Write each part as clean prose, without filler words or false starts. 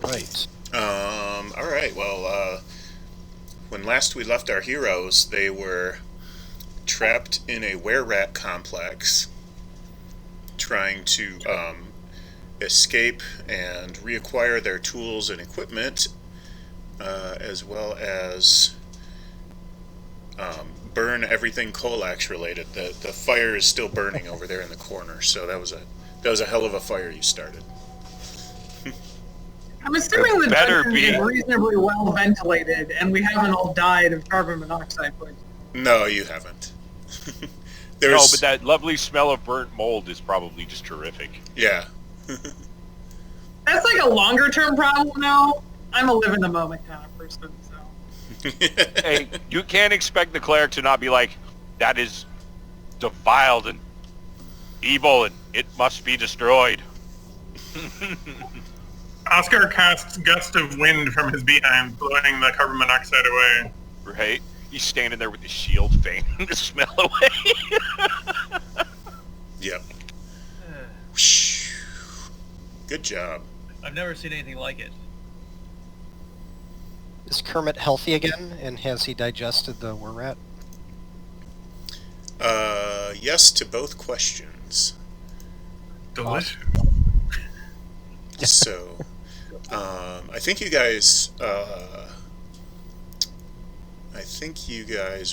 All right. All right. Well, when last we left our heroes, they were trapped in a wererat complex, trying to escape and reacquire their tools and equipment, as well as burn everything Koelax related. The fire is still burning over there in the corner, so that was a hell of a fire you started. I'm assuming the Better dungeon be. is reasonably well ventilated, and we haven't all died of carbon monoxide poisoning. No, you haven't. No, but that lovely smell of burnt mold is probably just terrific. Yeah. That's like a longer term problem now. I'm a live in the moment kind of person, so. Hey, you can't expect the cleric to not be like, that is defiled and evil and it must be destroyed. Oscar casts gust of wind from his behind, blowing the carbon monoxide away. Right? He's standing there with his shield fanning the smell away. Yep. Good job. I've never seen anything like it. Is Kermit healthy again, and has he digested the wererat? Yes to both questions. Delicious. So, I think you guys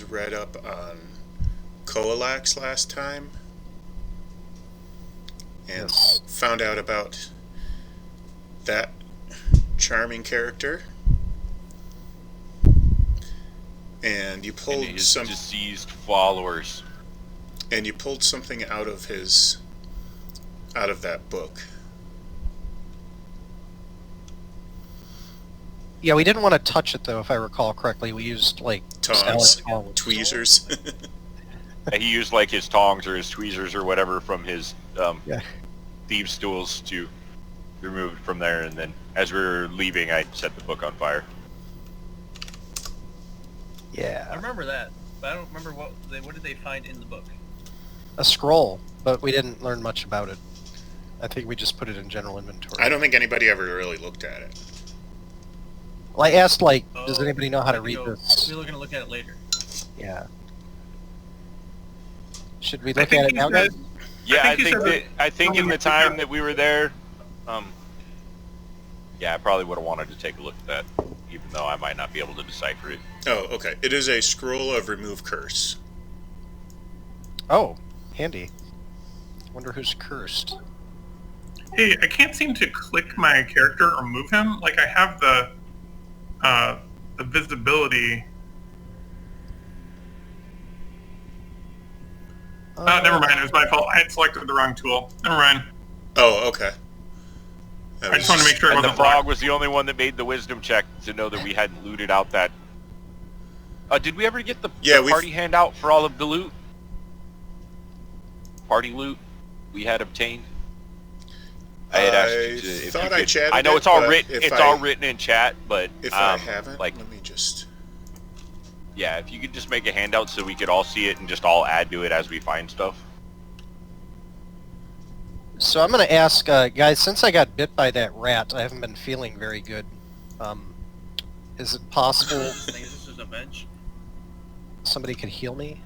read up on Koelax last time, and Yes. found out about that charming character. And you And pulled his diseased followers. and you pulled something out of that book. Yeah, we didn't want to touch it, though, if I recall correctly. We used, like, Tongs, salad tongs. tweezers. He used like his tongs or his tweezers or whatever from his Yeah. thieves' tools to remove it from there, and then as we were leaving, I set the book on fire. I Yeah. remember that, but I don't remember what did they find in the book. A scroll, but we didn't learn much about it. I think we just put it in general inventory. I don't think anybody ever really looked at it. Well, I asked, like, does Oh, anybody know how to I read think this? We were going to look at it later. Yeah. Should we look at it now, guys? Yeah, I think think you said I think in the time that we were there, yeah, I probably would have wanted to take a look at that, even though I might not be able to decipher it. Oh, okay. It is a scroll of remove curse. Oh, handy. Wonder who's cursed. Hey, I can't seem to click my character or move him. Like, I have the visibility. Never mind. It was my fault. I had selected the wrong tool. Never mind. Oh, okay. I just wanted to make sure it And the wasn't frog blocked. was the only one that made the wisdom check to know that we hadn't looted out that. Did we ever get the party handout for all of the loot? Party loot we had obtained. I had asked you to, if thought you I could, chatted I know it, it's all but written. if It's I- all written in chat, but If I haven't, like, let me just... yeah, if you could just make a handout so we could all see it and just all add to it as we find stuff. So I'm going to ask, guys, since I got bit by that rat, I haven't been feeling very good. Is it possible This is a bench. somebody could heal me?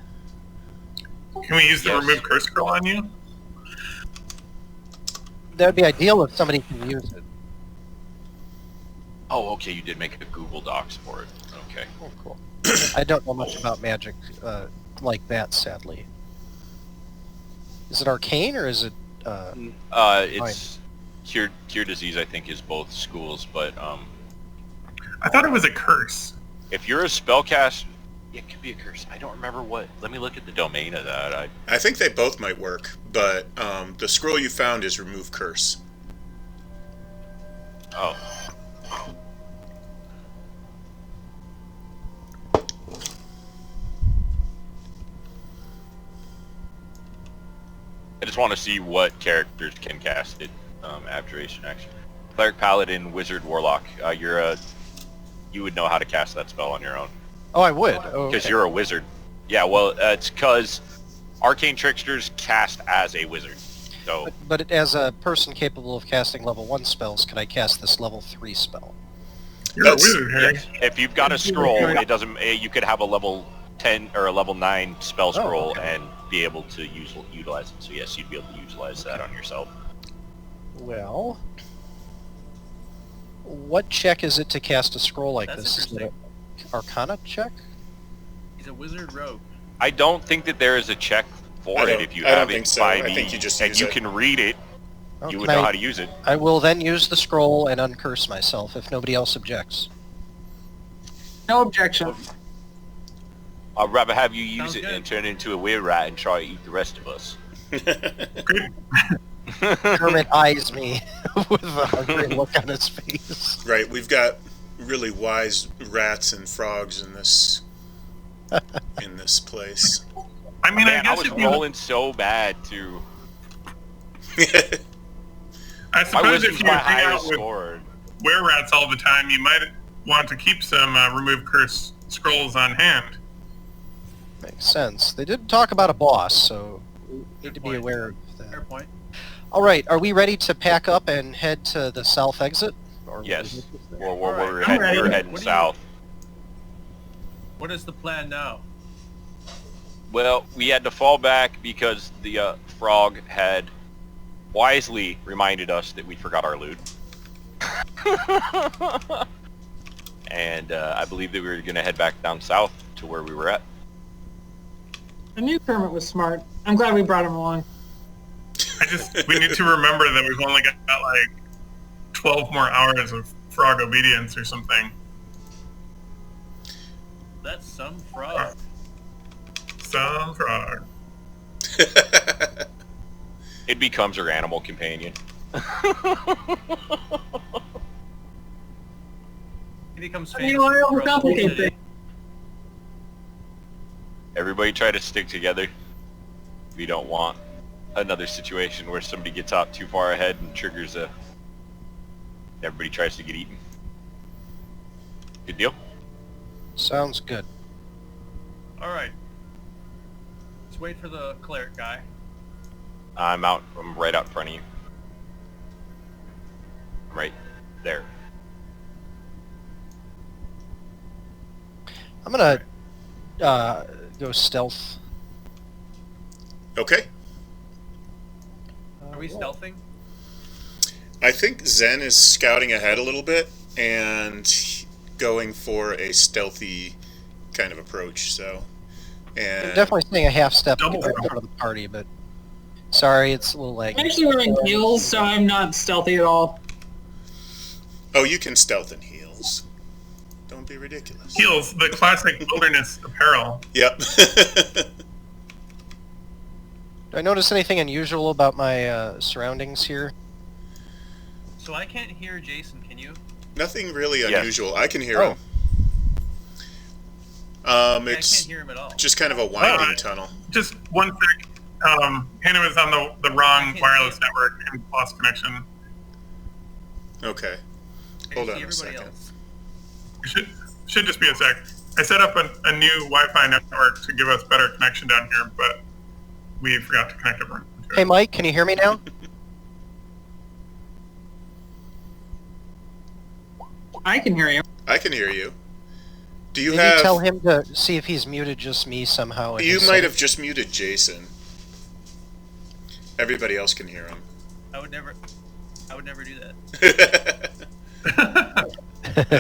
Can we use the Yes. remove curse scroll on you? That would be ideal if somebody can use it. Oh, okay, you did make a Google Docs for it. Okay. Oh, cool. I don't know much about magic like that, sadly. Is it arcane or is it... It's cure disease. I think is both schools, but I thought it was a curse. if you're a spellcaster, it could be a curse. I don't remember what. Let me look at the domain of that. I think they both might work, but the scroll you found is remove curse. Oh. I just want to see what characters can cast it. Abjuration action. Cleric, Paladin, Wizard, Warlock. You would know how to cast that spell on your own. Oh, I would. Oh, Because okay. you're a wizard. Yeah, well, it's because Arcane Tricksters cast as a wizard. So But as a person capable of casting level 1 spells, can I cast this level 3 spell? You're a That's- wizard, Harry. yes, if you've got a scroll, it doesn't. You could have a level 10 or a level 9 spell scroll okay. and be able to utilize it. So yes, you'd be able to utilize that on yourself. Well, what check is it to cast a scroll like That's this? Is it interesting. an Arcana check? He's a wizard rogue. I don't think that there is a check for I it don't- if you I don't have think it so. by I me, think you just and use you it. can read it. Oh, You can would know I- how to use it. I will then use the scroll and uncurse myself if nobody else objects. No objection. I'd rather have you use Sounds it good. and turn into a wererat and try to eat the rest of us. Great. Kermit eyes me with a hungry look on his face. Right, we've got really wise rats and frogs in this place. I mean, Man, I I guess was if you, rolling so bad too. I I suppose wish it if was you my hang higher out with score. were-rats all the time, you might want to keep some remove curse scrolls on hand. Makes sense. They did talk about a boss, so we need Good to be point. aware of Fair that. point. All right, are we ready to pack up and head to the south exit? Or Yes. We're Alright, I'm ready. heading What do you- south. What is the plan now? Well, we had to fall back because the frog had wisely reminded us that we forgot our loot. And I believe that we were going to head back down south to where we were at. I knew Kermit was smart. I'm glad we brought him along. We need to remember that we've only got like 12 more hours of frog obedience or something. That's some frog. Some frog. It becomes our animal companion. He becomes You famous. know, I for overcomplicate city. things. Everybody try to stick together. We don't want another situation where somebody gets out too far ahead and triggers a... Everybody tries to get eaten. Good deal? Sounds good. Alright. Let's wait for the cleric guy. I'm right out in front of you. I'm right there. I'm gonna go stealth. Okay. Are we stealthing? I think Zen is scouting ahead a little bit and going for a stealthy kind of approach, so... I'm And definitely staying a half step in Double front of the party, but sorry, it's a little I'm laggy. actually wearing heels, so I'm not stealthy at all. Oh, you can stealth in heels. Don't be ridiculous. Heels, the classic wilderness apparel. Yep. Do I notice anything unusual about my surroundings here? So I can't hear Jason, can you? Nothing really Yes. unusual. I can hear Oh. him. I can't It's hear him at all. just kind of a winding Oh, tunnel. Just one sec. Hannah was on the wrong wireless network and lost connection. Okay. I Hold can on see a everybody second. else. It should just be a sec. I set up a new Wi-Fi network to give us better connection down here, but we forgot to connect everyone to Hey, it. Mike, can you hear me now? I can hear you. I can hear you. Do you Maybe have... tell him to see if he's muted just me somehow. in You his might setting. have just muted Jason. Everybody else can hear him. I would never do that.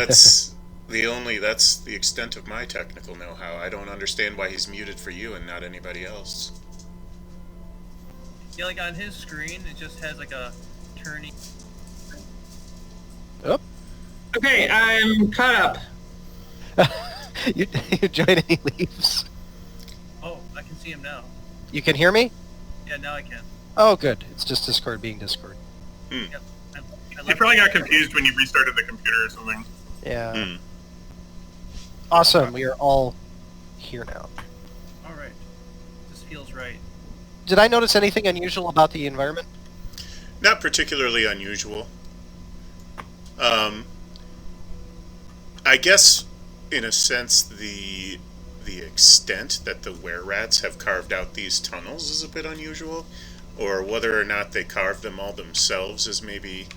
That's the extent of my technical know-how. I don't understand why he's muted for you and not anybody else. Yeah, like on his screen, it just has like a turning. Okay, I'm caught up. you join and he leaves. Oh, I can see him now. You can hear me? Yeah, now I can. Oh, good. It's just Discord being Discord. I You left probably got confused when you restarted the computer or something. Yeah. Hmm. Awesome. We are all here now. All right. This feels right. Did I notice anything unusual about the environment? Not particularly unusual. I guess, in a sense, the extent that the wererats have carved out these tunnels is a bit unusual. or whether or not they carved them all themselves is maybe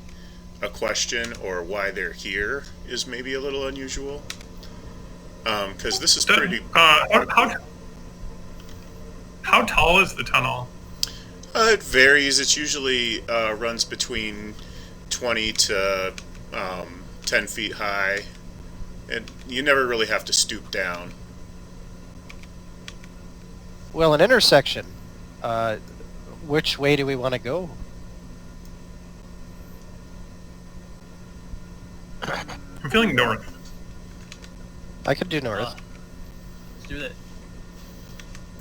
a question, or why they're here is maybe a little unusual. Because this is pretty... How tall is the tunnel? It varies. It usually runs between 20 to 10 feet high, and you never really have to stoop down. Well, an intersection. Which way do we want to go? I'm feeling north. I could do north. Let's do that.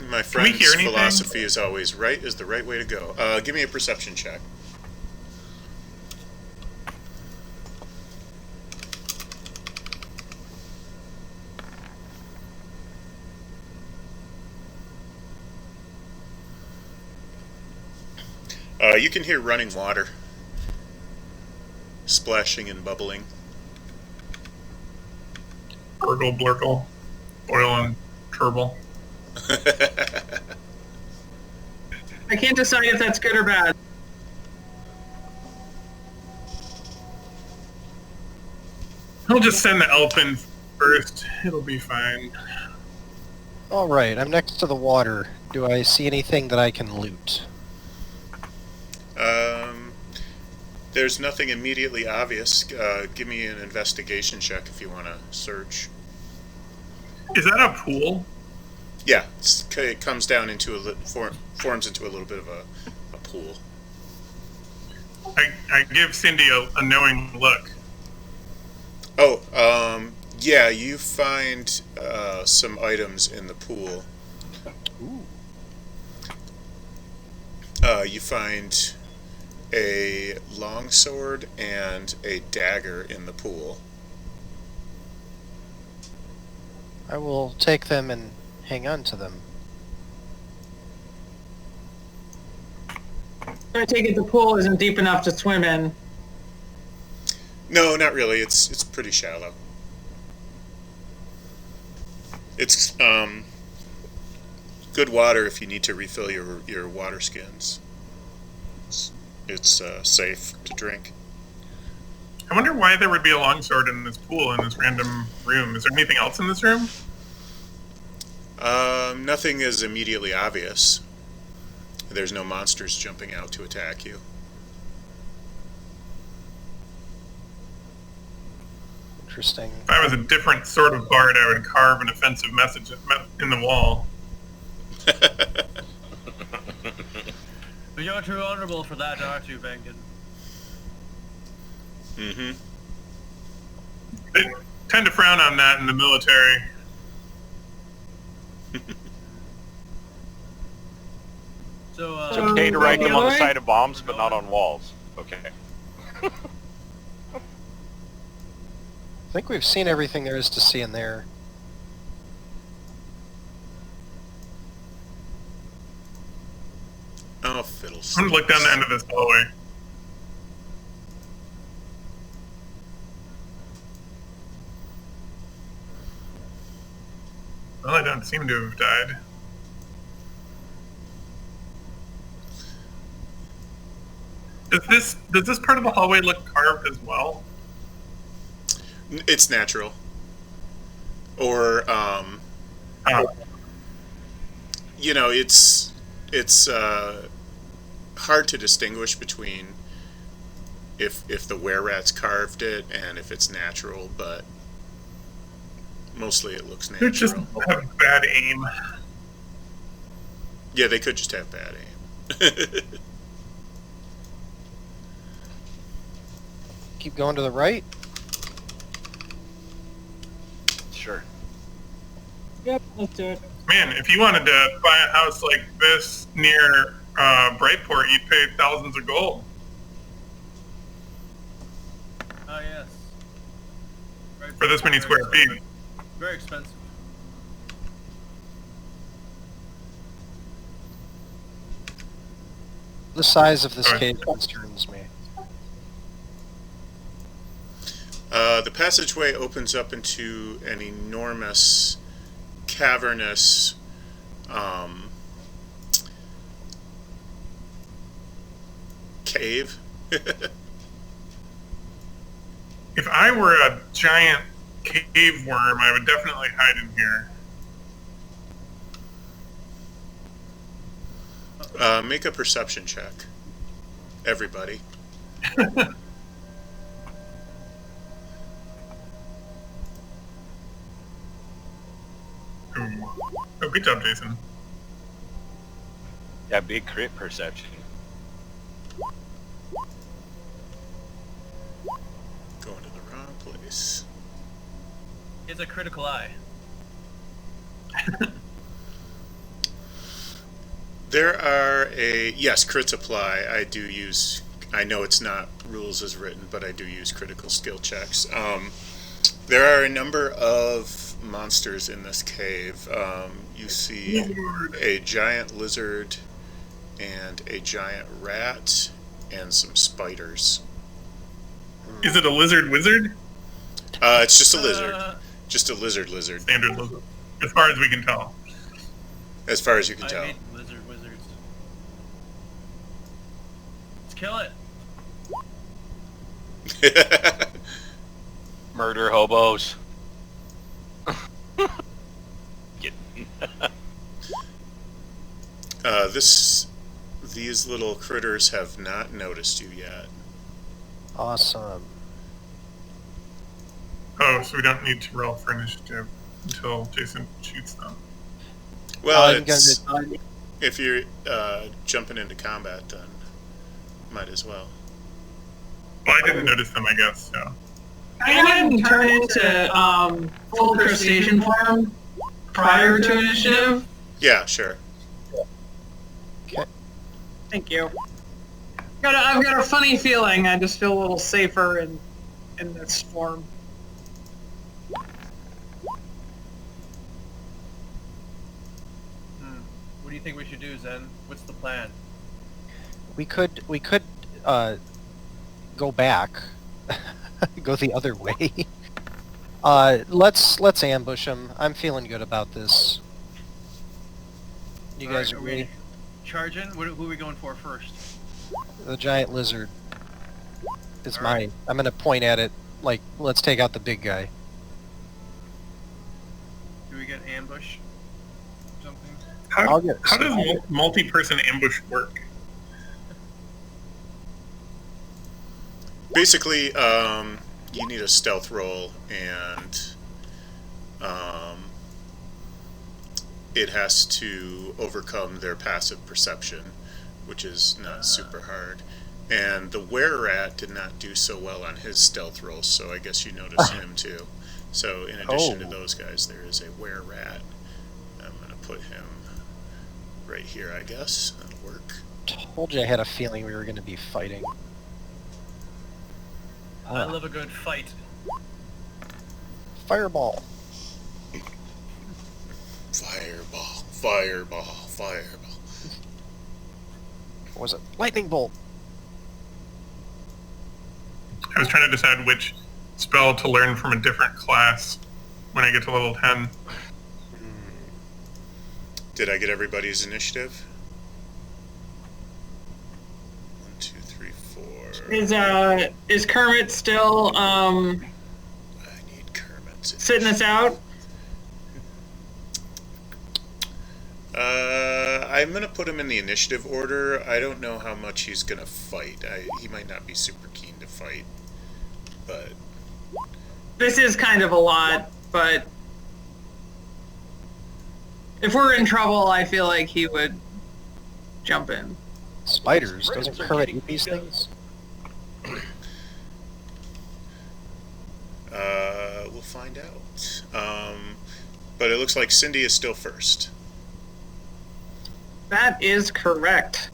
My we friend's hear anything? philosophy is always right is the right way to go. Give me a perception check. You can hear running water, splashing and bubbling. Gurgle, blurgle, oil and turble. I can't decide if that's good or bad. I'll just send the elf in first. It'll be fine. All right, I'm next to the water. Do I see anything that I can loot? There's nothing immediately obvious. Give me an investigation check if you want to search. Is that a pool? Yeah, it comes down into forms into a little bit of a pool. I give Cindy a knowing look. Oh, yeah, you find some items in the pool. Ooh. You find a longsword and a dagger in the pool. I will take them and hang on to them. I take it the pool isn't deep enough to swim in. No, not really. It's pretty shallow. It's good water if you need to refill your water skins. It's safe to drink. I wonder why there would be a longsword in this pool in this random room. Is there anything else in this room? Nothing is immediately obvious. There's no monsters jumping out to attack you. Interesting. If I was a different sort of bard, I would carve an offensive message in the wall. You're too honorable for that, aren't you, Bengen? Mm-hmm. They tend to frown on that in the military. So, It's okay to write them on the Really? side of bombs, but not on walls. Okay. I think we've seen everything there is to see in there. Oh, fiddles. I'm gonna look down the end of this hallway. Well, I don't seem to have died. Does this part of the hallway look carved as well? It's natural. Or, Oh, you know, it's hard to distinguish between if the wererat's carved it and if it's natural, but mostly it looks they natural. just have bad aim. Yeah, they could just have bad aim. Keep going to the right. Sure. Yep, let's do it. Man, if you wanted to buy a house like this near Brightport, you'd pay thousands of gold. ah, yes. Right, For this many square feet. Very expensive. The size of this Alright. cave concerns me. The passageway opens up into an enormous, cavernous cave. If I were a giant cave worm, I would definitely hide in here. Make a perception check. Everybody. Ooh. Oh, good job, Jason. Yeah, big crit perception. Going to the wrong place. It's a critical eye. There are yes, crits apply. I know it's not rules as written, but I do use critical skill checks. There are a number of monsters in this cave. You see a giant lizard and a giant rat and some spiders. Is it a lizard wizard? It's just a lizard. Just a lizard. Standard lizard. As far as we can tell. As far as you can I tell. hate lizard wizards. Let's kill it. Murder hobos. Get- These little critters have not noticed you yet. Awesome. Oh, so we don't need to roll for initiative until Jason shoots them. Well, I'm gonna- if you're jumping into combat, then might as well. Well, I didn't notice them, I guess, so. Can I go ahead and turn into full crustacean form prior to initiative? Yeah, sure. Thank you. I've got a funny feeling. I just feel a little safer in this form. What do you think we should do, Zen? What's the plan? We could go back, go the other way. Let's ambush him. I'm feeling good about this. You guys Alright, are ready? Charge in? Who are we going for first? The giant lizard is All right. mine. I'm gonna point at it like, let's take out the big guy. Do we get ambush? Something? I'll get How does multi-person ambush work? Basically, you need a stealth roll, and it has to overcome their passive perception, which is not super hard. And the wererat did not do so well on his stealth roll, so I guess you notice him too. So in addition to those guys, there is a wererat. I'm going to put him right here, I guess. That'll work. Told you I had a feeling we were gonna be fighting. I love a good fight. Fireball. Fireball. What was it? Lightning bolt. I was trying to decide which spell to learn from a different class when I get to level 10. Did I get everybody's initiative? 1, 2, 3, 4. Is Kermit still I need Kermit's sitting us out? I'm gonna put him in the initiative order. I don't know how much he's gonna fight. He might not be super keen to fight, but This is kind of a lot, but if we're in trouble, I feel like he would jump in. Spiders. Doesn't Kermit eat these things? we'll find out. But it looks like Cindy is still first. That is correct.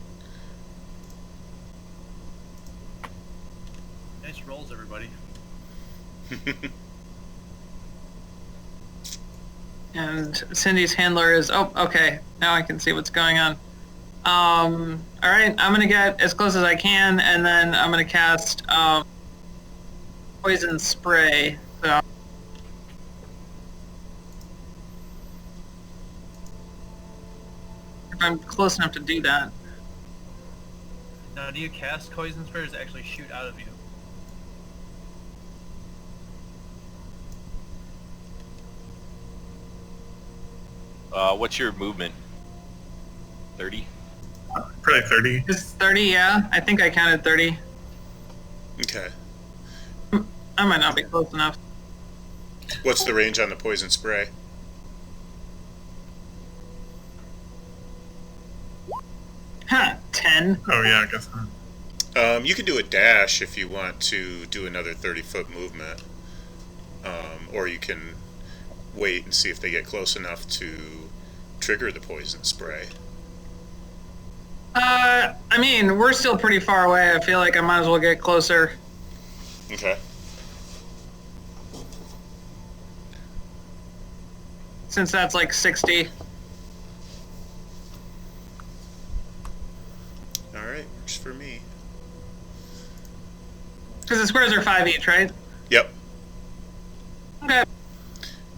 Nice rolls, everybody. And Cindy's handler is... Oh, okay. Now I can see what's going on. All right. I'm going to get as close as I can, and then I'm going to cast poison spray. So if I'm close enough to do that. Now, do you cast poison spray or does it actually shoot out of you? What's your movement? 30? Probably 30. It's 30, yeah. I think I counted 30. Okay. I might not be close enough. What's the range on the poison spray? Huh, 10. Oh yeah, I guess so. You can do a dash if you want to do another 30-foot movement. Or you can wait and see if they get close enough to trigger the poison spray. I mean, we're still pretty far away. I feel like I might as well get closer. Okay. Since that's like 60. Alright, works for me. Because the squares are 5 each, right? Yep. Okay.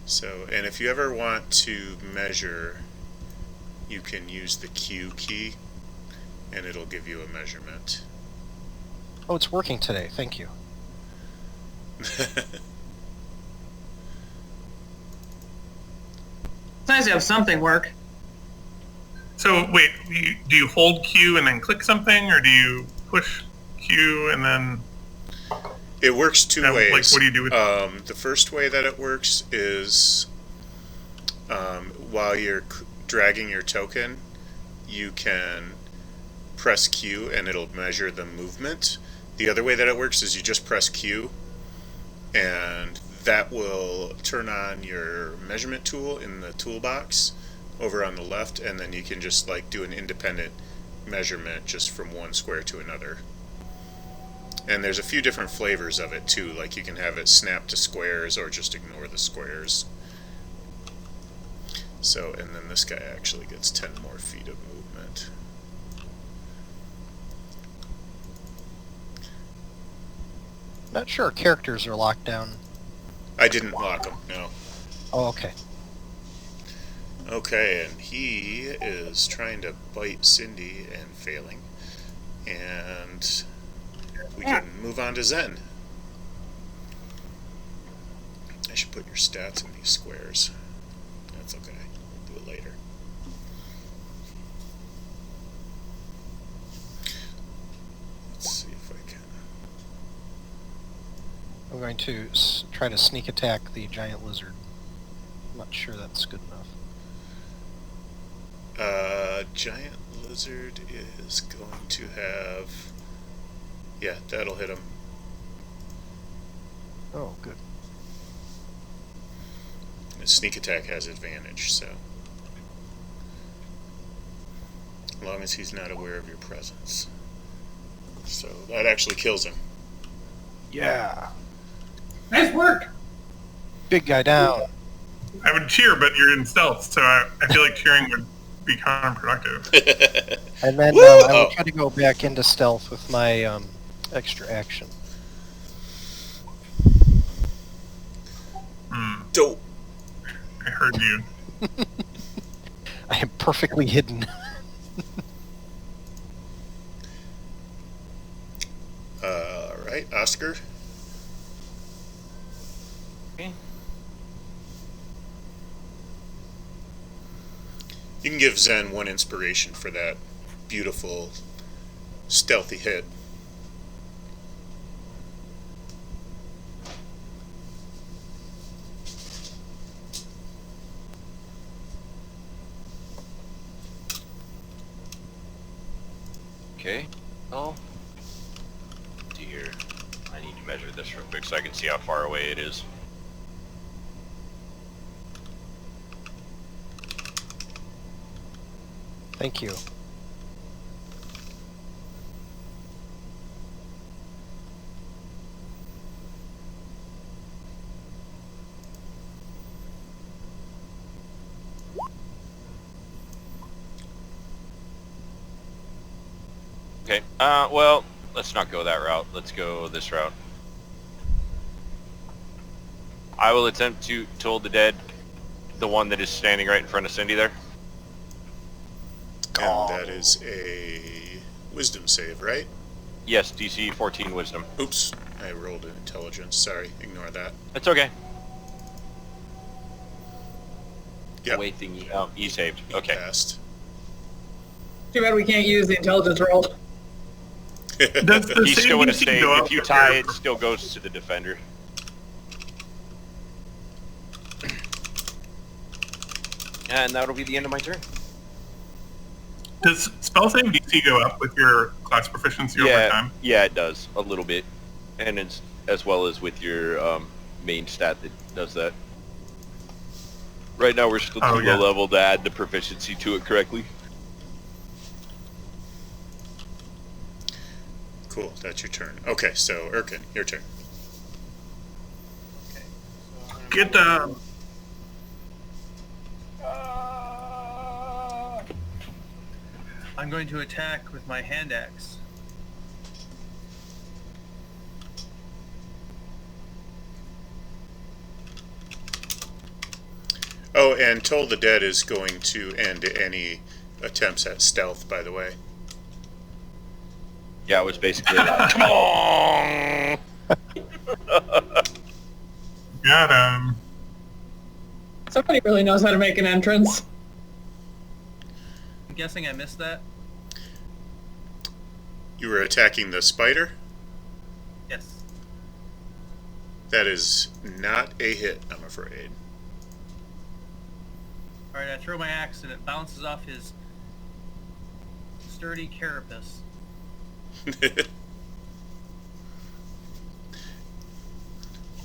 So, and if you ever want to measure, you can use the Q key, and it'll give you a measurement. Oh, it's working today. Thank you. It's nice to have something work. So wait, do you hold Q and then click something, or do you push Q and then? It works two ways. Like, what do you do with? The first way that it works is while you're dragging your token, you can press Q and it'll measure the movement. The other way that it works is you just press Q and that will turn on your measurement tool in the toolbox over on the left, and then you can just like do an independent measurement just from one square to another. And there's a few different flavors of it too, like you can have it snap to squares or just ignore the squares. So, and then this guy actually gets 10 more feet of movement. Not sure characters are locked down. I didn't lock him, no. Oh, okay. Okay, and he is trying to bite Cindy and failing. And we can move on to Zen. I should put your stats in these squares. That's okay. We'll do it later. Let's see if I can. I'm going to try to sneak attack the giant lizard. I'm not sure that's good enough. Giant lizard is going to have... Yeah, that'll hit him. Oh, good. His sneak attack has advantage, so... As long as he's not aware of your presence. So that actually kills him. Yeah. Nice work. Big guy down. I would cheer, but you're in stealth, so I feel like cheering would be counterproductive. And then Woo! I will try to go back into stealth with my extra action. Dope. I heard you. I am perfectly hidden. Alright, Oscar. Okay. You can give Zen 1 inspiration for that beautiful, stealthy hit. Okay. Oh. Dear. I need to measure this real quick so I can see how far away it is. Thank you. Okay. Well, let's not go that route. Let's go this route. I will attempt to hold the dead, the one that is standing right in front of Cindy there. And that is a wisdom save, right? Yes, DC 14 Wisdom. Oops, I rolled an intelligence. Sorry, ignore that. That's okay. Yep. Away thingy. Oh, he saved. He Okay. passed. Too bad we can't use the intelligence roll. Does the He's save still going to DC stay. go up If you if tie, you're- it still goes to the defender. And that'll be the end of my turn. Does spell save DC go up with your class proficiency over time? Yeah, it does a little bit, and it's as well as with your main stat that does that. Right now, we're still too low level to add the proficiency to it correctly. Cool, that's your turn. Okay, so Erkin, your turn. Get I'm going to attack with my hand axe. Oh, and Toll the Dead is going to end any attempts at stealth, by the way. Yeah, it was basically come on. got him. Somebody really knows how to make an entrance. I'm guessing I missed that. You were attacking the spider? Yes. That is not a hit, I'm afraid. Alright, I throw my axe and it bounces off his sturdy carapace.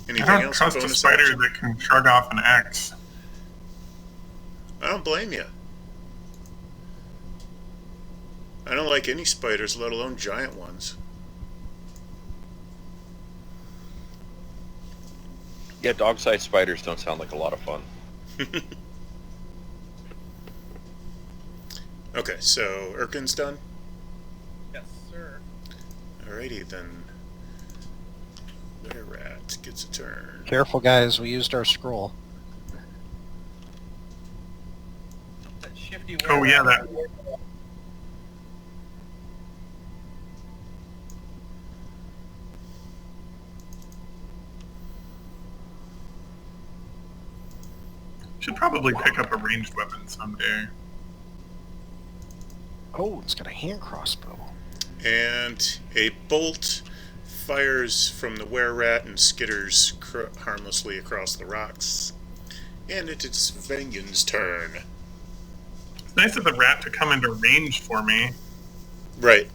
Anything I don't else? trust a bonus spider action? that can shrug off an axe. I don't blame you. I don't like any spiders, let alone giant ones. Yeah, dog-sized spiders don't sound like a lot of fun. Okay, so Erkin's done? Yes, sir. Alrighty, then. Wererat gets a turn. Careful, guys. We used our scroll. That shifty Oh yeah, werewolf. that. Should probably pick up a ranged weapon someday. Oh, it's got a hand crossbow. And a bolt fires from the wererat and skitters harmlessly across the rocks. And it's Vengen's turn. It's nice of the rat to come into range for me. Right.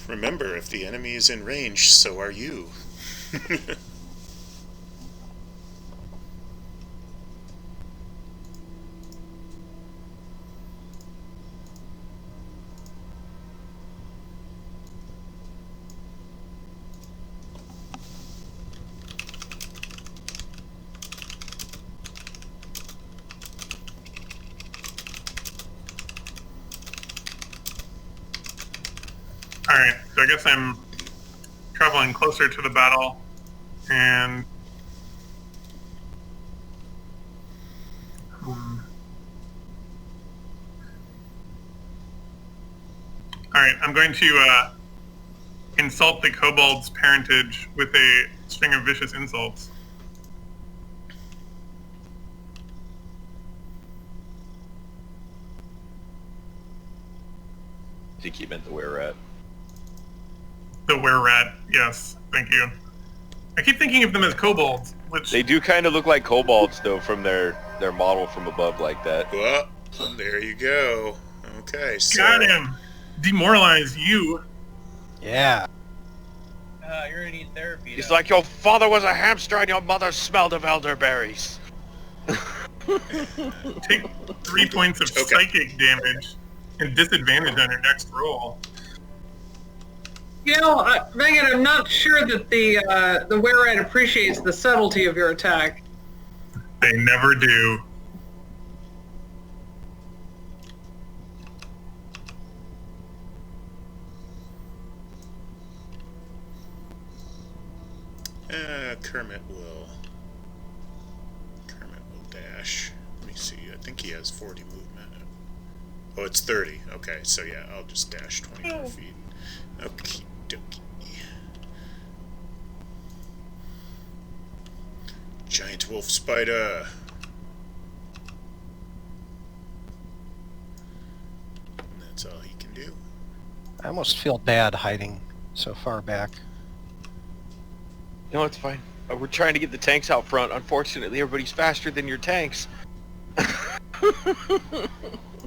Remember, if the enemy is in range, so are you. Alright, so I guess I'm traveling closer to the battle, and alright, I'm going to insult the kobold's parentage with a string of vicious insults. I think he meant the wererat. The wererat, yes, thank you. I keep thinking of them as kobolds, which They do kind of look like kobolds, though, from their model from above like that. Well, there you go. Okay, so... got him. Demoralize you. Yeah. You're gonna need therapy. He's now. like, your father was a hamster and your mother smelled of elderberries. Take 3 points of Okay. psychic damage and disadvantage on your next roll. You know, Megan, I'm not sure that the wererat appreciates the subtlety of your attack. They never do. Kermit will dash. Let me see. I think he has 40 movement. Oh, it's 30. Okay, so yeah, I'll just dash 24 feet. Okie dokie. Giant wolf spider. And that's all he can do. I almost feel bad hiding so far back. No, it's fine. We're trying to get the tanks out front. Unfortunately, everybody's faster than your tanks.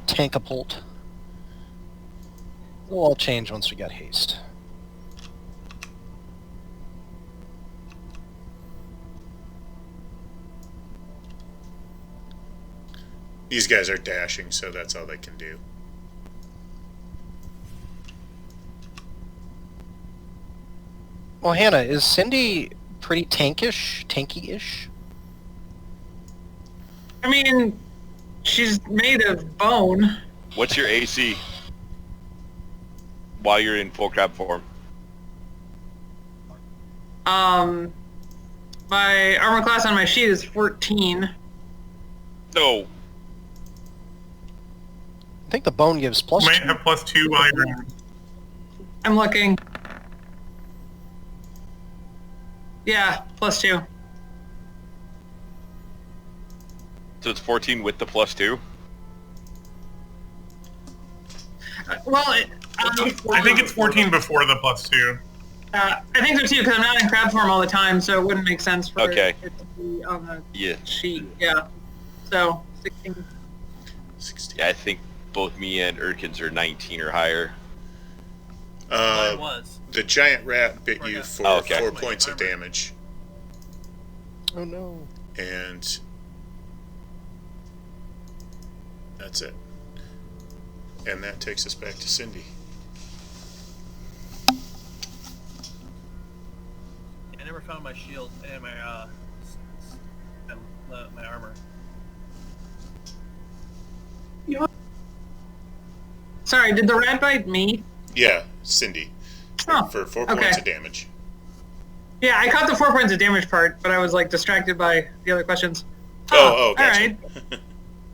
Tankapult. It'll all change once we get haste. These guys are dashing, so that's all they can do. Well, Hannah, is Cindy pretty tanky-ish? I mean, she's made of bone. What's your AC? While you're in full crab form. My armor class on my sheet is 14. No. I think the bone gives You plus might 2. have +2 while you're. I'm looking. Yeah, +2. So it's 14 with the +2? Well, I think it's 14 before the +2. I think so too, because I'm not in crab form all the time, so it wouldn't make sense for Okay. it to be on the Yeah. sheet. Yeah. So 16. 16. Yeah, I think both me and Urkins are 19 or higher. Mine was. The giant rat bit you for Oh, okay. 4 points of damage. Oh no. And that's it. And that takes us back to Cindy. I never found my shield and my my armor. Sorry, did the rat bite me? Yeah, Cindy. Oh, For 4 okay. points of damage. Yeah, I caught the 4 points of damage part, but I was like distracted by the other questions. Oh, gotcha. All right.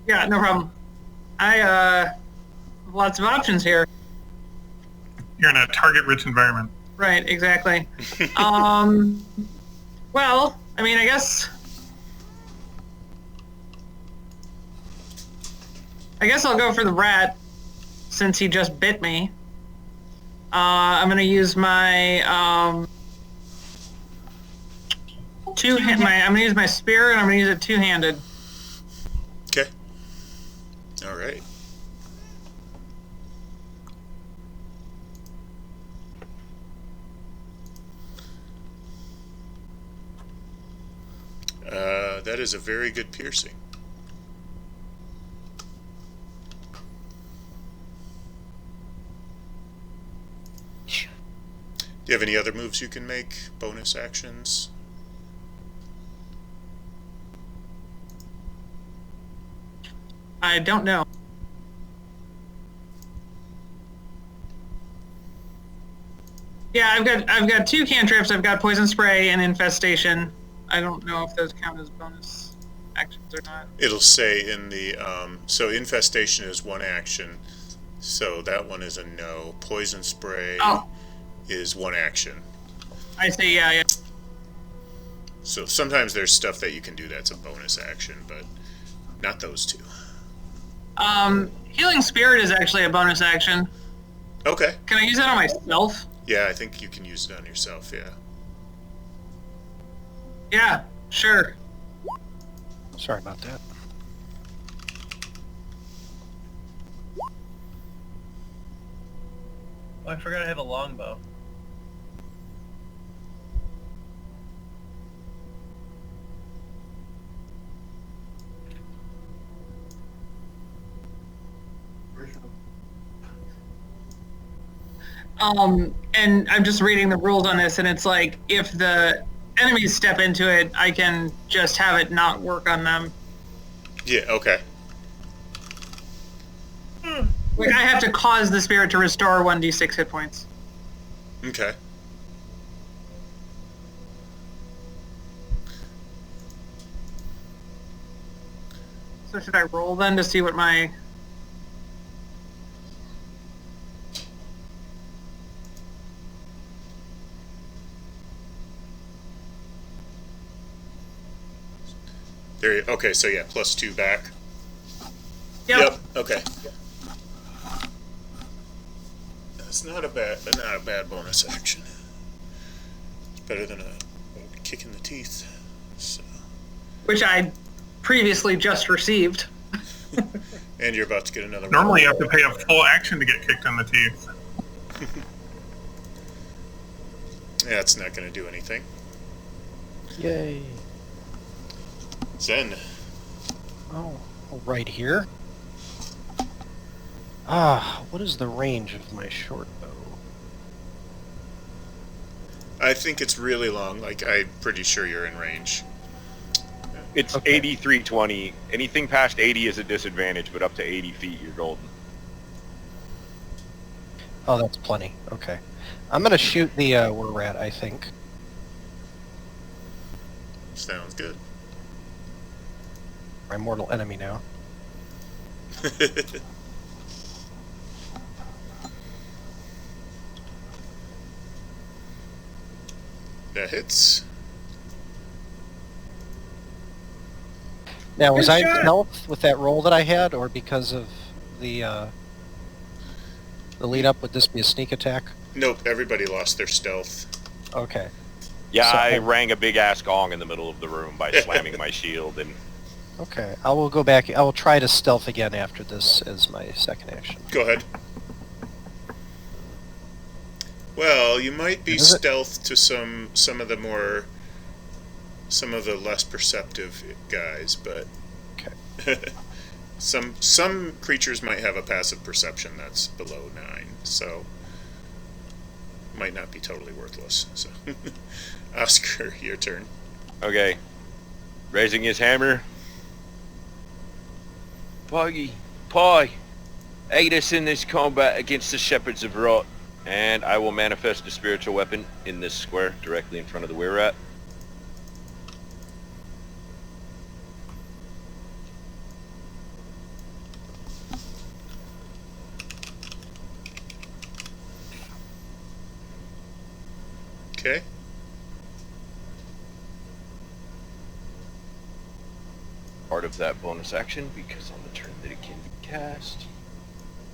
Yeah, no problem. I have lots of options here. You're in a target-rich environment. Right, exactly. Well, I mean, I guess I'll go for the rat since he just bit me. I'm gonna use my I'm gonna use my spear and I'm gonna use it two-handed. Okay. All right. That is a very good piercing. Do you have any other moves you can make? Bonus actions? I don't know. Yeah, I've got two cantrips. I've got poison spray and infestation. I don't know if those count as bonus actions or not. It'll say in the so infestation is one action, so that one is a no. Poison spray is one action. I see. Yeah. So sometimes there's stuff that you can do that's a bonus action, but not those two. Healing spirit is actually a bonus action. Okay. Can I use that on myself? Yeah, I think you can use it on yourself. Yeah. Yeah, sure. Sorry about that. Oh, I forgot I have a longbow. And I'm just reading the rules on this, and it's like if the enemies step into it, I can just have it not work on them. Yeah. Okay. Like I have to cause the spirit to restore 1d6 hit points. Okay. So should I roll then to see what my There you, okay, so yeah, +2 back. Yep. Okay. That's not a bad bonus action. It's better than a kick in the teeth. So. Which I previously just received. And you're about to get another one. Normally you have to pay a full action to get kicked in the teeth. Yeah, it's not going to do anything. Yay. Zen. Oh, right here. Ah, what is the range of my short bow? I think it's really long. Like, I'm pretty sure you're in range. It's Okay. 83-20. Anything past 80 is a disadvantage, but up to 80 feet, you're golden. Oh, that's plenty. Okay. I'm gonna shoot the wererat, I think. Sounds good. My mortal enemy now. That hits. Now, was Good I shot. stealth with that roll that I had, or because of the lead up? Would this be a sneak attack? Nope, everybody lost their stealth. Okay. Yeah, So- I rang a big-ass gong in the middle of the room by slamming my shield, and Okay. I will go back. I will try to stealth again after this as my second action. Go ahead. Well, you might be Is it? stealth to some of the less perceptive guys, but Okay. some creatures might have a passive perception that's below 9, so might not be totally worthless. So, Oscar, your turn. okay. Raising his hammer. Poggy, Pie, aid us in this combat against the Shepherds of Rot. And I will manifest a spiritual weapon in this square directly in front of the wererat. Okay. Part of that bonus action because on the turn that it can be cast.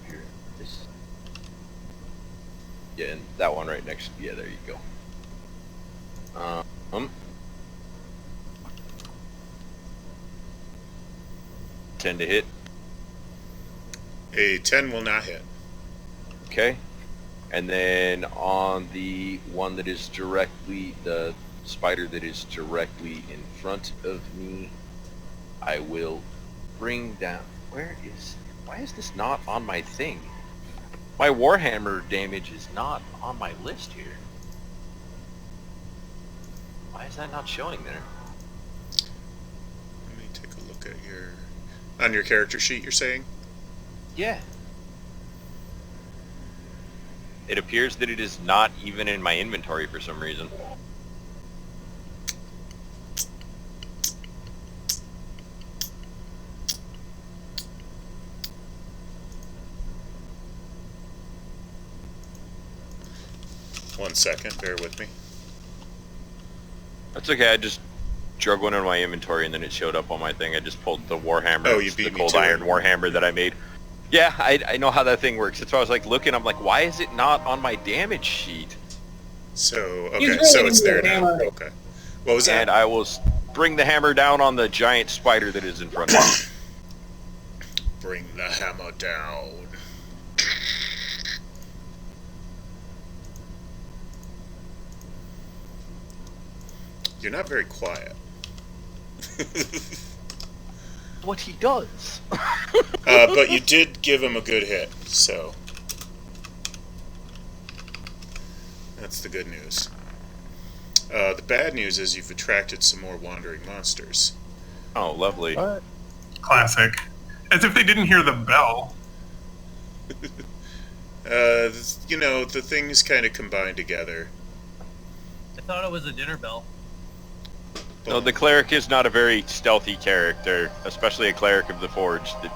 Here, this. Yeah, and that one right next. Yeah, there you go. 10 to hit. A 10 will not hit. Okay. And then on the one that is directly, the spider that is directly in front of me, I will bring down... Why is this not on my thing? My Warhammer damage is not on my list here. Why is that not showing there? Let me take a look at on your character sheet, you're saying? Yeah. It appears that it is not even in my inventory for some reason. One second, bear with me. That's okay, I just drug one in my inventory and then it showed up on my thing. I just pulled the Warhammer, Oh, you the beat me Cold to Iron it. Warhammer that I made. Yeah, I know how that thing works. That's why I was like looking, I'm like, why is it not on my damage sheet? So, He's okay, really so it's into there the now. hammer. Okay. What was And that? I will bring the hammer down on the giant spider that is in front of me. Bring the hammer down. You're not very quiet. What he does. But you did give him a good hit, so that's the good news. The bad news is you've attracted some more wandering monsters. Oh, lovely. What? Classic. As if they didn't hear the bell. You know, the things kind of combine together. I thought it was a dinner bell. No, the cleric is not a very stealthy character, especially a cleric of the Forge. That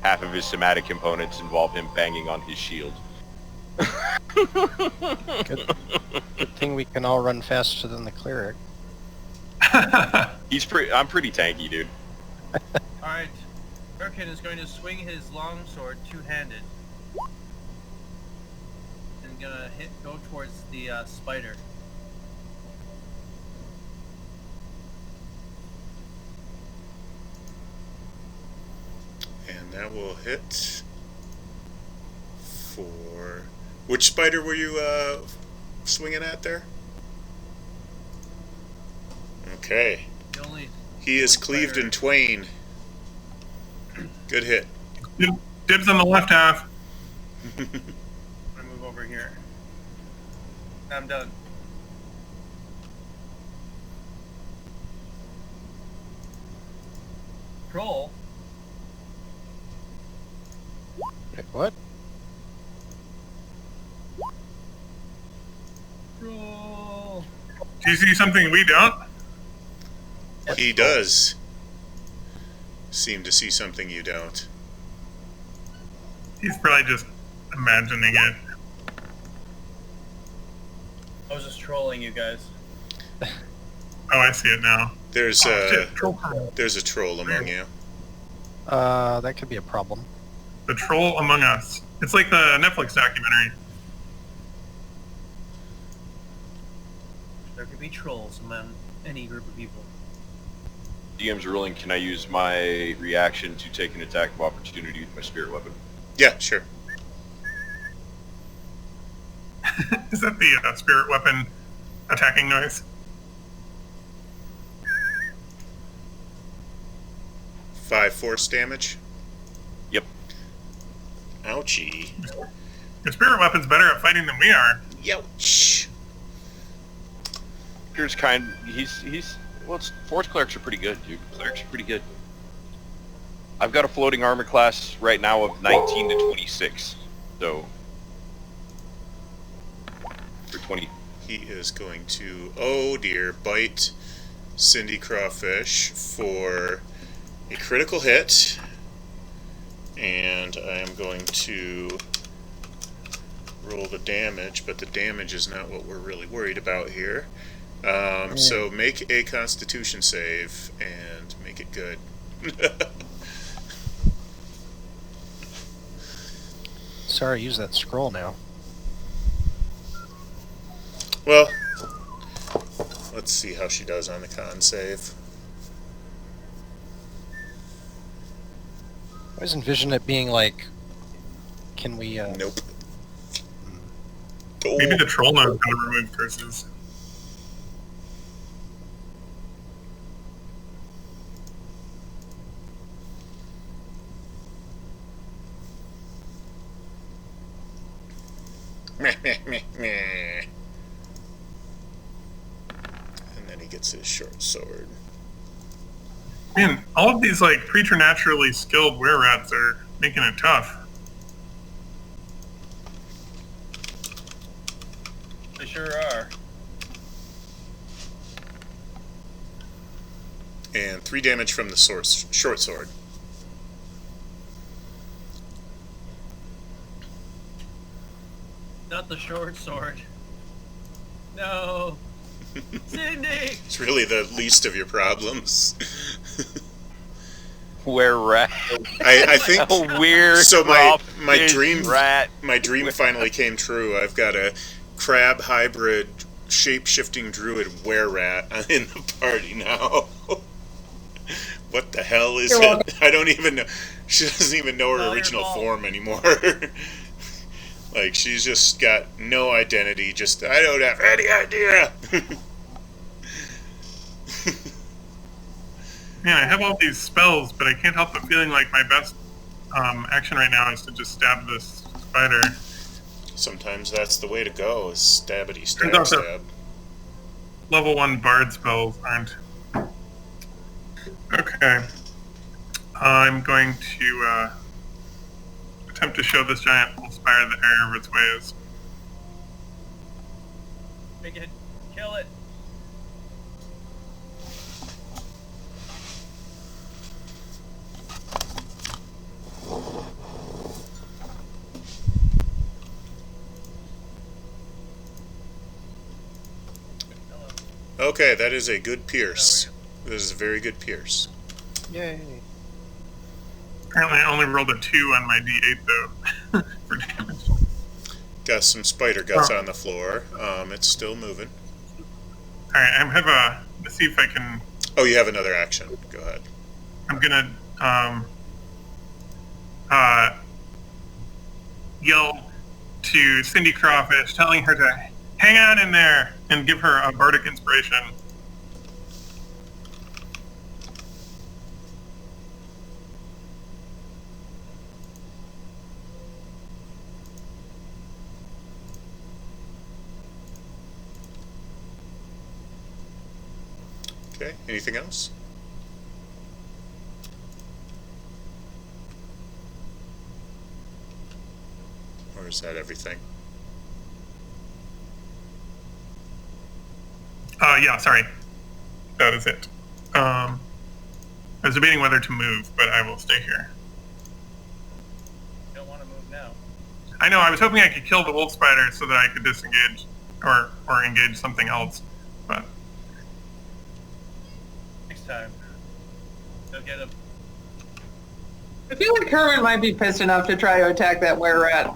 half of his somatic components involve him banging on his shield. Good thing we can all run faster than the cleric. I'm pretty tanky, dude. Alright. Birkin is going to swing his longsword two-handed. And gonna go towards the spider. And that will hit for... Which spider were you swinging at there? Okay. The only He is only cleaved spider- in twain. Good hit. Dibs on the left half. I'm gonna move over here. I'm done. Troll. Wait, what? Troll. Do you see something we don't? He does seem to see something you don't. He's probably just imagining it. I was just trolling you guys. Oh, I see it now. There's Shit, troll pile. there's a troll among you. That could be a problem. The Troll Among Us. It's like the Netflix documentary. There could be trolls among any group of people. DM's ruling, can I use my reaction to take an attack of opportunity with my spirit weapon? Yeah, sure. Is that the spirit weapon attacking noise? 5 force damage. Yep. Ouchie. Your spirit weapon's better at fighting than we are. Youch. Here's well, force clerics are pretty good, dude. Clerics are pretty good. I've got a floating armor class right now of 19 to 26, so for 20. He is going to, oh dear, bite Cindy Crawfish for a critical hit. And I am going to roll the damage, but the damage is not what we're really worried about here. So make a Constitution save and make it good. Sorry, use that scroll now. Well, let's see how she does on the con save. I always envision it being like, can we, Nope. Maybe Oh, the troll knows how to remove curses. meh, meh, meh, meh. And then he gets his short sword. Man, all of these like preternaturally skilled wererats are making it tough. They sure are. And 3 damage from the short sword. Not the short sword. No. Cindy! It's really the least of your problems. Wererat. I think A weird. so. My crawfish dream rat. my dream finally came true. I've got a crab hybrid shape-shifting druid wererat in the party now. What the hell is it? I don't even know. She doesn't even know her All your original fault. form anymore. Like, she's just got no identity. Just, I don't have any idea. Man, I have all these spells, but I can't help but feeling like my best action right now is to just stab this spider. Sometimes that's the way to go, is stabbity stab Turns out stab. Level 1 bard spells aren't. Okay. I'm going to attempt to show this giant bull spider the error of its ways. Make it. Kill it. Okay, that is a good pierce. This is a very good pierce. Yay. Apparently, I only rolled a 2 on my D8 though for damage. Got some spider guts Oh. on the floor. It's still moving. All right, I have a. Let's see if I can. Oh, you have another action. Go ahead. I'm gonna yell to Cindy Crawfish, telling her to hang on in there and give her a bardic inspiration. Okay. Anything else? Or is that everything? Yeah, sorry. That is it. I was debating whether to move, but I will stay here. You don't want to move now. I know, I was hoping I could kill the wolf spider so that I could disengage or engage something else, but Next time. Go get him. I feel like Herman might be pissed enough to try to attack that wererat.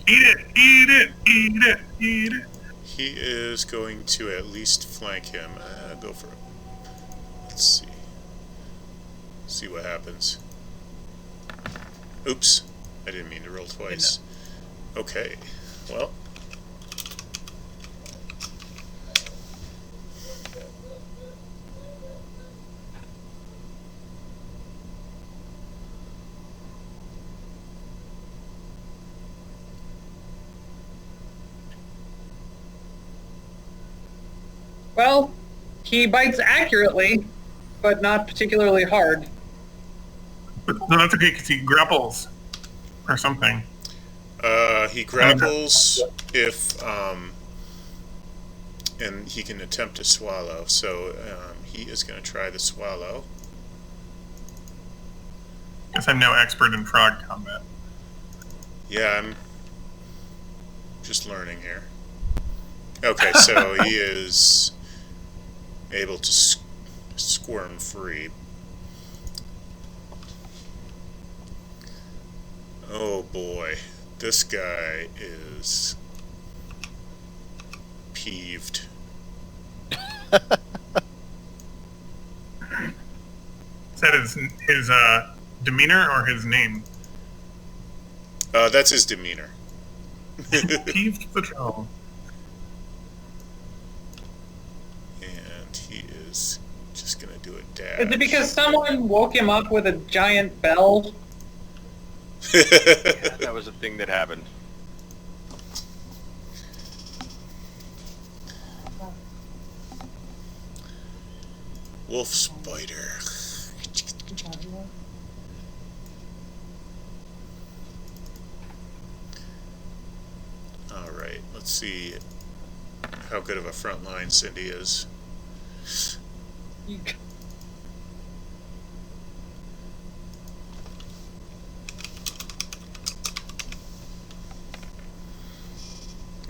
eat it, eat it, eat it, eat it. He is going to at least flank him. Go for it. Let's see. See what happens. Oops. I didn't mean to roll twice. Okay. Well. Well, he bites accurately, but not particularly hard. But no, that's okay because he grapples or something. He grapples if, and he can attempt to swallow. So he is going to try the swallow. Guess I'm no expert in frog combat. Yeah, I'm just learning here. Okay, so he is able to squirm free. Oh boy, this guy is peeved. Is that his demeanor or his name? That's his demeanor. Peeved Patrol. And he is just gonna do a dash. Is it because someone woke him up with a giant bell? That was a thing that happened. Wolf spider. Alright, let's see how good of a front line Cindy is.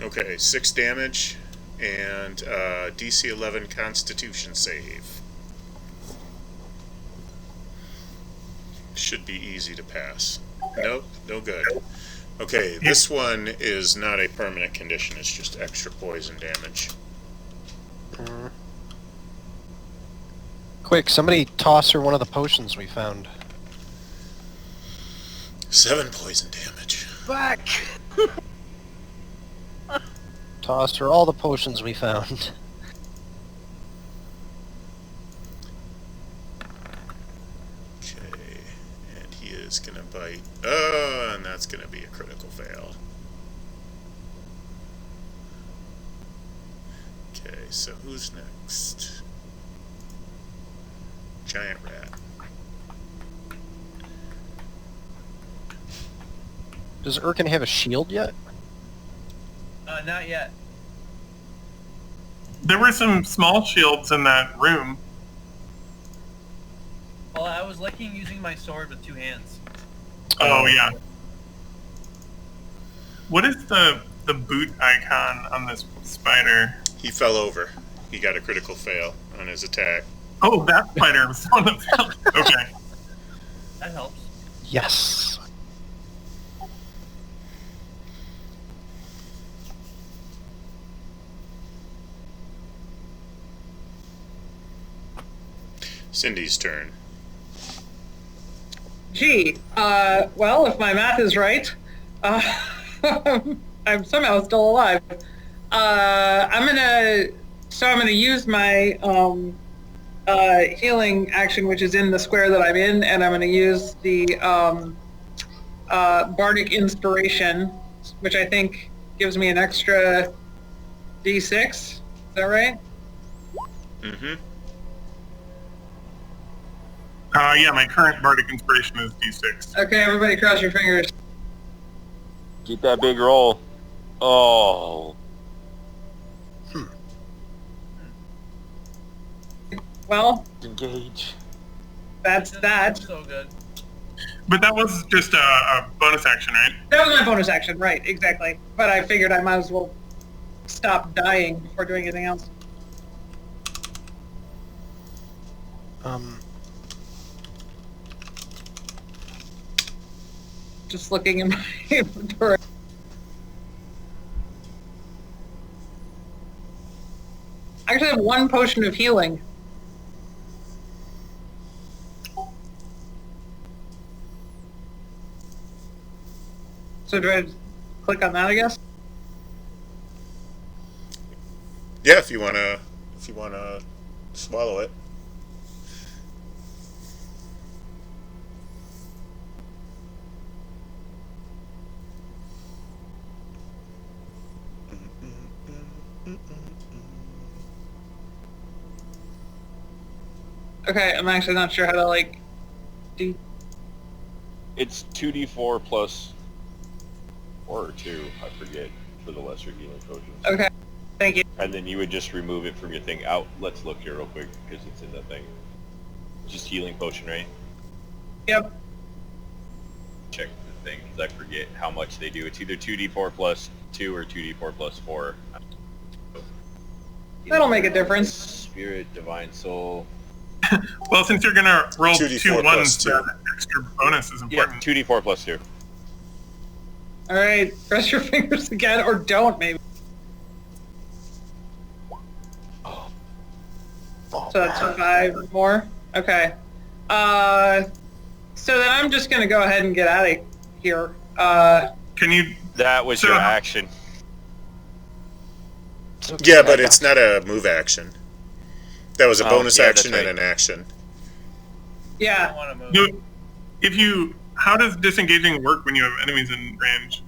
Okay, 6 damage and DC 11 Constitution save. Should be easy to pass. Nope, no good. Okay, this one is not a permanent condition, it's just extra poison damage. Quick, somebody toss her one of the potions we found. 7 poison damage. Back! Tossed her all the potions we found. Okay, and he is gonna bite. Oh, and that's gonna be a critical fail. Okay, so who's next? Giant rat. Does Urkin have a shield yet? Not yet. There were some small shields in that room. Well, I was liking using my sword with 2 hands. Oh yeah. What is the boot icon on this spider? He fell over. He got a critical fail on his attack. Oh, that spider was on the field. Okay. That helps. Yes. Cindy's turn. Gee, well, if my math is right, I'm somehow still alive. I'm gonna use my healing action, which is in the square that I'm in, and I'm gonna use the bardic inspiration, which I think gives me an extra d6. Is that right? Mm-hmm. Yeah, my current bardic inspiration is D6. Okay, everybody, cross your fingers. Get that big roll. Oh. Well, Engage. that's that. So good. But that was just a bonus action, right? That was my bonus action, right? Exactly. But I figured I might as well stop dying before doing anything else. Just looking in my inventory. I actually have one potion of healing. So do I click on that, I guess? Yeah, if you wanna swallow it. Okay, I'm actually not sure how to, like, do... It's 2d4 plus 4 or 2, I forget, for the lesser healing potions. Okay, thank you. And then you would just remove it from your thing. Out. Let's look here real quick, because it's in the thing. Just healing potion, right? Yep. Check the thing, because I forget how much they do. It's either 2d4 plus 2 or 2d4 plus 4. That'll make a difference. Spirit, Divine Soul. Well, since you're gonna roll 2d4 two plus ones, 2. that extra bonus is Yeah, important. 2d4 plus 2. All right, press your fingers again, or don't, maybe. So that's 5 more? Okay. So then I'm just going to go ahead and get out of here. Can you? That was So- your action. Yeah, but it's not a move action. That was a Oh, bonus yeah, that's action and right. an action. I Yeah. don't want to move. How does disengaging work when you have enemies in range?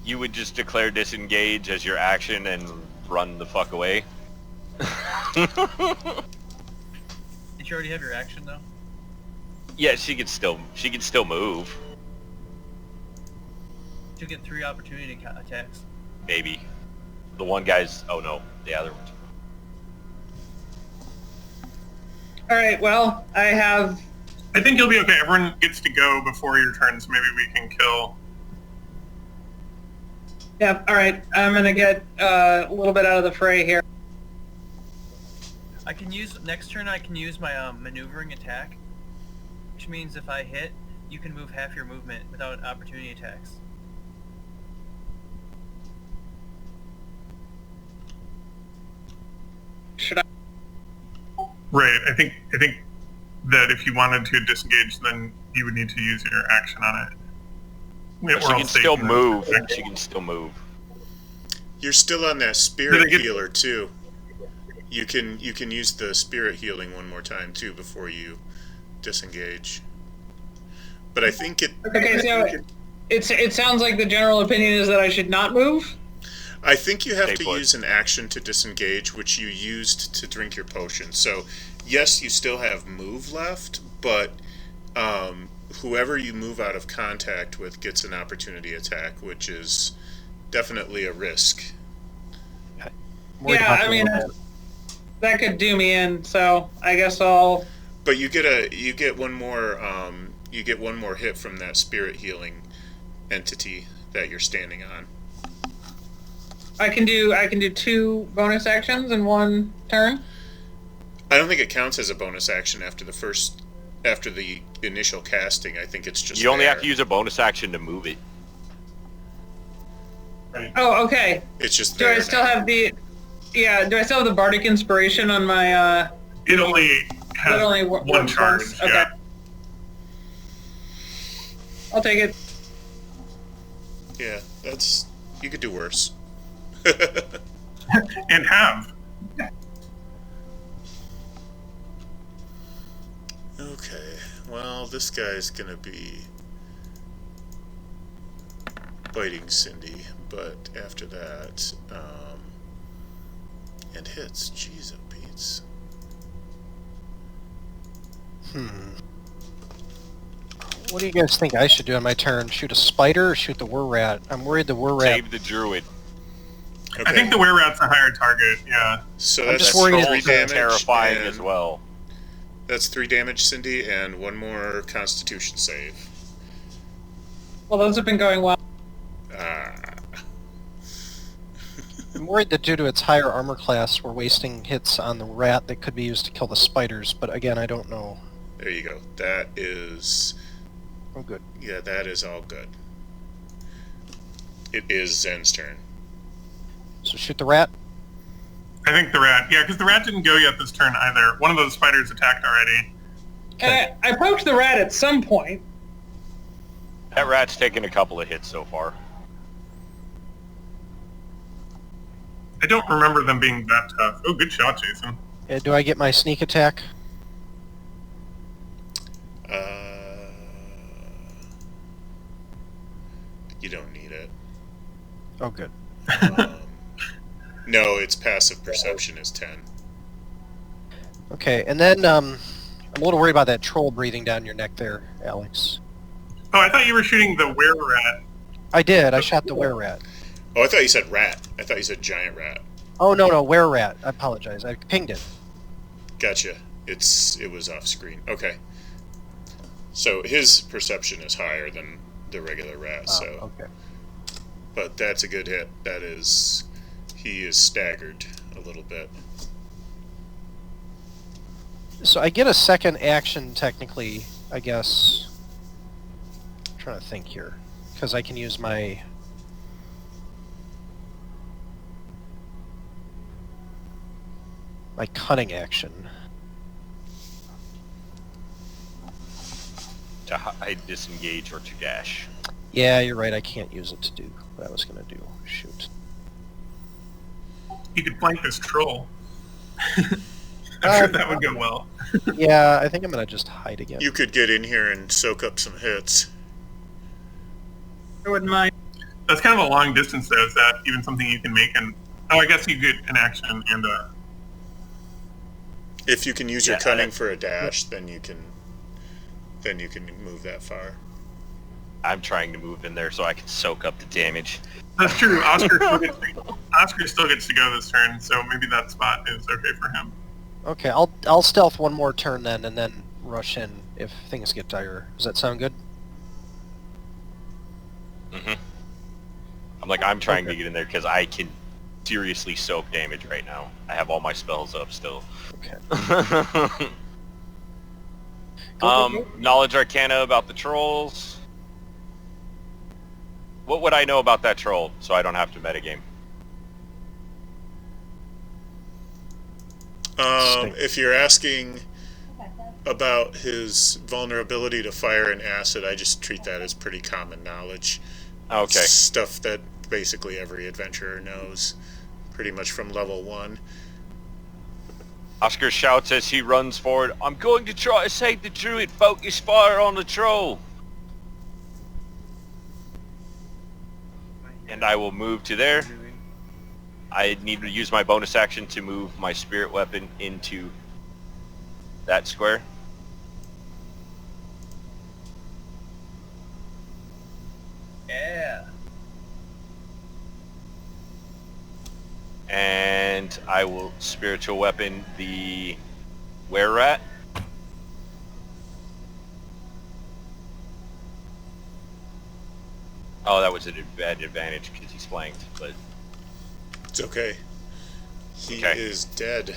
You would just declare disengage as your action and run the fuck away. Did you already have your action though? Yeah, she can still move. You get 3 opportunity attacks. Maybe. The one guy's... Oh no, the other one. All right, well, I have... I think you'll be okay. Everyone gets to go before your turn, so maybe we can kill. Yeah, all right. I'm going to get a little bit out of the fray here. I can use next turn. I can use my maneuvering attack, which means if I hit, you can move half your movement without opportunity attacks. Should I? Right. I think that if you wanted to disengage, then you would need to use your action on it. She can still move. She can still move. You're still on that Did spirit I get- healer too. You can use the spirit healing one more time too before you disengage. But I think it. Okay, so it sounds like the general opinion is that I should not move? I think you have Stay to put. use an action to disengage, which you used to drink your potion. So, yes, you still have move left, but whoever you move out of contact with gets an opportunity attack, which is definitely a risk. Yeah, I mean, that could do me in, so I guess I'll... But you get one more hit from that spirit healing entity that you're standing on. I can do 2 bonus actions in one turn? I don't think it counts as a bonus action after the initial casting. I think it's just You only there. have to use a bonus action to move it. Oh, okay. It's just Do there I still now. have the? Yeah. Do I still have the bardic inspiration on my? It only has That only one works charge. once. Yeah. Okay. I'll take it. Yeah, that's... You could do worse. And have. Okay, well, this guy's gonna be biting Cindy, but after that, and hits. Jeez, oh Pete's. What do you guys think I should do on my turn? Shoot a spider or shoot the wererat? I'm worried the wererat... Save the druid. Okay, I think the wererat's a higher target. Yeah. so I'm that's just worried 3 it's damage. Terrifying and as well. That's 3 damage, Cindy, and 1 more Constitution save. Well, those have been going well. Ah. I'm worried that due to its higher armor class, we're wasting hits on the rat that could be used to kill the spiders, but again, I don't know. There you go. That is... Oh, good. Yeah, that is all good. It is Zen's turn. So shoot the rat? I think the rat. Yeah, because the rat didn't go yet this turn either. One of those spiders attacked already. And I poked the rat at some point. That rat's taken a couple of hits so far. I don't remember them being that tough. Oh, good shot, Jason. Do I get my sneak attack? You don't need it. Oh, good. No, its passive perception is 10. Okay, and then I'm a little worried about that troll breathing down your neck there, Alex. Oh, I thought you were shooting the wererat. I did. I shot the wererat. Oh, I thought you said rat. I thought you said giant rat. Oh, no, wererat. I apologize. I pinged it. Gotcha. It was off screen. Okay. So his perception is higher than the regular rat, so... Okay. But that's a good hit. That is... He is staggered a little bit. So I get a second action, technically, I guess. I'm trying to think here. Because I can use my... my cunning action. To hide, disengage, or to dash. Yeah, you're right. I can't use it to do what I was going to do. Shoot. You could flank this troll. I'm sure that would go well. Yeah, I think I'm going to just hide again. You could get in here and soak up some hits. I wouldn't mind. That's kind of a long distance, though. Is that even something you can make? And oh, I guess you get an action and a... If you can use your Yeah, cunning for a dash, then you can move that far. I'm trying to move in there so I can soak up the damage. That's true. Oscar still gets to go this turn, so maybe that spot is okay for him. Okay, I'll stealth one more turn then, and then rush in if things get dire. Does that sound good? I'm trying to get in there because I can seriously soak damage right now. I have all my spells up still. Okay. Knowledge Arcana about the trolls. What would I know about that troll so I don't have to metagame? If you're asking about his vulnerability to fire and acid, I just treat that as pretty common knowledge. Okay. Stuff that basically every adventurer knows, pretty much from level 1. Oscar shouts as he runs forward, "I'm going to try to save the druid. Focus fire on the troll." And I will move to there. I need to use my bonus action to move my spirit weapon into that square. Yeah. And I will spiritual weapon the wererat. Oh, that was a bad advantage because he's flanked, but It's okay. He Okay. is dead.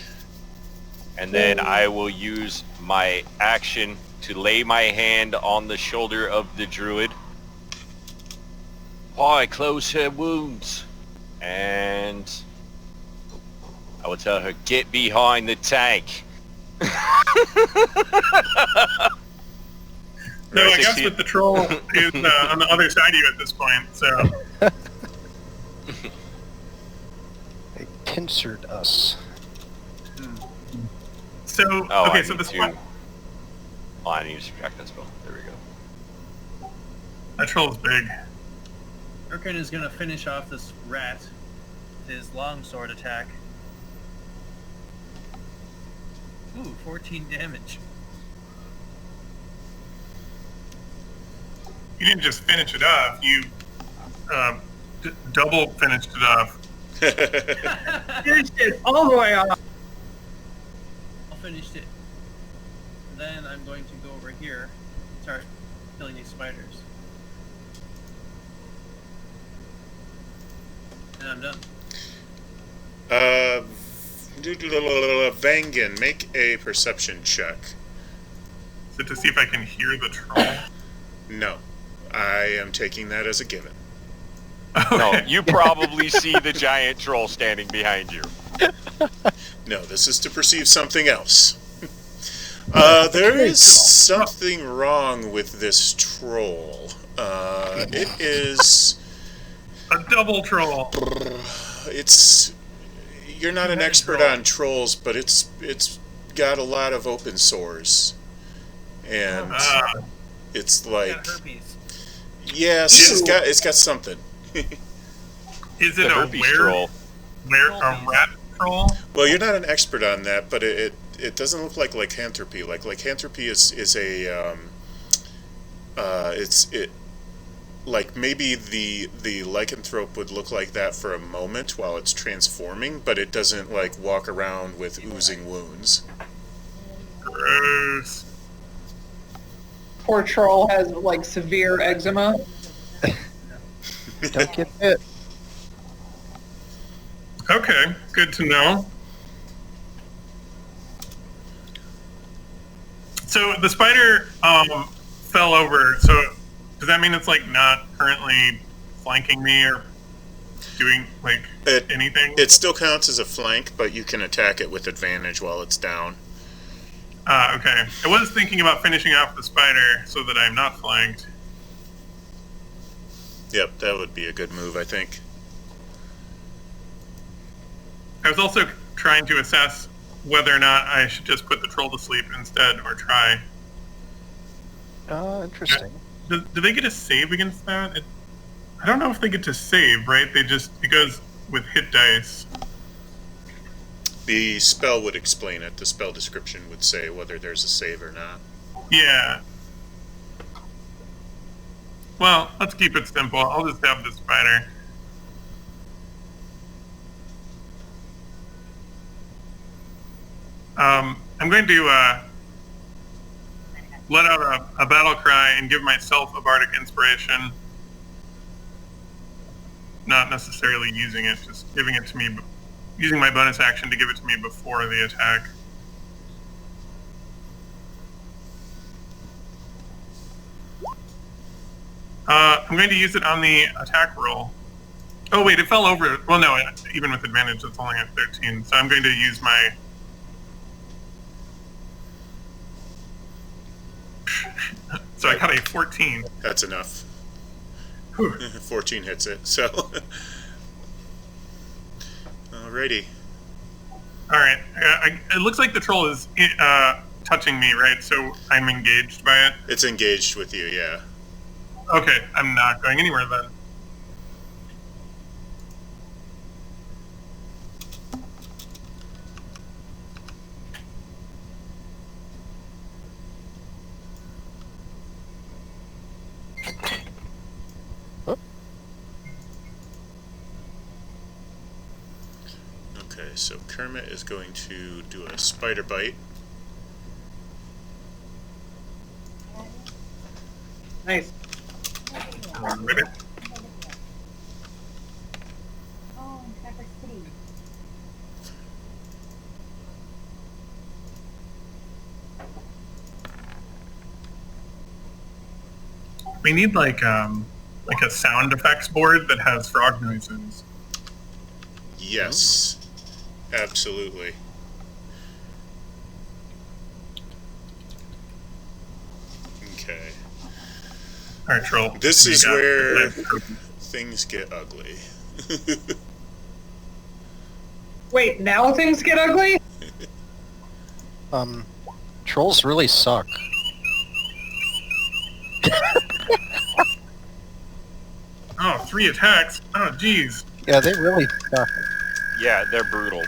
And then I will use my action to lay my hand on the shoulder of the druid. I close her wounds. And I will tell her, get behind the tank. No, I guess that the troll is on the other side of you at this point, so... They pincered us. So, Oh, okay, I so need the to... Oh, I need to subtract that spell. There we go. that troll's big. Urkin is gonna finish off this rat with his longsword attack. Ooh, 14 damage. You didn't just finish it off, you double finished it off. Finished it all the way off. I finished it. Then I'm going to go over here and start killing these spiders. And I'm done. Vangan, make a perception check. Is it to see if I can hear the troll? No. I am taking that as a given. No, you probably see the giant troll standing behind you. No, this is to perceive something else. There is something wrong with this troll. It is... A double troll. It's... You're not an expert on trolls, but it's got a lot of open sores. And it's like... Got herpes. Yes, it's got something. Is it The a herpes troll. a rat troll? Well, you're not an expert on that, but it doesn't look like lycanthropy. Like lycanthropy is a like maybe the lycanthrope would look like that for a moment while it's transforming, but it doesn't like walk around with oozing wounds. Gross. Poor troll has like severe eczema. Don't get bit. Okay, good to know. So the spider fell over. So does that mean it's like not currently flanking me or doing like anything? It still counts as a flank, but you can attack it with advantage while it's down. Okay. I was thinking about finishing off the spider so that I'm not flanked. Yep, that would be a good move, I think. I was also trying to assess whether or not I should just put the troll to sleep instead or try. Interesting. Do they get a save against that? I don't know if they get to save, right? It goes with hit dice. The spell would explain it. The spell description would say whether there's a save or not. Yeah. Well, let's keep it simple. I'll just have the spider. I'm going to let out a battle cry and give myself a bardic inspiration. Not necessarily using it, just giving it to me, using my bonus action to give it to me before the attack. I'm going to use it on the attack roll. Oh wait, it fell over. Well, no, even with advantage, it's only at 13. So I'm going to use my... So I got a 14. That's enough. Whew. 14 hits it, so... Alrighty. Alright, it looks like the troll is touching me, right? So I'm engaged by it? It's engaged with you, yeah. Okay, I'm not going anywhere then. Okay, so Kermit is going to do a spider bite. Nice. Ribbit. We need like a sound effects board that has frog noises. Yes, absolutely. Okay. All right, Troll. This you is got where it. things get ugly. Wait, now things get ugly? Trolls really suck. Oh, 3 attacks. Oh, jeez. Yeah, they really suck. Yeah, they're brutal.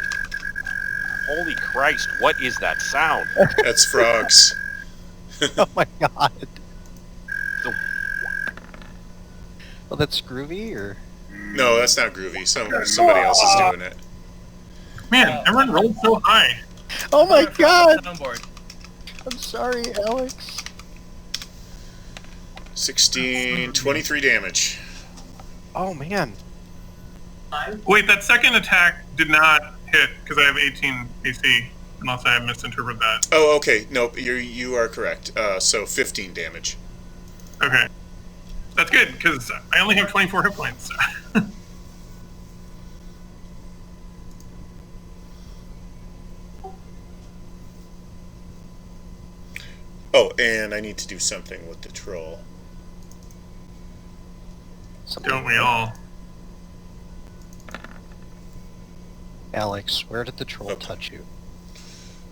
Holy Christ, what is that sound? That's frogs. Oh my god. The- Oh, that's groovy, or? No, that's not groovy. Somebody else is doing it. Man, everyone rolled so high. Oh my god! Soundboard. I'm sorry, Alex. 16, 23 damage. Oh man. Wait, that second attack did not hit because I have 18 AC, unless I have misinterpreted that. Oh, okay. Nope, you are correct. So 15 damage. Okay. That's good, because I only have 24 hit points. Oh, and I need to do something with the troll. Don't we all? Alex, where did the troll Okay. touch you?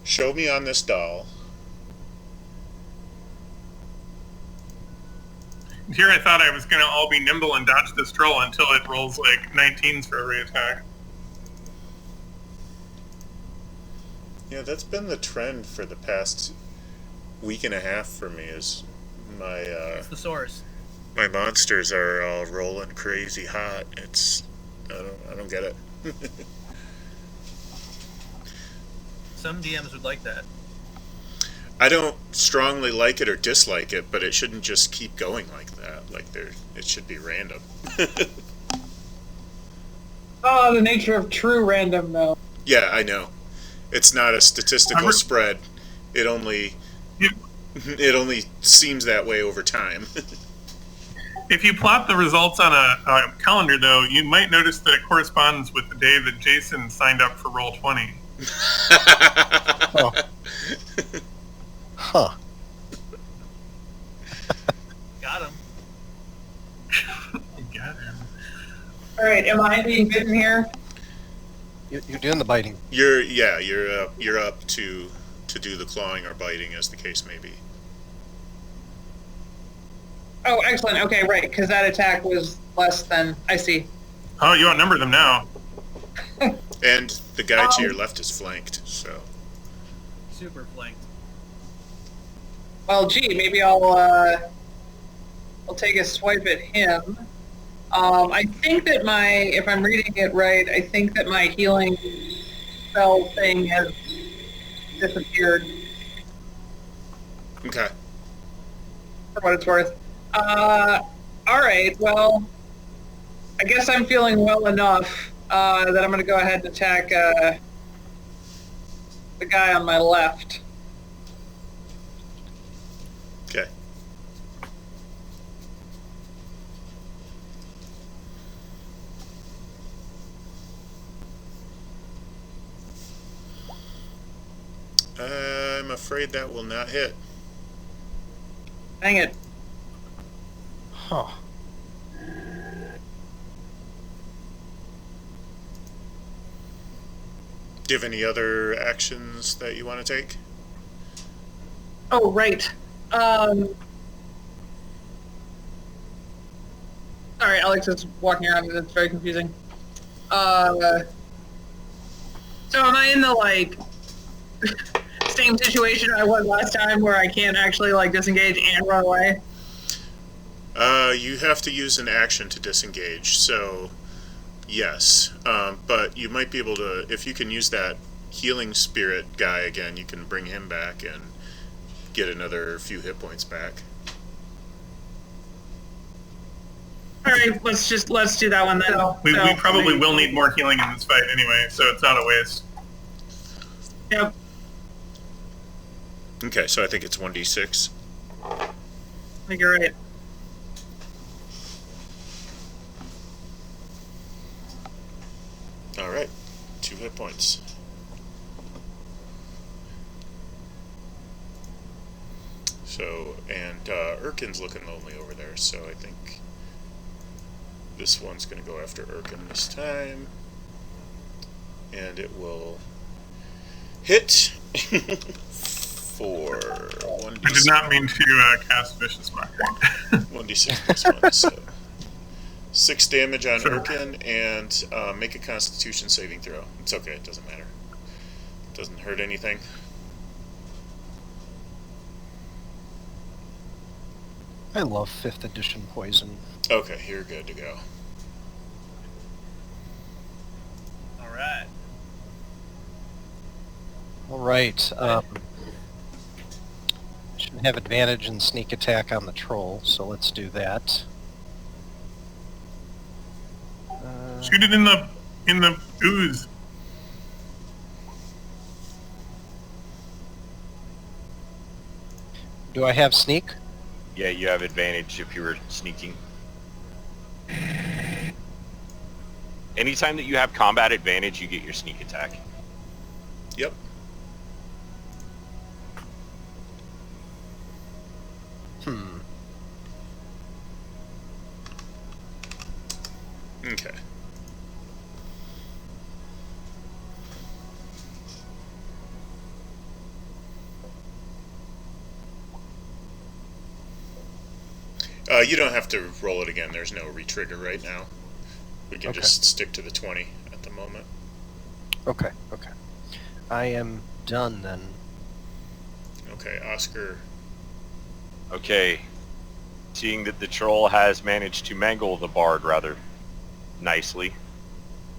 Show me on this doll. Here I thought I was going to all be nimble and dodge this troll until it rolls like 19s for every attack. Yeah, that's been the trend for the past week and a half for me. Is my It's the source. my monsters are all rolling crazy hot. I don't get it. Some DMs would like that. I don't strongly like it or dislike it, but it shouldn't just keep going like that. Like it should be random. Oh, the nature of true random, though. Yeah, I know. It's not a statistical spread. It only seems that way over time. If you plot the results on a calendar, though, you might notice that it corresponds with the day that Jason signed up for Roll20. Oh. Huh. Got him. Got him. All right, am I being bitten here? You're doing the biting. You're up to do the clawing or biting, as the case may be. Oh, excellent. Okay, right, because that attack was less than... I see. Oh, you outnumber them now. And the guy to your left is flanked, so. Super flanked. Well, gee, maybe I'll take a swipe at him. I think that if I'm reading it right, I think that my healing spell thing has disappeared, Okay. for what it's worth. All right, well, I guess I'm feeling well enough that I'm going to go ahead and attack the guy on my left. Okay. I'm afraid that will not hit. Dang it. Huh. Do you have any other actions that you want to take? Oh, right. Sorry, Alex is walking around and it's very confusing. So am I in the, like, same situation I was last time where I can't actually, like, disengage and run away? You have to use an action to disengage, so yes. But you might be able to, if you can use that healing spirit guy again, you can bring him back and get another few hit points back. All right, let's do that one then. We probably will need more healing in this fight anyway, so it's not a waste. Yep. Okay, so I think it's 1d6. I think you're right. points. So, and Urkin's looking lonely over there, so I think this one's going to go after Urkin this time. And it will hit for 1d6. I did not mean to cast Vicious Mockery. 1d6 plus 1, so 6 damage on Sure. Urkin, and make a Constitution saving throw. It's okay, it doesn't matter. It doesn't hurt anything. I love 5th edition poison. Okay, you're good to go. All right. All right. Should have advantage in sneak attack on the troll, so let's do that. Shoot it in the ooze. Do I have sneak? Yeah, you have advantage if you were sneaking. Anytime that you have combat advantage, you get your sneak attack. Yep. Okay. You don't have to roll it again. There's no retrigger right now. We can Okay. just stick to the 20 at the moment. Okay, okay. I am done then. Okay, Oscar. Okay. Seeing that the troll has managed to mangle the bard rather nicely,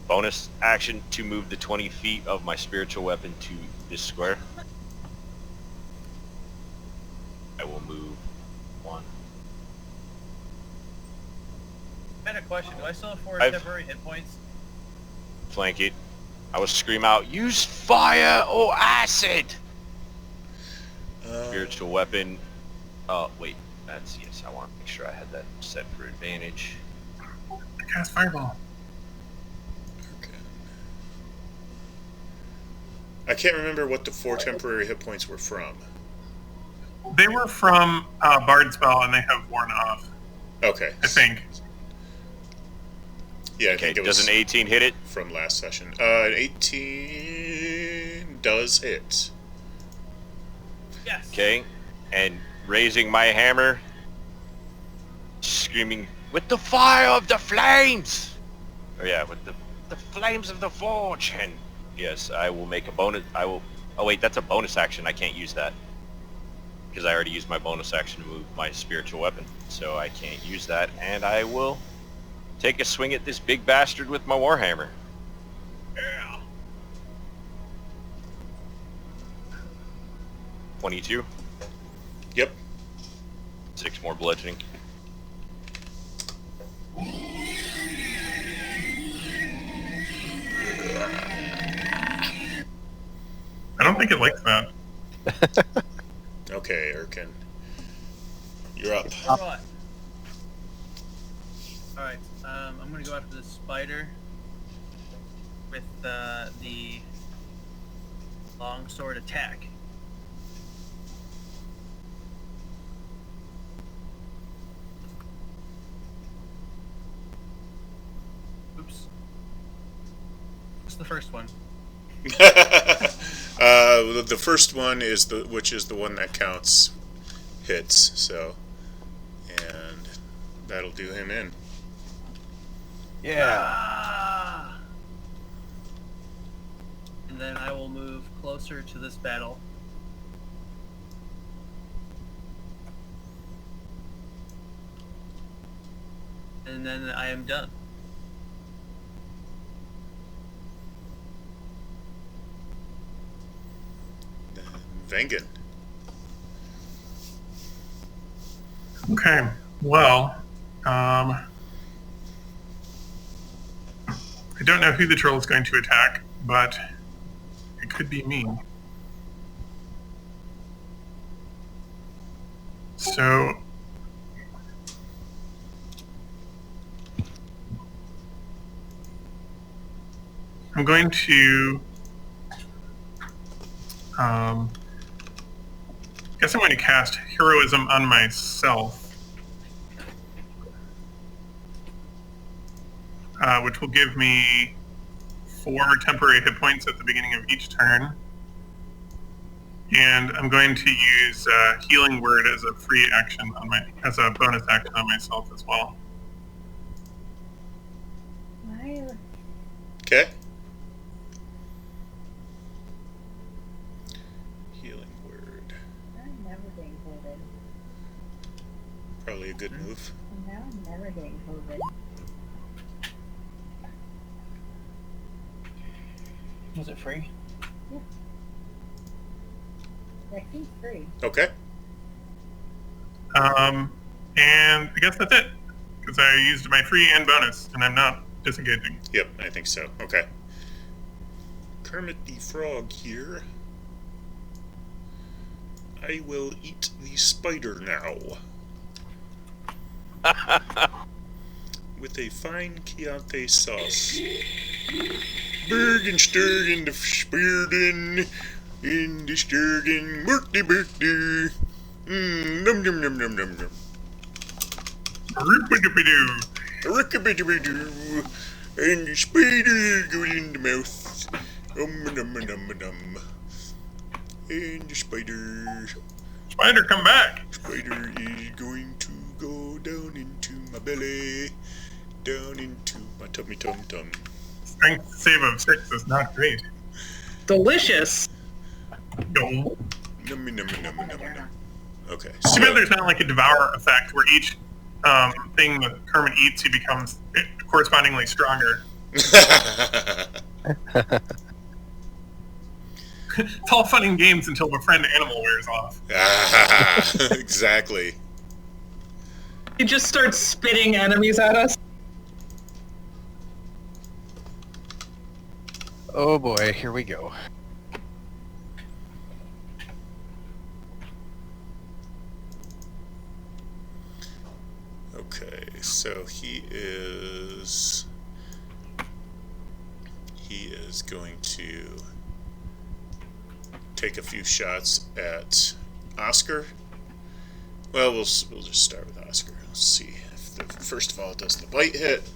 bonus action to move the 20 feet of my spiritual weapon to this square. I will move 1. I had a question. Do I still have 4 I've- temporary hit points? Flank it. I will scream out, use fire or acid! Spiritual weapon. Oh, wait. That's, yes, I want to make sure I had that set for advantage. I cast Fireball. Okay. I can't remember what the 4 temporary hit points were from. They were from Bard spell, and they have worn off, Okay. I think. Yeah, I Okay, think it does was an 18 hit it? from last session. 18 does hit. Yes. Okay, and raising my hammer, screaming, with the fire of the flames! Oh yeah, with the flames of the forge! And yes, I will make a bonus, oh wait, that's a bonus action, I can't use that. Because I already used my bonus action to move my spiritual weapon, so I can't use that, and I will take a swing at this big bastard with my warhammer. Yeah. 22, Yep. 6 more bludgeoning. I don't think it likes that. Okay, Erkin. You're up. Alright. Alright, I'm gonna go after the spider with the longsword attack. Oops. What's the first one? The first one is which is the one that counts hits, so, and that'll do him in. Yeah. Ah! And then I will move closer to this battle. And then I am done. Vengen. Okay, well, I don't know who the troll is going to attack, but it could be me. So, I'm going to Guess I'm going to cast Heroism on myself, which will give me 4 temporary hit points at the beginning of each turn. And I'm going to use Healing Word as a free action as a bonus action on myself as well. Okay. Healing Word. I'm never getting COVID. Probably a good move. Now I'm never getting COVID. Was it free? Yeah. Vaccine's free. Okay. And I guess that's it, because I used my free and bonus, and I'm not disengaging. Yep, I think so. Okay. Kermit the Frog here. I will eat the spider now. With a fine Chianti sauce. Bergen Sturgen the Spierden in the Sturgen Birthday Birthday. Num num num num num num. Rip-a-dip-a-doo. Rickabidoo, and the spider goes in the mouth. Num num num. And the spider Spider, come back! is going to go down into my belly, down into my tummy tum tum. Strength save of 6 is not great. Delicious. No. Nummy nummy nummy nummy num. Okay, Too bad so there's not like a devour effect where each thing that Kermit eats, he becomes correspondingly stronger. It's all fun and games until the friend animal wears off. exactly. He just starts spitting enemies at us. Oh boy, here we go. Okay, so he is going to take a few shots at Oscar. Well, we'll just start with Oscar. Let's see if first of all does the bite hit.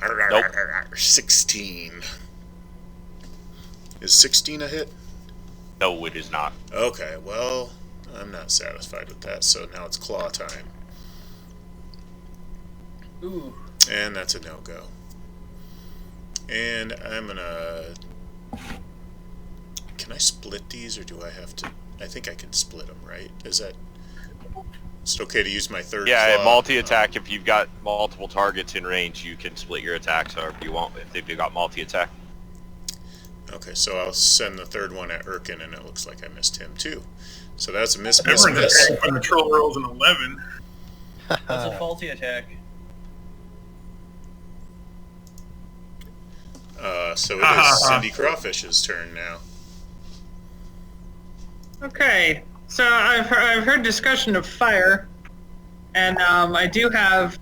Nope. 16. Is 16 a hit? No, it is not. Okay, well, I'm not satisfied with that, so now it's claw time. Ooh. And that's a no-go. And I'm gonna... Can I split these, or do I have to... I think I can split them, right? Is that... It's okay to use my third Yeah, claw? multi-attack. If you've got multiple targets in range, you can split your attacks however you want. If they've got multi-attack. Okay, so I'll send the third one at Erkin, and it looks like I missed him, too. So that's a miss. Everyone's attacking when the troll rolls an 11. That's a faulty attack. So it is Cindy Crawfish's turn now. Okay, so I've heard discussion of fire, and I do have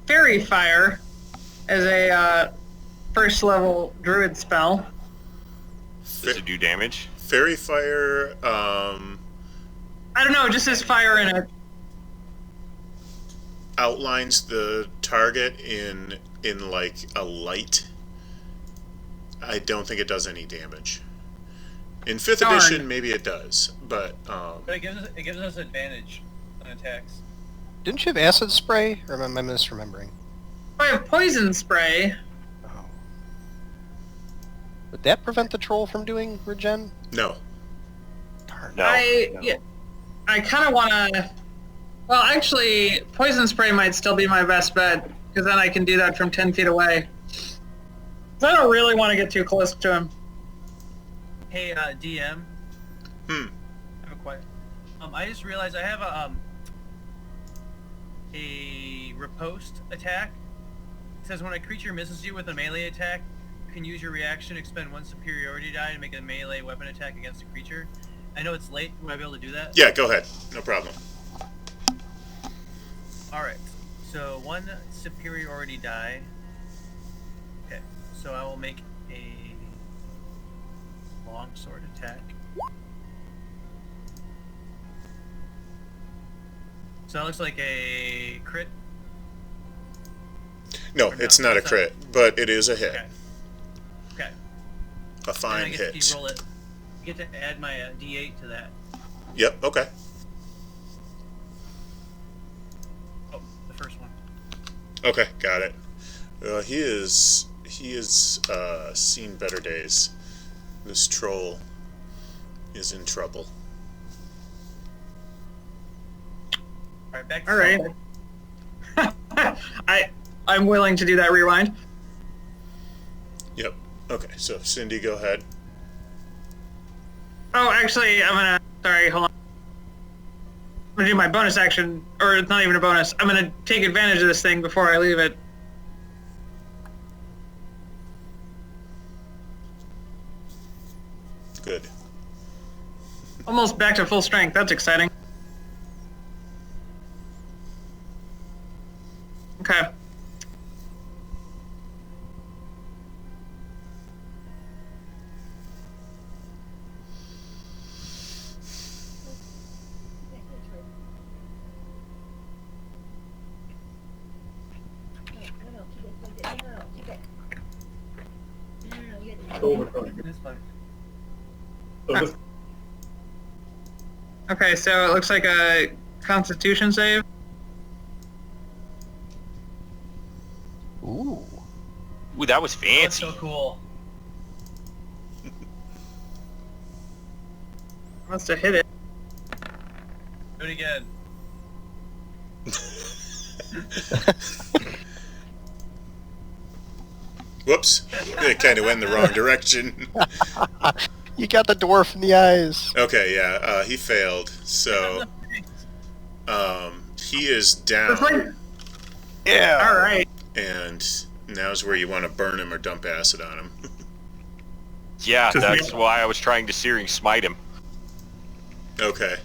Fairy Fire as a first level druid spell. Does it do damage? Fairy Fire, I don't know, it just says fire in it. outlines the target in like a light. I don't think it does any damage. In 5th Darn. edition, maybe it does, but But it gives us advantage on attacks. Didn't you have acid spray, or am I misremembering? I have poison spray. Oh. Would that prevent the troll from doing regen? no. Darn. No. I kind of want to... Well, actually, poison spray might still be my best bet, because then I can do that from 10 feet away. So I don't really want to get too close to him. Hey, DM. I have a question. I just realized I have a riposte attack. It says when a creature misses you with a melee attack, you can use your reaction, expend 1 superiority die to make a melee weapon attack against a creature. I know it's late. Would I be able to do that? Yeah, go ahead. No problem. Alright. So 1 superiority die. Okay. So I will make a longsword attack. So that looks like a crit. No, Or it's no, not a it's not. crit, but it is a hit. Okay. Okay. A And fine I get hit. to roll it. I get to add my D8 to that. Yep, okay. Oh, the first one. Okay, got it. He is seen better days. This troll is in trouble. All right, back to All right. I'm willing to do that rewind. Yep. Okay, so Cindy, go ahead. Oh, actually, sorry, hold on. I'm gonna do my bonus action, or it's not even a bonus. I'm gonna take advantage of this thing before I leave it. Good. Almost back to full strength. That's exciting. Okay. It's fine. Okay, so it looks like a Constitution save. Ooh. Ooh, that was Oh, it's fancy. so cool. Must have hit it. Do it again. Whoops. It kind of went in the wrong direction. You got the dwarf in the eyes. Okay, yeah, he failed. So, he is down. It's like, Yeah. all right. And now's where you want to burn him or dump acid on him. Yeah, Just that's me. why I was trying to Searing Smite him. Okay.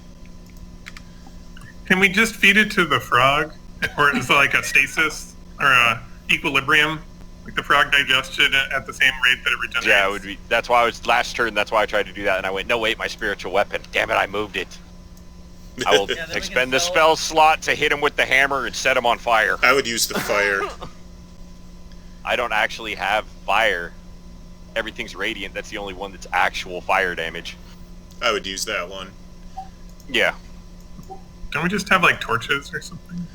Can we just feed it to the frog? Or is it like a stasis? Or a equilibrium? Like the frog digests it at the same rate that it regenerates? Yeah, it would be. That's why I was last turn. That's why I tried to do that, and I went, no, wait, my spiritual weapon. Damn it, I moved it. I will Yeah, then we expend can the sell- spell slot to hit him with the hammer and set him on fire. I would use the fire. I don't actually have fire. Everything's radiant. That's the only one that's actual fire damage. I would use that one. Yeah. Don't we just have like torches or something?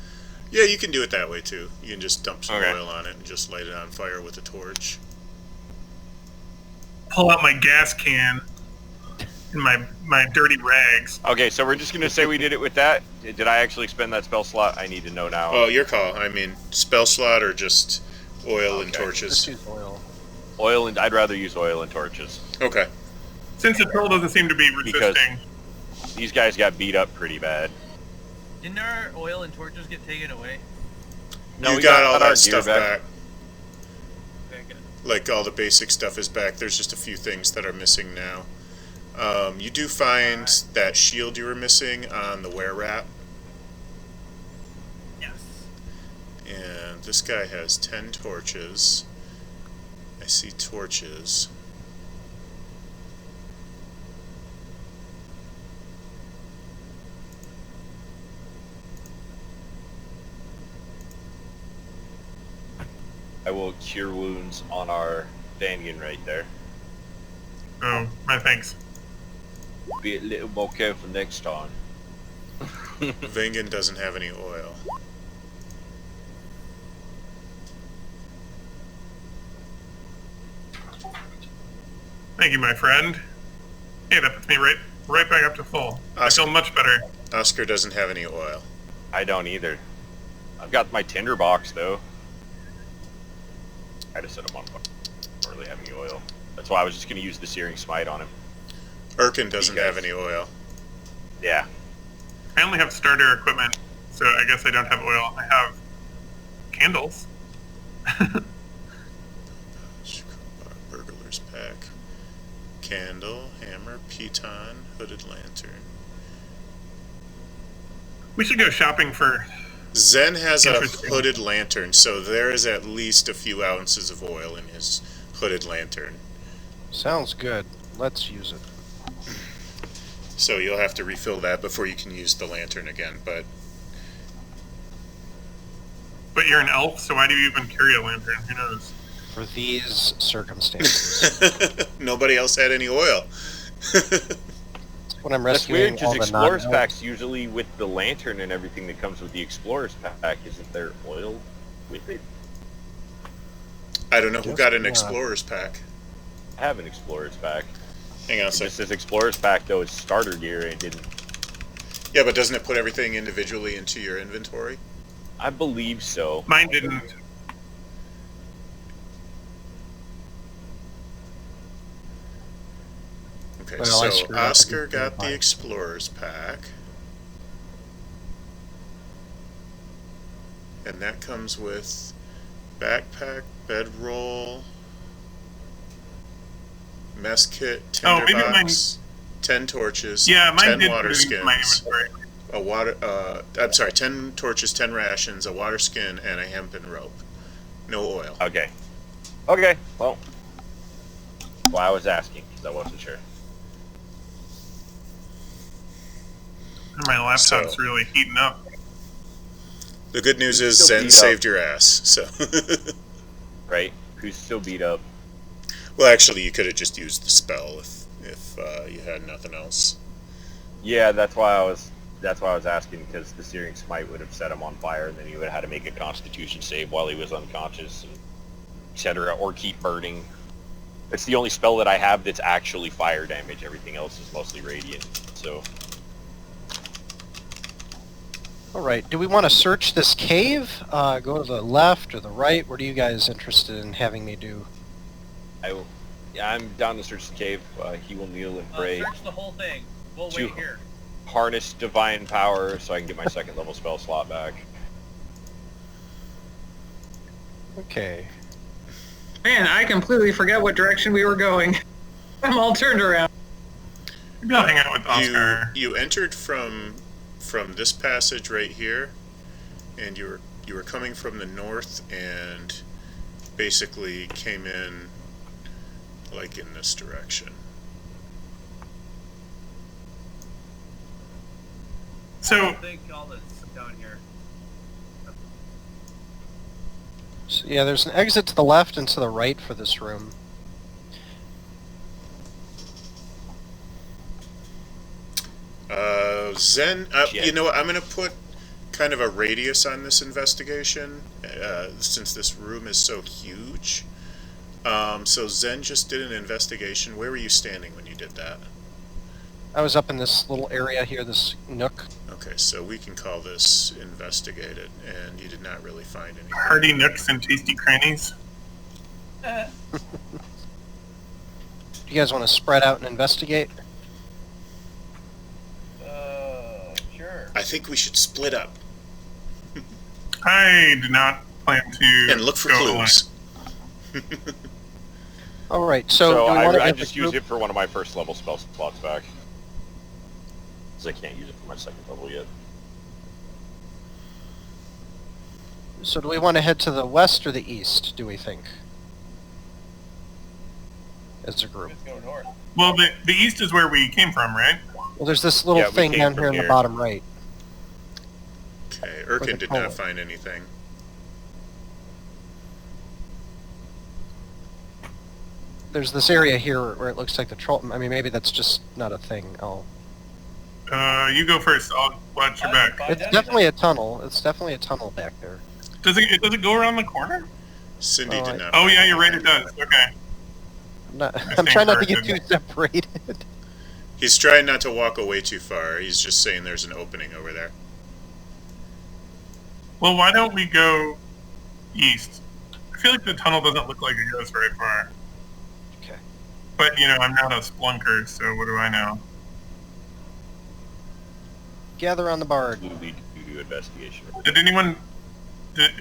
Yeah, you can do it that way too. You can just dump some Okay. oil on it and just light it on fire with a torch. Pull out my gas can and my dirty rags. Okay, so we're just gonna say we did it with that. Did I actually expend that spell slot? I need to know now. Oh, your call. I mean, spell slot or just oil and Okay. torches. Just use oil. Oil and I'd rather use oil and torches. Okay. Since the troll doesn't seem to be resisting. These guys got beat up pretty bad. Didn't our oil and torches get taken away? No, you we got all our that gear stuff back. Okay, good. Like all the basic stuff is back. There's just a few things that are missing now. You do find that shield you were missing on the wererat. Yes. And this guy has 10 torches. I see torches. I will cure wounds on our Vangan right there. Oh, my thanks. Be a little more careful next time. Vingan doesn't have any oil. Thank you, my friend. Hey, that puts me right back up to full. I feel much better. Oscar doesn't have any oil. I don't either. I've got my tinder box though. I just set him on fire. Don't really have any oil. That's why I was just gonna use the Searing Smite on him. Erkin doesn't Because- have any oil. Yeah. I only have starter equipment, so I guess I don't have oil. I have candles. Burglar's pack. Candle, hammer, piton, hooded lantern. We should go shopping for... Zen has a Interesting. hooded lantern, so there is at least a few ounces of oil in his hooded lantern. Sounds good. let's use it. So you'll have to refill that before you can use the lantern again, but you're an elf, so why do you even carry a lantern? Who knows? For these circumstances. nobody else had any oil. When I'm That's rescuing weird, all because the Explorer's non-elves. Pack's usually with the lantern and everything that comes with the Explorer's Pack. Isn't there oil with it? I don't know who got an Just, Explorer's Pack. I have an Explorer's Pack. Hang on a It sec. just says Explorer's Pack, though, is starter gear, and it didn't. Yeah, but doesn't it put everything individually into your inventory? I believe so. Mine didn't. Okay, Well, I so screwed up. Oscar got the Fine. Explorer's Pack. And that comes with backpack, bedroll, mess kit, Oh, maybe tinderbox, 10 torches, Yeah, mine 10 did water put it into my skins, inventory. 10 torches, 10 rations, a water skin, and a hempen rope. No oil. Okay. Okay, well. Well, I was asking, because I wasn't sure. And my laptop's So- really heating up. The good news is Still Zen beat up. saved your ass, so... Right? Who's still beat up? Well, actually, you could have just used the spell if you had nothing else. Yeah, that's why I was asking, because the Searing Smite would have set him on fire, and then he would have had to make a Constitution save while he was unconscious, etc., or keep burning. It's the only spell that I have that's actually fire damage. Everything else is mostly radiant, so... Alright, do we want to search this cave? Go to the left or the right? What are you guys interested in having me do? I'm down to search the cave. He will kneel and pray. Search the whole thing. We'll To- wait here. Harness divine power so I can get my second level spell slot back. Okay. Man, I completely forgot what direction we were going. I'm all turned around. Maybe I'll hang out with Oscar. You entered from this passage right here, and you were coming from the north, and basically came in like in this direction. I So, don't think all this down here. So, yeah, there's an exit to the left and to the right for this room. Zen, Shit. you know what, I'm going to put kind of a radius on this investigation, since this room is so huge. So Zen just did an investigation. Where were you standing when you did that? I was up in this little area here, this nook. Okay, so we can call this investigated, and you did not really find anything. hearty nooks and tasty crannies. Do you guys want to spread out and investigate? Sure. I think we should split up I did not plan to and look for go alone. clues. Alright, so do we want to I have just the used group- it for one of my first level spell slots back. Because I can't use it for my second level yet. So do we want to head to the west or the east, do we think? As a group. Let's go north. Well, the east is where we came from, right? Well, there's this little Yeah, we thing came down from here in the here. bottom right. Okay, the Erkin did color. not find anything. There's this area here where it looks like the troll... I mean, maybe that's just not a thing. Oh. You go first. I'll watch your back. It's definitely a tunnel. It's definitely a tunnel back there. Does it go around the corner? Cindy Oh, did I- not. Oh find yeah, you're right. anything. It does. Okay. I'm trying not to get corrected. too separated. He's trying not to walk away too far. He's just saying there's an opening over there. Well, why don't we go east? I feel like the tunnel doesn't look like it goes very far. Okay. But you know, I'm not a splunker, so what do I know? Gather on the bard. Absolutely do investigation. Is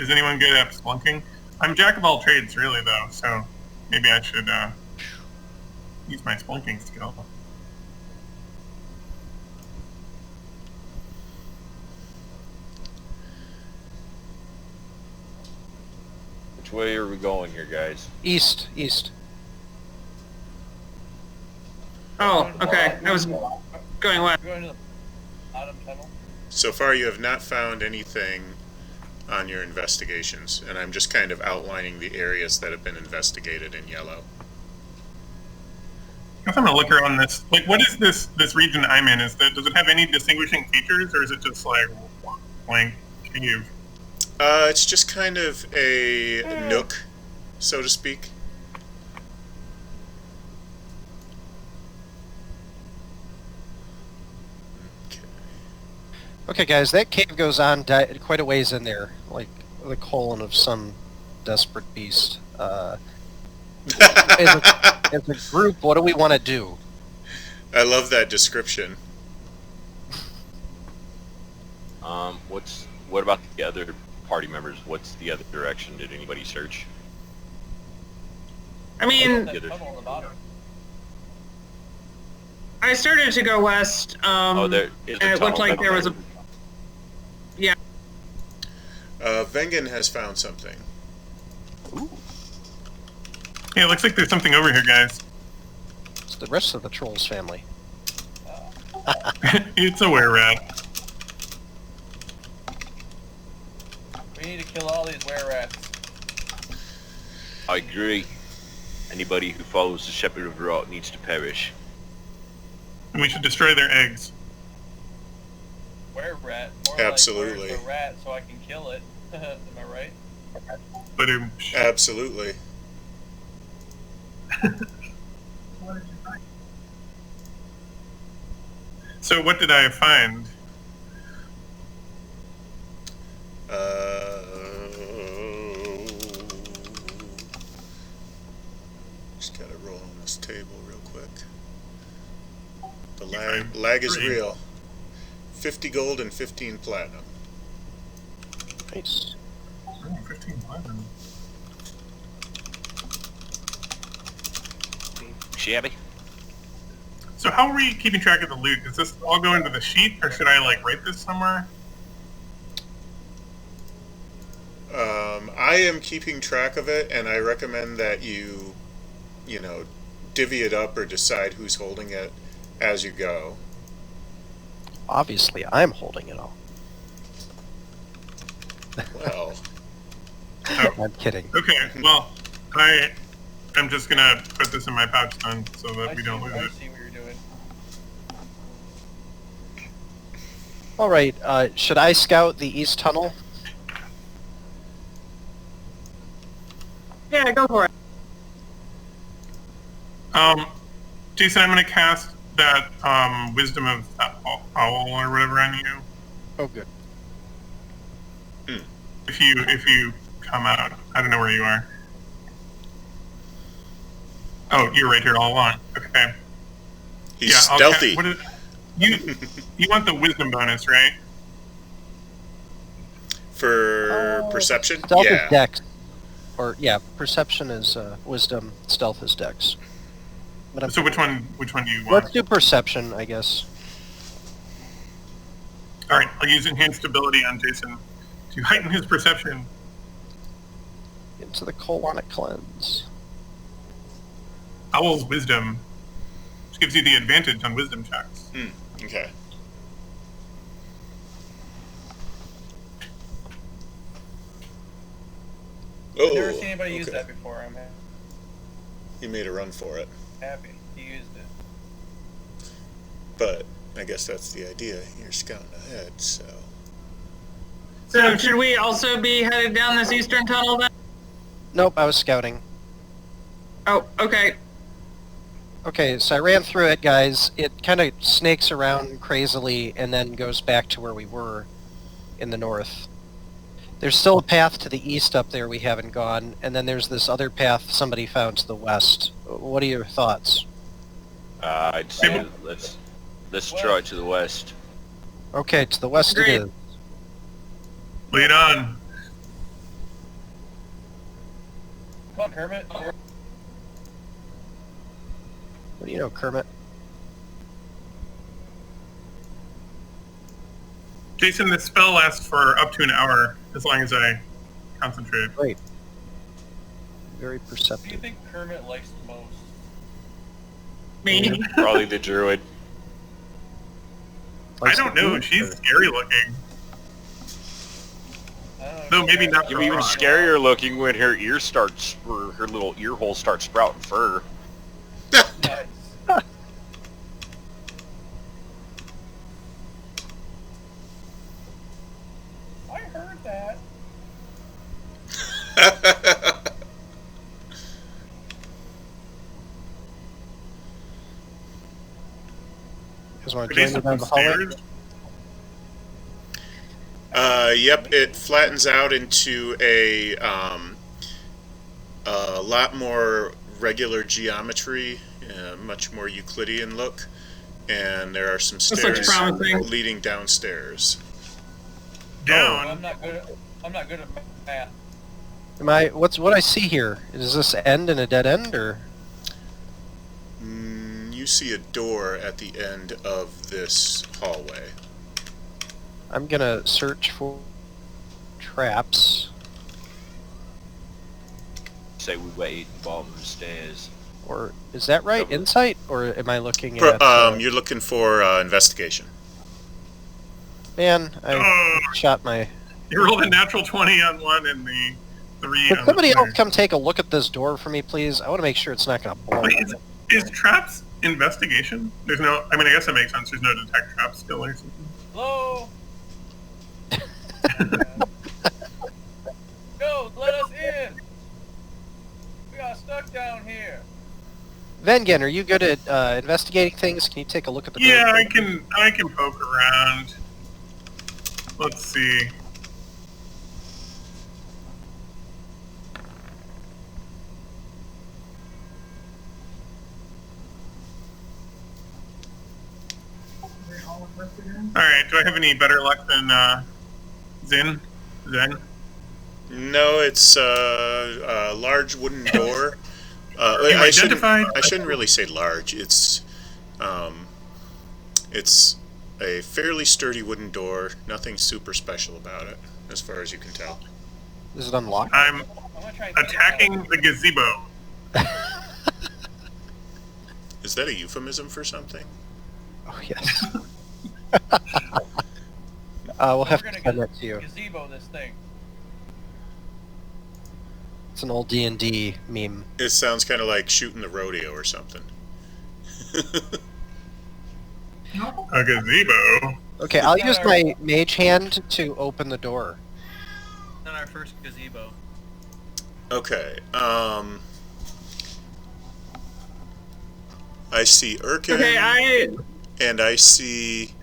anyone good at splunking? I'm jack of all trades, really, though. So maybe I should use my splunking skill. Which way are we going here, guys? East. East. Oh, okay. I was going west. We're going to the bottom tunnel. So far, you have not found anything on your investigations, and I'm just kind of outlining the areas that have been investigated in yellow. I'm gonna look around this. Like, what is this region I'm in? Does it have any distinguishing features, or is it just like blank cave? It's just kind of a nook, so to speak. Okay, guys, that cave goes on quite a ways in there, like the colon of some desperate beast. As a group, what do we want to do? I love that description. What about the other party members? What's the other direction? Did anybody search? I mean, The other- Tunnel on the bottom. I started to go west, Oh, there is a and it looked tunnel like there was a... down Vengen has found something. Yeah, it looks like there's something over here, guys. It's the rest of the Trolls family. It's a wererat. We need to kill all these wererats. I agree. Anybody who follows the Shepherd of Rot needs to perish. And we should destroy their eggs. Wererat. More Absolutely. Like, where's the rat so I can kill it? Am I right? But Absolutely. So what did I find? Just gotta roll on this table real quick. The lag is real. 50 gold and 15 platinum. Nice. Oh, 15 platinum. Shabby. So how are we keeping track of the loot? Does this all go into the sheet, or should I like write this somewhere? I am keeping track of it, and I recommend that you divvy it up or decide who's holding it as you go. Obviously, I'm holding it all. Well, I'm kidding. Okay, well, I'm just gonna put this in my pouch then, so that we don't lose I it. see what you're doing. All right, should I scout the east tunnel? Yeah, go for it. Jason, I'm gonna cast that Wisdom of Owl or whatever on you. Oh, good. If you come out, I don't know where you are. Oh, you're right here all along. Okay. he's I'll stealthy. You want the Wisdom bonus, right? For perception? Stealth Yeah. is dex. Or, yeah, perception is wisdom, stealth is dex. But So which one do you want? let's do perception, I guess. All right, I'll use enhanced ability on Jason to heighten his perception. Into the colonic cleanse. Owl's Wisdom, which gives you the advantage on Wisdom checks. Okay. I've never seen anybody use okay. that before. I'm He made a run for it. happy he used it. But I guess that's the idea. You're scouting ahead, so... So should we also be headed down this eastern tunnel then? Nope, I was scouting. Oh, okay. Okay, so I ran through it, guys. It kind of snakes around crazily and then goes back to where we were in the north. There's still a path to the east up there we haven't gone, and then there's this other path somebody found to the west. What are your thoughts? I'd say let's draw it to the west. Okay, to the west Great. it is. Lead on. Come on, Kermit. What do you know, Kermit? Jason, this spell lasts for up to an hour, as long as I concentrate. Great. Very Who do you perceptive. think Kermit likes the most? Me. Probably the druid. I don't know. She's scary looking. No, maybe not You're for even Frost. scarier looking when her ear starts, or her little ear hole starts sprouting fur. Nice. I heard that. You guys want Are to these join me down some the hallway? stairs? Yep, it flattens out into a lot more regular geometry, much more Euclidean look, and there are some This looks stairs promising. leading downstairs. Down. I'm not good at math. What I see here? Does this end in a dead end, or? You see a door at the end of this hallway. I'm gonna search for traps. Say we wait bottom of the stairs. Or is that right? Insight? Or am I looking Pro- at... you're looking for investigation. Man, I Oh, shot my... you rolled a natural 20 on one and the 3 Could on somebody the else third. come take a look at this door for me, please? I want to make sure it's not going to blow. Wait, is traps investigation? There's no. I mean, I guess that makes sense. There's no detect trap skill or something. Hello? Go, let us in! We got stuck down here. Vengen, are you good at investigating things? Can you take a look at the door? Yeah, I can poke around. Let's see. Alright, do I have any better luck than Zen? No, it's a large wooden door. You identified? I shouldn't really say large. It's a fairly sturdy wooden door. Nothing super special about it, as far as you can tell. Is it unlocked? I'm I'm gonna try and attacking the gazebo. Is that a euphemism for something? Oh, yes. We'll have We're to gonna send that to you. gazebo this thing. It's an old D&D meme. It sounds kind of like shooting the rodeo or something. A gazebo? Okay, I'll use my mage hand to open the door. Not our first gazebo. Okay. I see Erkin. Okay, And I see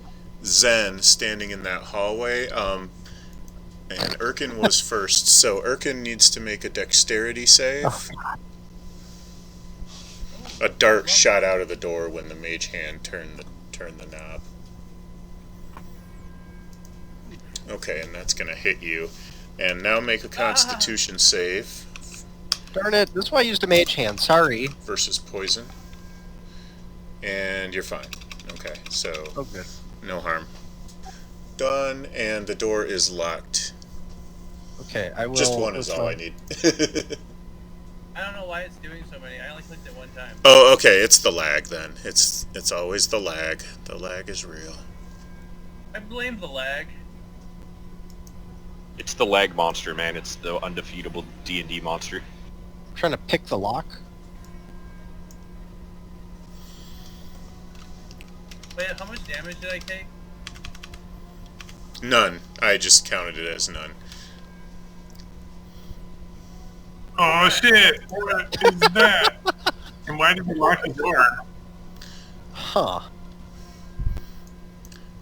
Zen standing in that hallway. And Erkin was first, so Erkin needs to make a dexterity save. A dart shot out of the door when the mage hand turned the knob. Okay, and that's gonna hit you. And now make a Constitution save Darn it, this is why I used a mage hand, sorry. versus poison. And you're fine. Okay, so Oh, good. no harm. Done, and the door is locked. Okay, I will... Just one is all I need. I don't know why it's doing so many. I only clicked it one time. Oh, okay, it's the lag then. It's always the lag. The lag is real. I blame the lag. It's the lag monster, man. It's the undefeatable D&D monster. I'm trying to pick the lock. Wait, how much damage did I take? None. I just counted it as none. Oh shit! What is that? And why did we lock the door? Huh.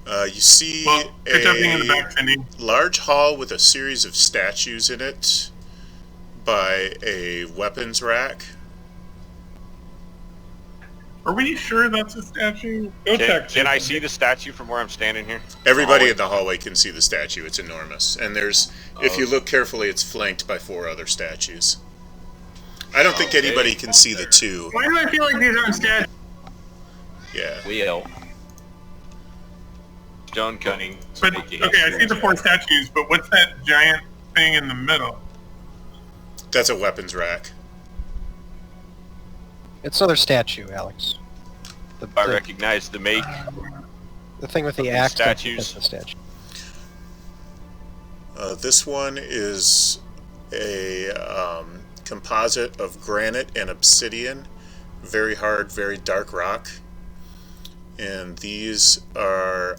You see Well, good job being in the a back, Cindy. large hall with a series of statues in it by a weapons rack. Are we sure that's a statue? Go check. Can I see the statue from where I'm standing here? Everybody in the hallway can see the statue. It's enormous. And there's, if you look carefully, it's flanked by 4 other statues. I don't think anybody can see the 2. why do I feel like these aren't statues? Yeah. Wheel. Stone cutting. But okay, I see the 4 statues, but what's that giant thing in the middle? That's a weapons rack. It's another statue, Alex. I recognize the make. The thing with the the axe. statues. The statue. This one is a composite of granite and obsidian, very hard, very dark rock. And these are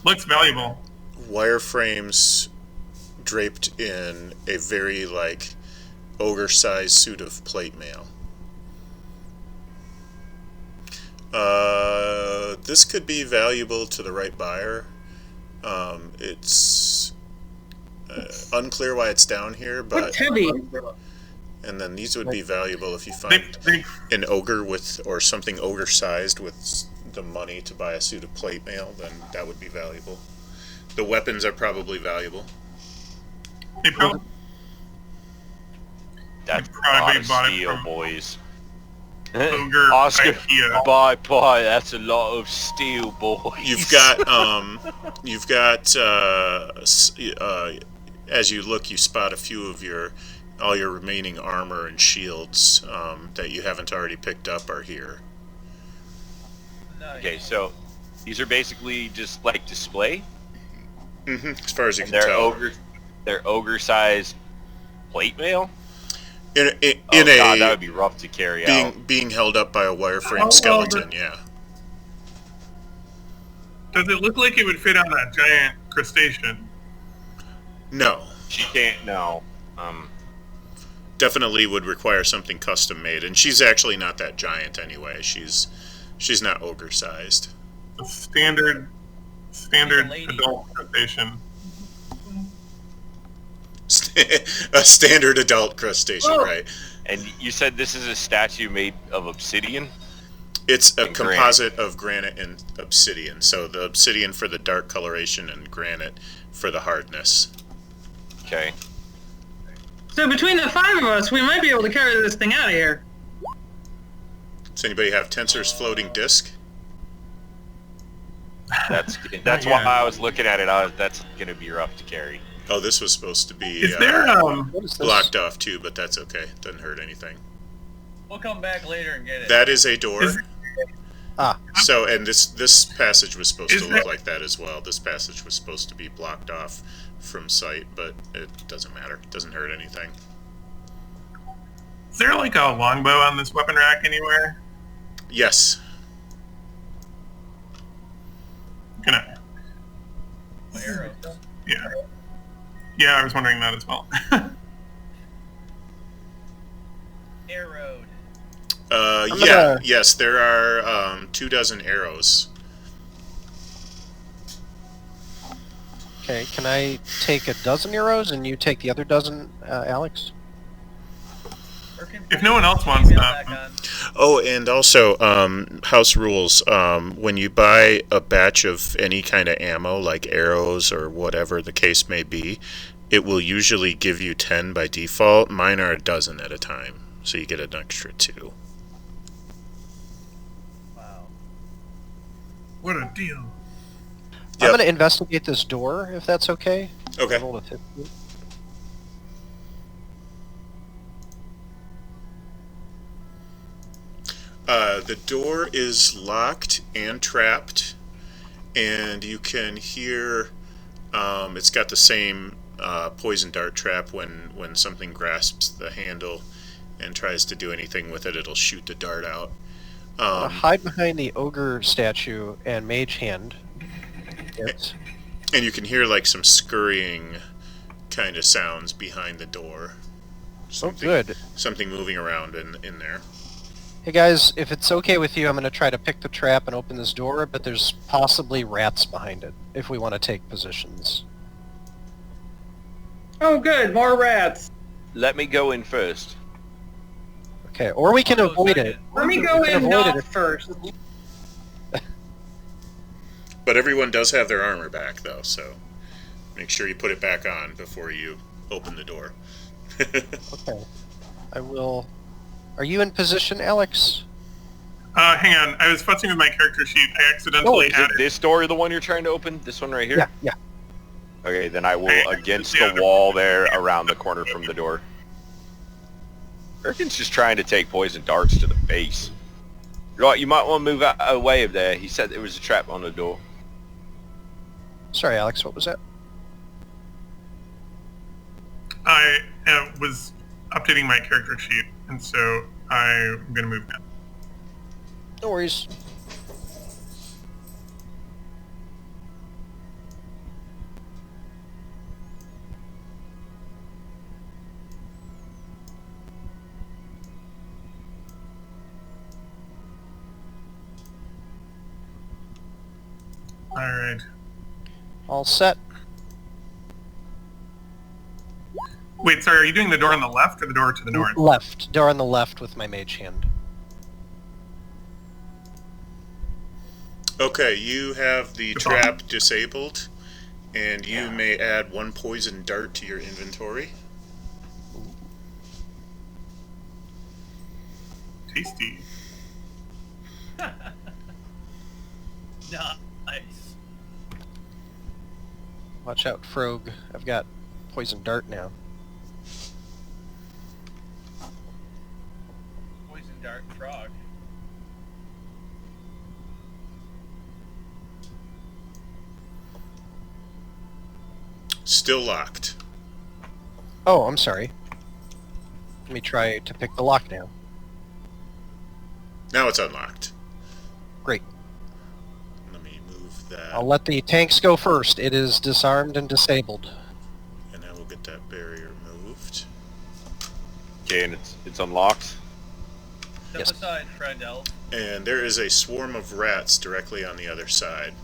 Looks valuable. wireframes draped in a very like ogre-sized suit of plate mail. This could be valuable to the right buyer. It's unclear why it's down here, but What's heavy? and then these would be valuable if you find an ogre with or something ogre-sized with the money to buy a suit of plate mail. Then that would be valuable. The weapons are probably valuable. They probably, That's a probably lot of bought it steel, from boys. Ogre Oscar, IKEA. bye. That's a lot of steel, boys. You've got as you look, you spot a few of all your remaining armor and shields that you haven't already picked up are here. Nice. Okay, so these are basically just like display. As far as you And can tell. they're ogre-sized plate mail. In God, a that would be rough to carry out. being held up by a wireframe skeleton, yeah. Does it look like it would fit on that giant crustacean? No. She can't. No. Definitely would require something custom made, and she's actually not that giant anyway. She's not ogre sized. A standard lady. adult crustacean. A standard adult crustacean, Oh. right? And you said this is a statue made of obsidian? It's a And composite of granite and obsidian. So the obsidian for the dark coloration and granite for the hardness. Okay. So between the 5 of us, we might be able to carry this thing out of here. Does anybody have Tensor's floating disc? That's Yeah. why I was looking at it. That's gonna be rough to carry. Oh, this was supposed to be Is there What is this? blocked off too, but that's okay. Doesn't hurt anything. We'll come back later and get it. That is a door. Is- So, and this passage was supposed Is to look that- like that as well. This passage was supposed to be blocked off from sight, but it doesn't matter. It doesn't hurt anything. Is there like a longbow on this weapon rack anywhere? Yes. Gonna. Arrows. Yeah. Yeah, I was wondering that as well. Arrowed. Yes, there are 24 arrows. Okay, can I take a dozen arrows and you take the other dozen, Alex? Or can- If no one else wants email that. back on. Oh, and also, house rules, when you buy a batch of any kind of ammo, like arrows or whatever the case may be, it will usually give you 10 by default. Mine are a dozen at a time, so you get an extra 2. Wow. What a deal. I'm Yep. going to investigate this door, if that's okay. I Okay. rolled a 15. The door is locked and trapped, and you can hear, it's got the same poison dart trap. When something grasps the handle and tries to do anything with it, it'll shoot the dart out. Hide behind the ogre statue and mage hand. Yes. And you can hear like some scurrying kind of sounds behind the door. Oh, good. Something moving around in there. Hey guys, if it's okay with you, I'm going to try to pick the trap and open this door, but there's possibly rats behind it, if we want to take positions. Oh, good, more rats. Let me go in first. Okay, or we can I'll go avoid second. it. Let me We go can in avoid not it. first. But everyone does have their armor back, though, so make sure you put it back on before you open the door. Okay. I will... Are you in position, Alex? Hang on. I was futzing with my character sheet. I accidentally Is it added. this door the one you're trying to open? This one right here? Yeah. Okay, then I will Hey, against the the other- wall there around the corner from the door. Birkin's just trying to take poison darts to the face. Right, you might want to move out away of there. He said there was a trap on the door. Sorry, Alex, what was that? I was updating my character sheet, and so I'm going to move now. No worries. Alright. All set. Wait, sorry, are you doing the door on the left or the door to the north? Left. Door on the left with my mage hand. Okay, you have the trap disabled, and you may add 1 poison dart to your inventory. Tasty. Nice. Watch out, Frog. I've got poison dart now. Poison dart frog. Still locked. Oh, I'm sorry. Let me try to pick the lock now. Now it's unlocked. Great. Let me move that, I'll let the tanks go first. It is disarmed and disabled. and I will get that barrier moved. Okay, and it's unlocked. Step Yes. aside, friend elf. And there is a swarm of rats directly on the other side.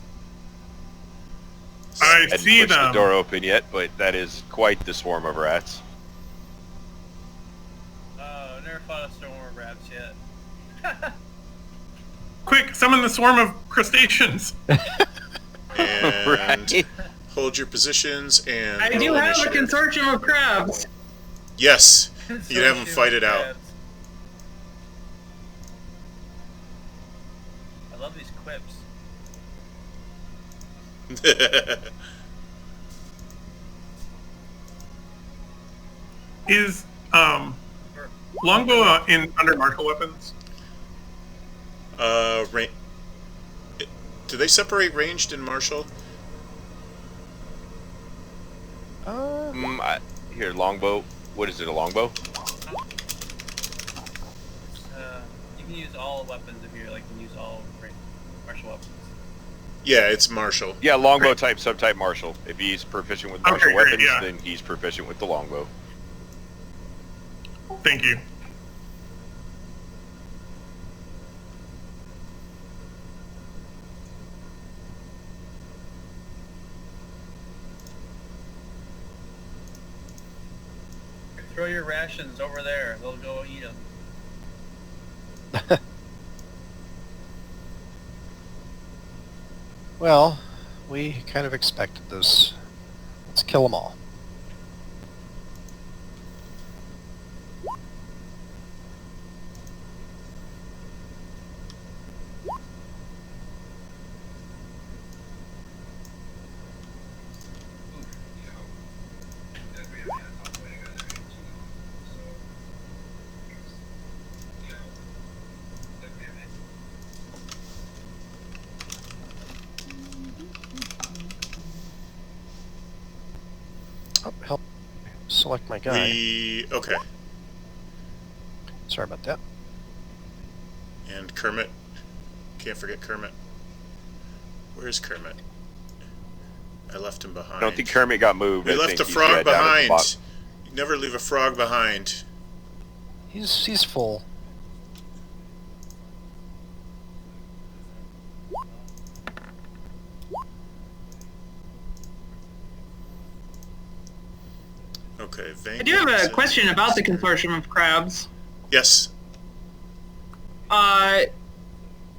I Hadn't see pushed them. the door open yet, but that is quite the swarm of rats. Never fought a storm of rats yet. Quick, summon the swarm of crustaceans. And Right. hold your positions and I do roll have a initiative. consortium of crabs. Yes, you'd have them fight it out. I love these quips. Is longbow under martial weapons? Ra- do they separate ranged and martial? Here, longbow. What is it, a longbow? You can use all weapons if you're like, you can use all martial weapons. Yeah, it's martial. Yeah, longbow type, subtype martial. If he's proficient with martial great, weapons, yeah. then he's proficient with the longbow. Thank you. Throw your rations over there. They'll go eat them. Well, we kind of expected this. Let's kill them all. Oh, help. Select my guy. Okay. Sorry about that. And Kermit. Can't forget Kermit. Where's Kermit? I left him behind. I don't think Kermit got moved. We I left think the he's, frog down at the behind. bottom. You never leave a frog behind. He's full. Okay, I do have a question about the consortium of crabs. Yes. I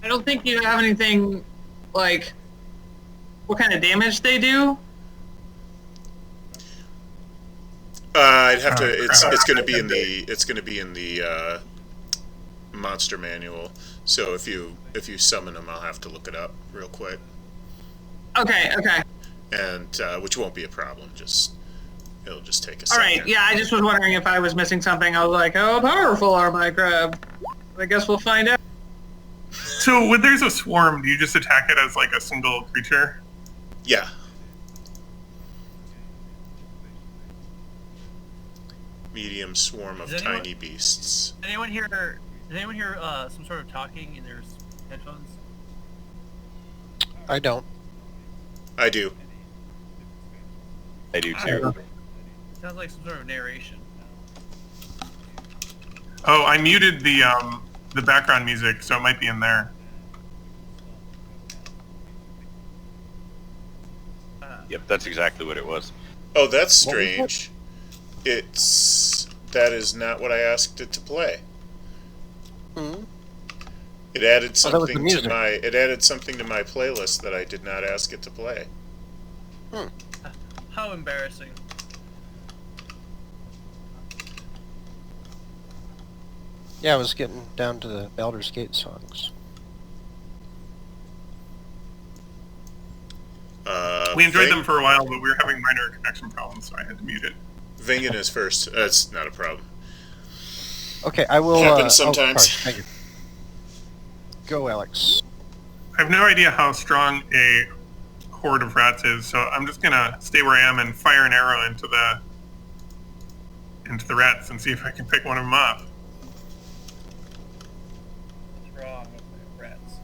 don't think you have anything like what kind of damage they do. I'd have to. It's going to be in the monster manual. So if you summon them, I'll have to look it up real quick. Okay. And which won't be a problem. It'll just take a All second. right. Yeah, I just was wondering if I was missing something. I was like, how powerful are my crabs? I guess we'll find out. So when there's a swarm, do you just attack it as like a single creature? Yeah. Medium swarm of Does anyone- tiny beasts. Did anyone hear some sort of talking in their headphones? I don't. I do. I do too. Sounds like some sort of narration. Oh, I muted the background music, so it might be in there. Yep, that's exactly what it was. Oh, that's What was strange. That is not what I asked it to play. Hmm? It added Oh, that was the something music. to my playlist that I did not ask it to play. How embarrassing. Yeah, I was getting down to the Baldur's Gate songs. We enjoyed them for a while, but we were having minor connection problems, so I had to mute it. Vingan is first. That's not a problem. Okay, I will. Happens sometimes. Oh, thank you. Go, Alex. I have no idea how strong a horde of rats is, so I'm just gonna stay where I am and fire an arrow into the rats and see if I can pick one of them off. What's wrong with my rats?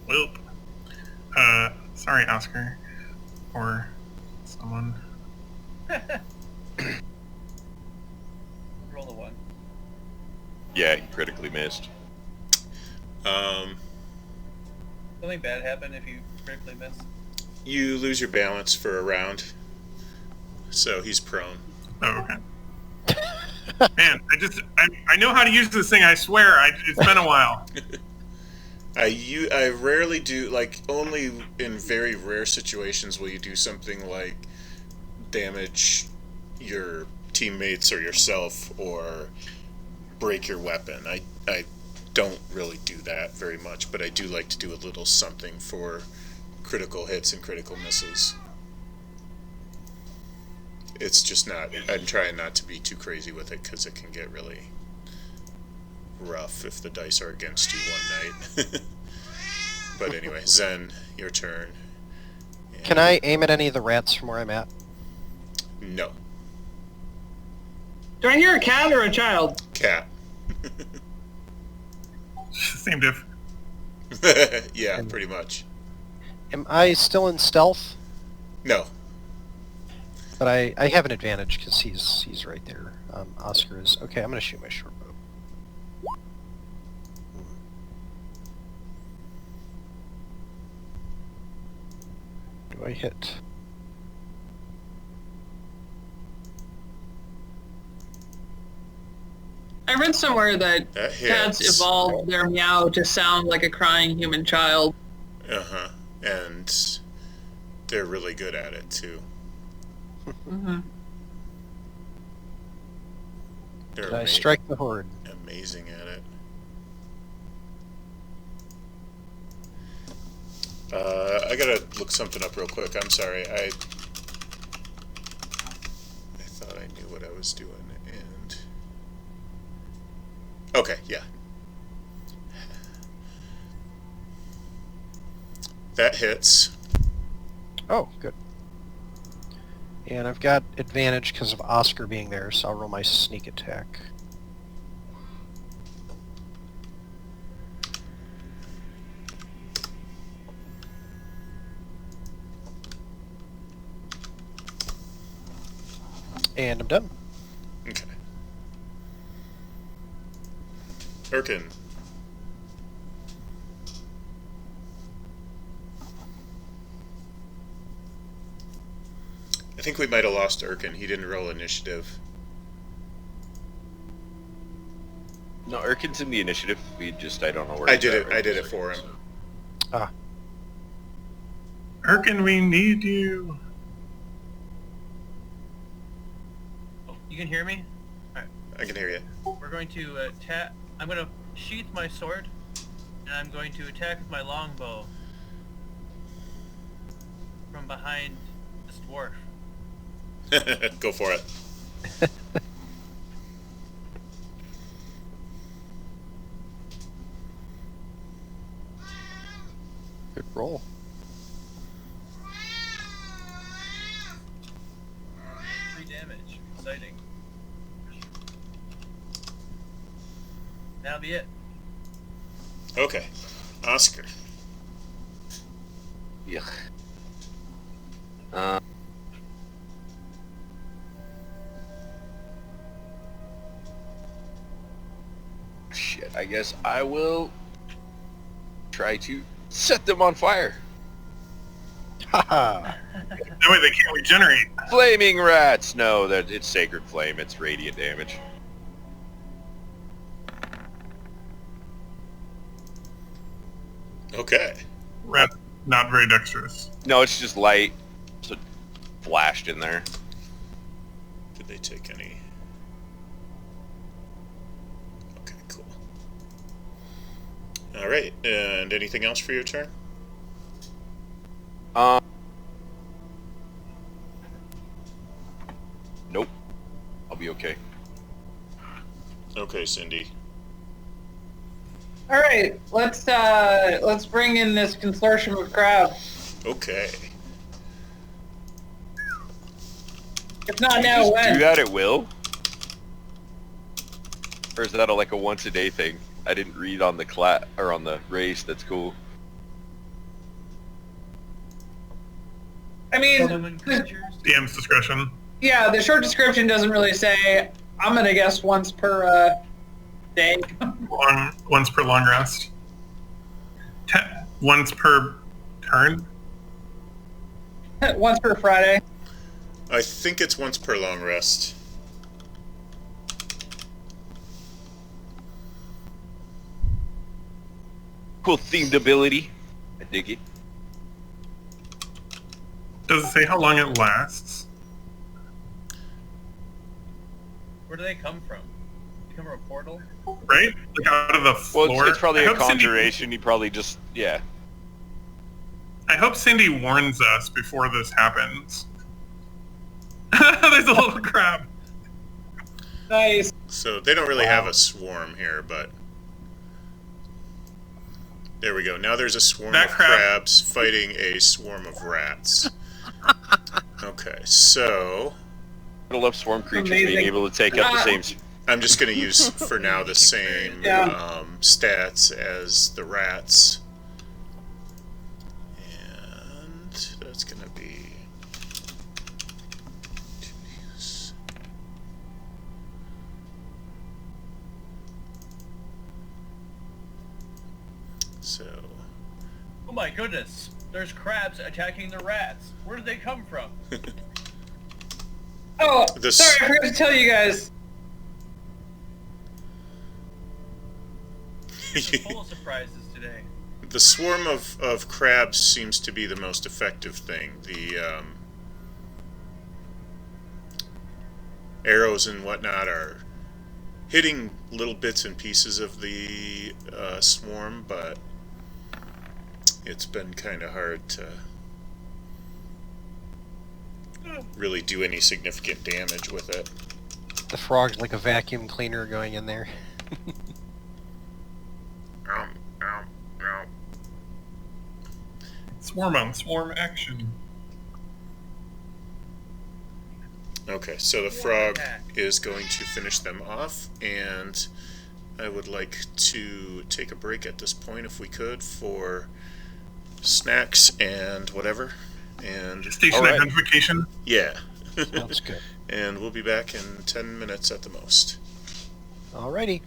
Welp. Sorry, Oscar. Or someone. Roll a 1. Yeah, he critically missed. Something bad happen if you critically miss? You lose your balance for a round, so he's prone. Oh, okay. Man, I know how to use this thing, I swear. It's been a while. I rarely do, like, only in very rare situations will you do something like damage your teammates or yourself or break your weapon. I don't really do that very much, but I do like to do a little something for critical hits and critical misses. It's just not, I'm trying not to be too crazy with it because it can get really rough if the dice are against you one night. But anyway, Zen, your turn. And Can I aim at any of the rats from where I'm at? No. Do I hear a cat or a child? Cat. Same diff. Yeah, pretty much. Am I still in stealth? No. But I have an advantage because he's right there. Oscar is. Okay, I'm going to shoot my short bow. Do I hit? I read somewhere that That cats hits. evolved their meow to sound like a crying human child. Uh-huh. And they're really good at it, too. Mm-hmm. They're Did I strike the horde? amazing at it. I gotta look something up real quick. I'm sorry. I thought I knew what I was doing, and okay, yeah. That hits. Oh, good. And I've got advantage because of Oscar being there, so I'll roll my sneak attack. And I'm done. Okay. Erkin. I think we might have lost Erkin. He didn't roll initiative. No, Erkin's in the initiative. I don't know where I he's did at it. right I did this it for him. Ah, Erkin, we need you. You can hear me? I can hear you. We're going to attack. I'm going to sheath my sword, and I'm going to attack with my longbow from behind this dwarf. Go for it. Good roll. Three damage. Exciting. That'll be it. Okay. Oscar. Yeah. Shit, I guess I will try to set them on fire. Haha. That way they can't regenerate. Flaming rats! No, that it's sacred flame. It's radiant damage. Okay. Rat, not very dexterous. No, it's just light. So it flashed in there. Did they take any? Okay, cool. All right. And anything else for your turn? Nope. I'll be okay. Okay, Cindy. All right, let's bring in this consortium of crabs. Okay. If not You now, just when? do that at will? Or is that like a once a day thing? I didn't read on the or on the race. That's cool. I mean, Summon creatures. DM's discretion. yeah, the short description doesn't really say. I'm gonna guess once per day. Once per long rest. Once per turn. Once per Friday. I think it's once per long rest. Cool themed ability. I dig it. Does it say how long it lasts? Where do they come from? They come from a portal? Right? Like out of the Well, floor? it's probably I a hope Cindy- conjuration. He probably just, yeah. I hope Cindy warns us before this happens. There's a little crab. Nice. So they don't really have a swarm here, but there we go. Now there's a swarm That of crab- crabs fighting a swarm of rats. Okay, so I love swarm creatures Amazing. being able to take up the same. I'm just going to use for now the same Yeah. stats as the rats, and that's going to be 2d6. So Oh my goodness! There's crabs attacking the rats. Where did they come from? Oh, This- sorry, I forgot to tell you guys. Full of surprises today. the swarm of crabs seems to be the most effective thing. The arrows and whatnot are hitting little bits and pieces of the swarm, but it's been kind of hard to really do any significant damage with it. The frog's like a vacuum cleaner going in there. Ow, ow, ow. Swarm on swarm action. Okay, so the frog is going to finish them off, and I would like to take a break at this point if we could for snacks and whatever. And Station Alright. identification. yeah. That's good. And we'll be back in 10 minutes at the most. Alrighty.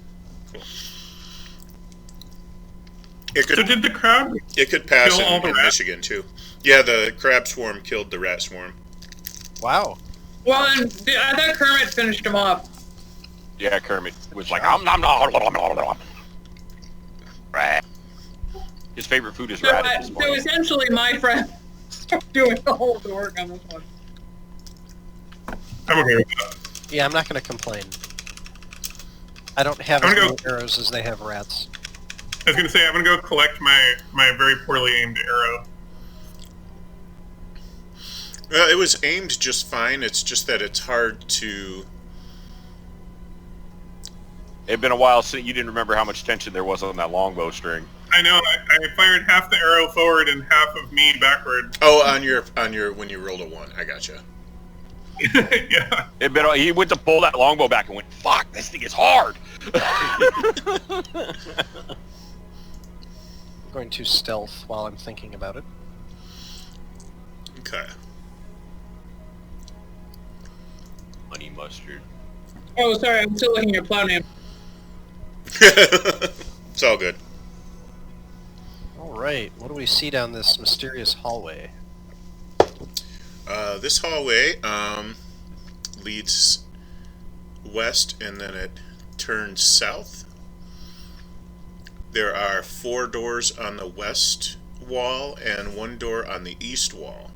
It So could, did the crab? it could pass kill all the in rats? Michigan too. Yeah, the crab swarm killed the rat swarm. Wow. Well, I thought Kermit finished him off. Yeah, Kermit was like, nom nom nom nom nom nom. Rat. His favorite food is So, rat at this so point. essentially, my friend started doing all of the work on this one. I'm okay with that. Yeah, I'm not going to complain. I don't have I'm as gonna many arrows as they have rats. I was gonna say I'm gonna go collect my very poorly aimed arrow. Well, it was aimed just fine. It's just that it's hard to... It'd been a while since you didn't remember how much tension there was on that longbow string. I know. I fired half the arrow forward and half of me backward. Oh, on your when you rolled a 1. I gotcha. Yeah. He went to pull that longbow back and went, "Fuck, this thing is hard." I'm going to stealth while I'm thinking about it. Okay. Honey mustard. Oh, sorry, I'm still looking at plow name. It's all good. Alright, what do we see down this mysterious hallway? This hallway leads west and then it turns south. There are 4 doors on the west wall and 1 door on the east wall.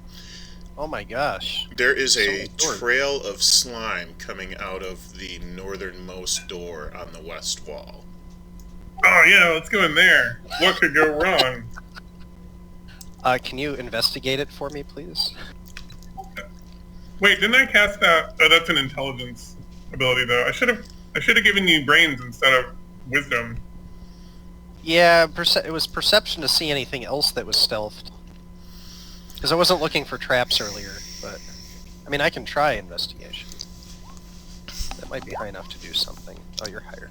Oh my gosh. There is a So doors. trail of slime coming out of the northernmost door on the west wall. Oh yeah, let's go in there. What could go wrong? Can you investigate it for me, please? Wait, didn't I cast that? Oh, that's an intelligence ability, though. I should have given you brains instead of wisdom. Yeah, it was perception to see anything else that was stealthed. Because I wasn't looking for traps earlier, but... I mean, I can try investigation. That might be high enough to do something. Oh, you're higher.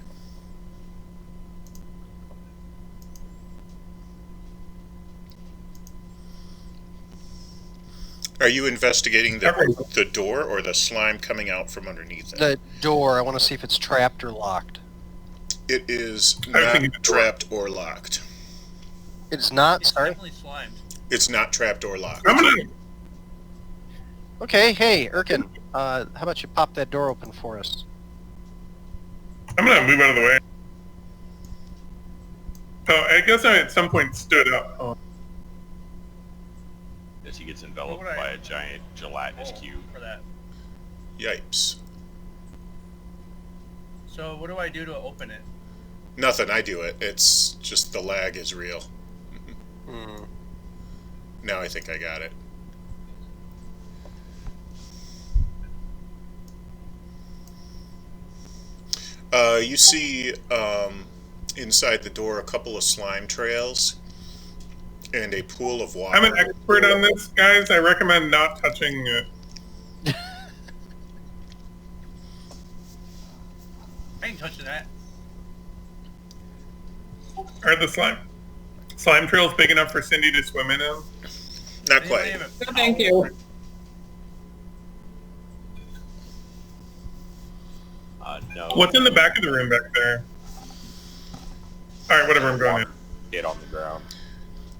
Are you investigating the door or the slime coming out from underneath it? The door, I want to see if it's trapped or locked. It is I think not it's a door. trapped or locked. It's not? It's Sorry? definitely slimed. It's not trapped or locked. I'm gonna. Okay, hey, Erkin, how about you pop that door open for us? I'm gonna move out of the way. So I guess I at some point stood up. Oh. As he gets enveloped What would I- by a giant gelatinous Oh, cube. for that. Yipes. So what do I do to open it? Nothing, I do it. It's just the lag is real. Hmm. Now I think I got it. You see inside the door a couple of slime trails and a pool of water. I'm an expert on this, guys. I recommend not touching it. I ain't touching that. Are the slime trails big enough for Cindy to swim in them? Not Anybody quite. have a Thank towel? you. No. What's in the back of the room back there? All right, whatever. I'm going in. Get on the ground.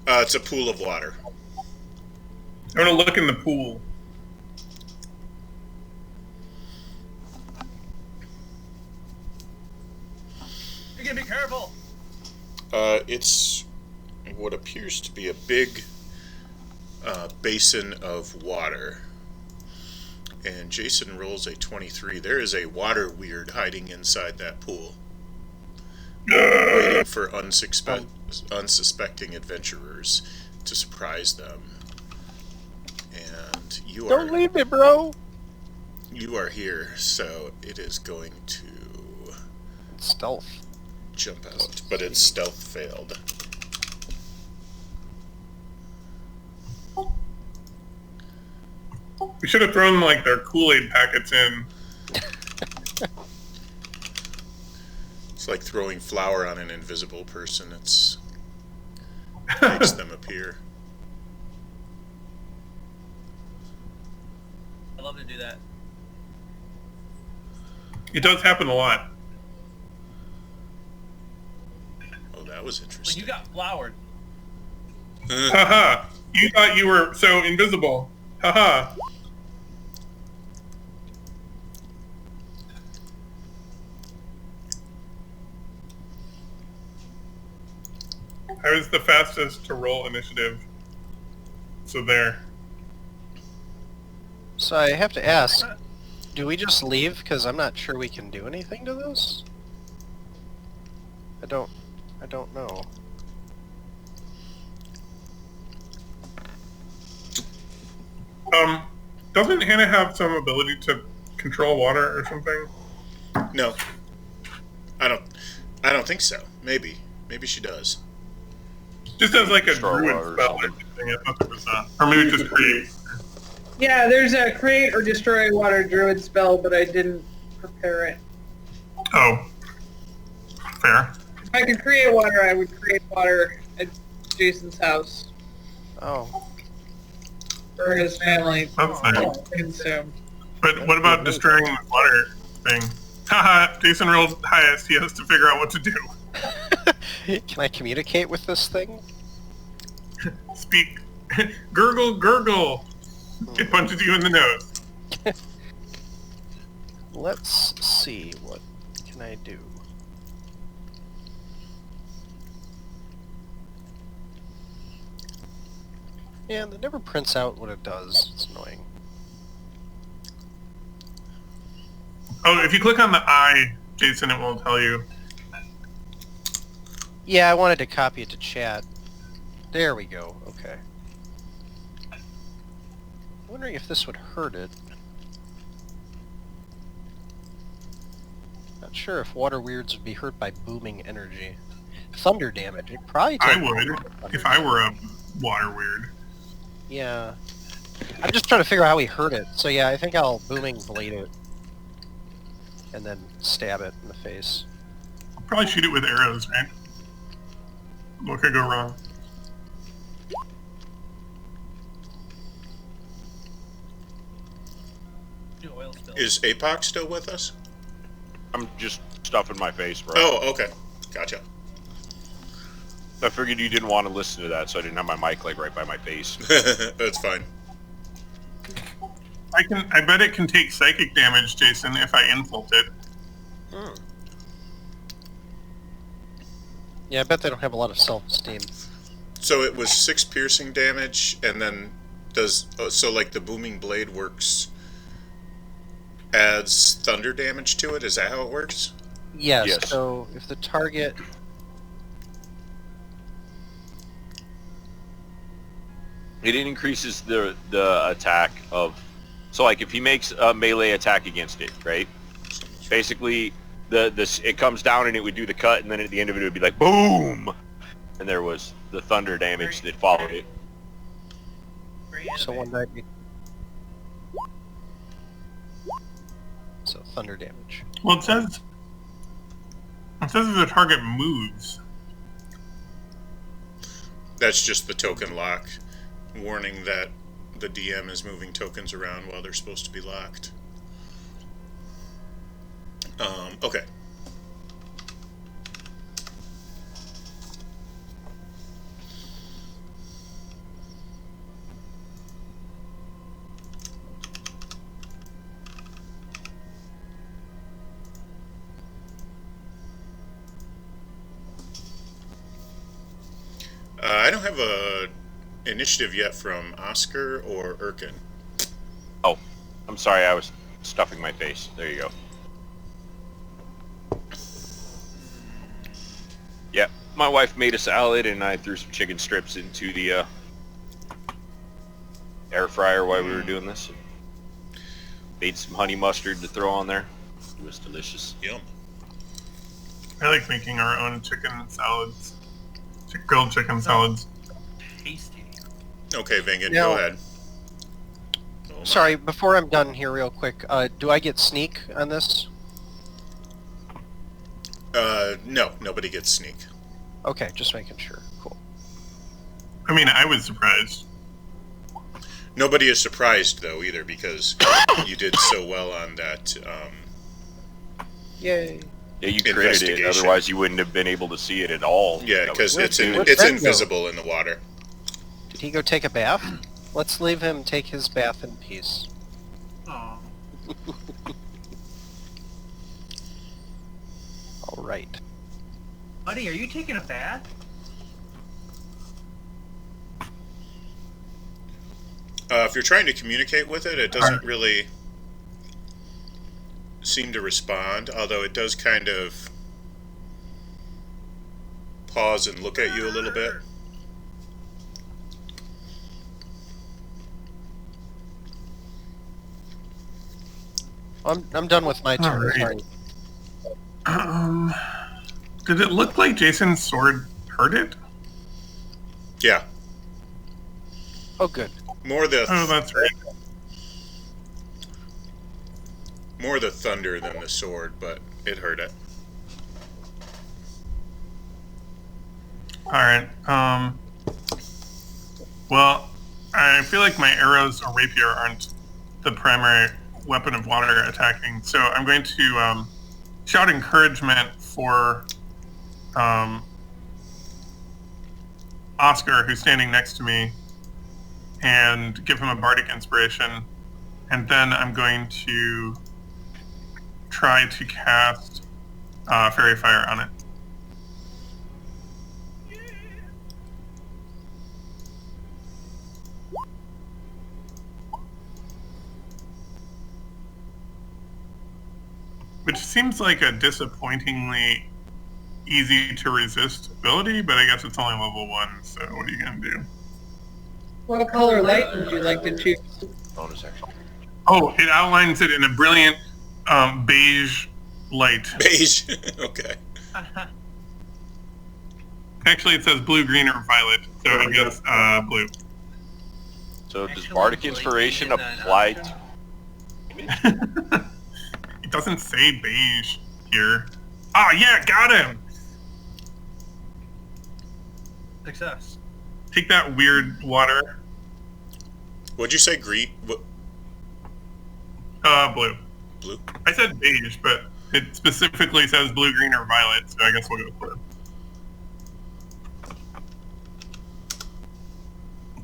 It's a pool of water. I'm gonna look in the pool. You gotta be careful. It's what appears to be a big basin of water. And Jason rolls a 23. There is a water weird hiding inside that pool, waiting for unsuspecting adventurers to surprise them. And you Don't leave me, bro! you are here, so it is going to Stealth. jump out, but its stealth failed. We should have thrown like their Kool-Aid packets in. It's like throwing flour on an invisible person. It makes them appear. I love to do that. It does happen a lot. Oh, that was When interesting. you got floured, Haha. You thought you were so invisible. Haha. I was the fastest to roll initiative. So there. So I have to ask, do we just leave? Because I'm not sure we can do anything to this. I don't know. Doesn't Hannah have some ability to control water or something? No, I don't think so. Maybe she does. Just as like a Destroy druid water or spell or something. something. I thought there was not. Or maybe just create. Yeah, there's a create or destroy water druid spell, but I didn't prepare it. Oh. Fair. If I could create water, I would create water at Jason's house Oh. for his family That's nice. to consume. But what about destroying the water thing? Haha, Jason rolled highest. He has to figure out what to do. Can I communicate with this thing? Speak. Gurgle, gurgle. It punches you in the nose. Let's see, what can I do? Yeah, it never prints out what it does. It's annoying. Oh, if you click on the eye, Jason, it won't tell you. Yeah, I wanted to copy it to chat. There we go, okay. I'm wondering if this would hurt it. Not sure if water weirds would be hurt by booming energy. Thunder damage, it probably I take would, thunder if I were a water weird. Yeah. I'm just trying to figure out how he hurt it. So yeah, I think I'll booming blade it. And then stab it in the face. Probably shoot it with arrows, right? What could go wrong? Do oil spill. Is Apoc still with us? I'm just stuffing my face, bro. Oh, okay. Gotcha. I figured you didn't want to listen to that, so I didn't have my mic like right by my face. That's fine. I bet it can take psychic damage, Jason, if I insult it. Yeah, I bet they don't have a lot of self-esteem. So it was 6 piercing damage, and then so like the booming blade adds thunder damage to it? Is that how it works? Yes, Yes. so if the target... It increases the attack of... So, like, if he makes a melee attack against it, right? Basically, it comes down and it would do the cut, and then at the end of it, it would be like, boom! And there was the thunder damage that followed it. Very So animated. 190. So thunder damage. Well, it says if the target moves. That's just the token lock, warning that the DM is moving tokens around while they're supposed to be locked. Okay. I don't have a initiative yet from Oscar or Erkin. Oh, I'm sorry, I was stuffing my face. There you go. Yeah, my wife made a salad and I threw some chicken strips into the air fryer while we were doing this. Made some honey mustard to throw on there. It was delicious. Yum. I like making our own chicken salads. Grilled chicken salads. Tasty. Okay, Vingan, Now- go ahead. Oh, my. Sorry, before I'm done here real quick, do I get sneak on this? No, nobody gets sneak. Okay, just making sure. Cool. I mean, I was surprised. Nobody is surprised, though, either, because you did so well on that. Yay. Yeah, you created it, Investigation. otherwise you wouldn't have been able to see it at all. Yeah, That because was it's good. Where'd it's Red go? invisible in the water. Did he go take a bath? Let's leave him take his bath in peace. Aw. Alright. Buddy, are you taking a bath? If you're trying to communicate with it, it doesn't really seem to respond, although it does kind of pause and look at you a little bit. I'm done with my turn. Alright. Sorry. Did it look like Jason's sword hurt it? Yeah. Oh, good. More the Oh, that's right. more the thunder than the sword, but it hurt it. Alright, well, I feel like my arrows or rapier aren't the primary weapon of water attacking, so I'm going to shout encouragement for Oscar, who's standing next to me, and give him a bardic inspiration, and then I'm going to try to cast Fairy Fire on it. Which seems like a disappointingly easy to resist ability, but I guess it's only level 1, so what are you going to do? What color light would you like to choose? Bonus action. Oh, it outlines it in a brilliant beige light. Beige. Okay. Actually, it says blue, green, or violet, so I guess blue. So does Actually, Bardic blue Inspiration is an apply option. to... It doesn't say beige here. Ah, yeah, got him! Success. Take that weird water. What'd you say? Green? What? Blue. Blue? I said beige, but it specifically says blue, green, or violet, so I guess we'll go blue.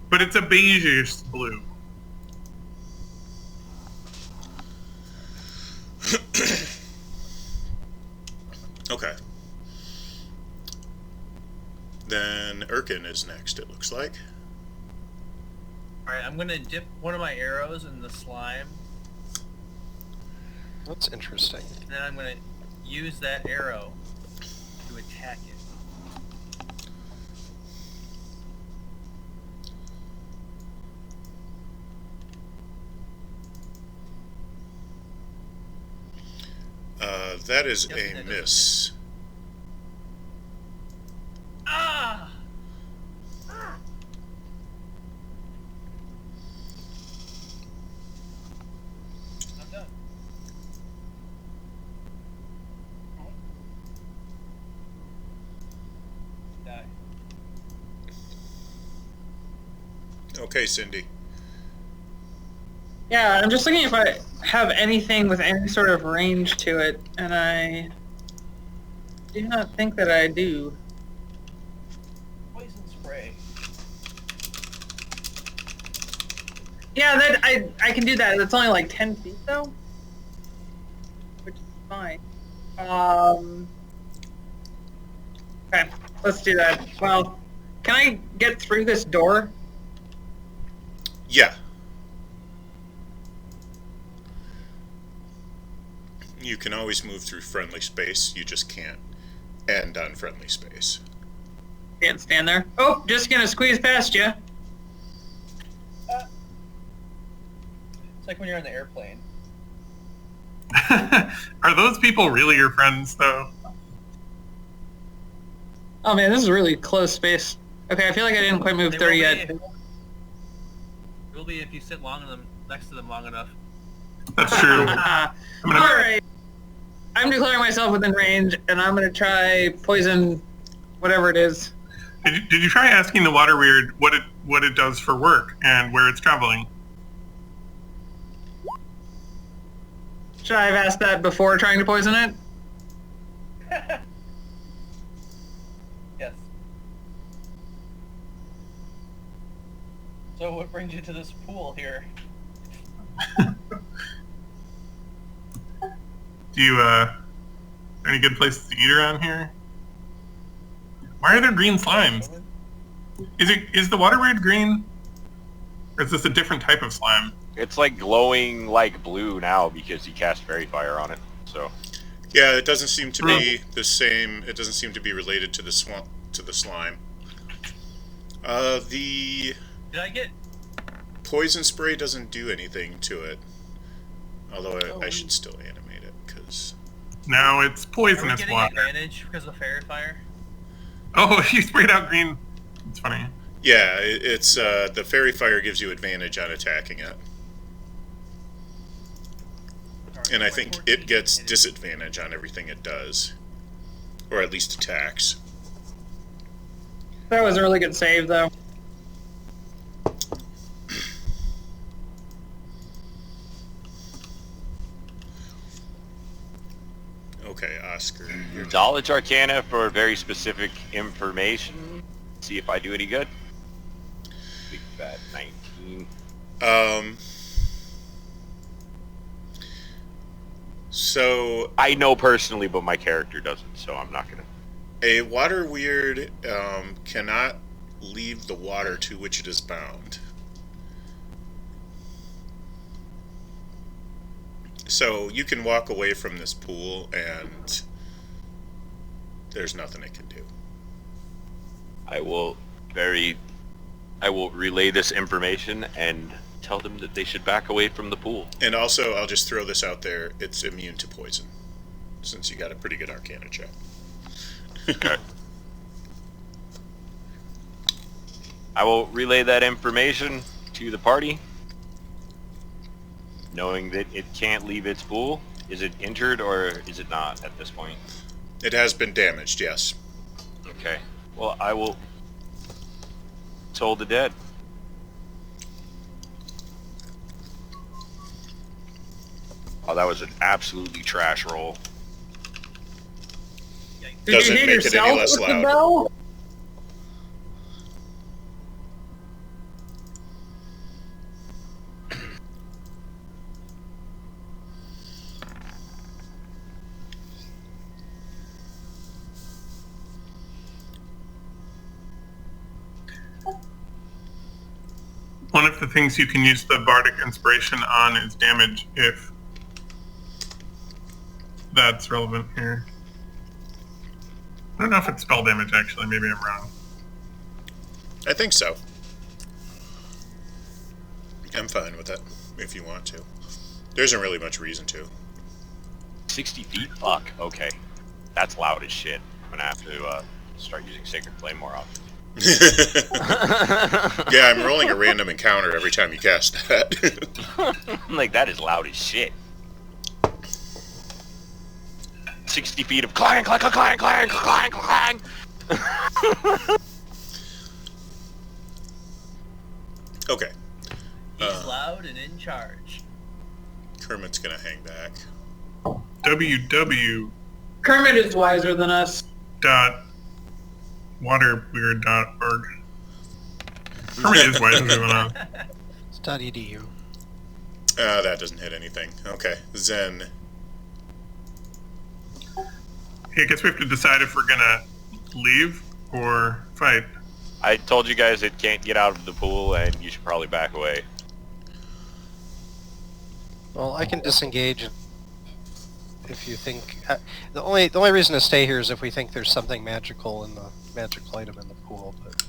But it's a beige-ish blue. Okay. Then Erkin is next, it looks like. Alright, I'm gonna dip one of my arrows in the slime, That's interesting. and then I'm gonna use that arrow to attack it. That is Yep, a that doesn't miss. Ah! I'm done. Die. Okay, Cindy. Yeah, I'm just looking if I have anything with any sort of range to it, and I do not think that I do. Poison spray. Yeah, that I can do that. It's only like 10 feet though, which is fine. Okay, let's do that. Well, can I get through this door? Yeah. You can always move through friendly space, you just can't end on friendly space. Can't stand there. Oh, just gonna squeeze past you. It's like when you're on the airplane. Are those people really your friends, though? Oh man, this is really close space. Okay, I feel like I didn't quite move They 30 will yet. be- will be if you sit next to them long enough. That's true. Alright. I'm declaring myself within range, and I'm gonna try poison whatever it is. Did you try asking the water weird what it does for work and where it's traveling? Should I have asked that before trying to poison it? Yes. So what brings you to this pool here? Do you, any good places to eat around here? Why are there green slimes? Is the water weird green? Or is this a different type of slime? It's like glowing like blue now because he cast Fairy Fire on it, so... Yeah, it doesn't seem to be the same. It doesn't seem to be related to the slime. The Did I get... poison spray doesn't do anything to it. Although I should still animate it, because... Now it's Are we poisonous getting water. advantage because of fairy fire? Oh, you sprayed out green. It's funny. Yeah, it's the fairy fire gives you advantage on attacking it. Alright, And I so think 14 it gets hit disadvantage on everything it does. Or at least attacks. That was a really good save, though. Okay, Oscar. You're Knowledge Arcana for very specific information. See if I do any good. Big fat 19. So I know personally, but my character doesn't, so I'm not gonna. a water weird cannot leave the water to which it is bound. So you can walk away from this pool and there's nothing it can do. I will relay this information and tell them that they should back away from the pool. And also, I'll just throw this out there, it's immune to poison, since you got a pretty good Arcana check. Okay. I will relay that information to the party, knowing that it can't leave its pool. Is it injured or is it not at this point? It has been damaged, yes. Okay. Well, I will toll the dead. Oh, that was an absolutely trash roll. Did Doesn't you hit make it any yourself less with the loud. bow? One of the things you can use the Bardic Inspiration on is damage, if that's relevant here. I don't know if it's spell damage, actually. Maybe I'm wrong. I think so. I'm fine with that, if you want to. There isn't really much reason to. 60 feet? Fuck. Okay. That's loud as shit. I'm gonna have to start using Sacred Flame more often. Yeah, I'm rolling a random encounter every time you cast that. I'm like, that is loud as shit. 60 feet of clang, clang, clang, clang, clang, clang. Okay. He's loud and in charge. Kermit's gonna hang back. www.waterweird.org. Kermit is wiser than us. Kermit is wiser than us. It's .edu. That doesn't hit anything. Okay. Zen. I guess we have to decide if we're gonna leave or fight. I told you guys it can't get out of the pool, and you should probably back away. Well, I can disengage if you think... the only reason to stay here is if we think there's something magical in the magical item in the pool, but...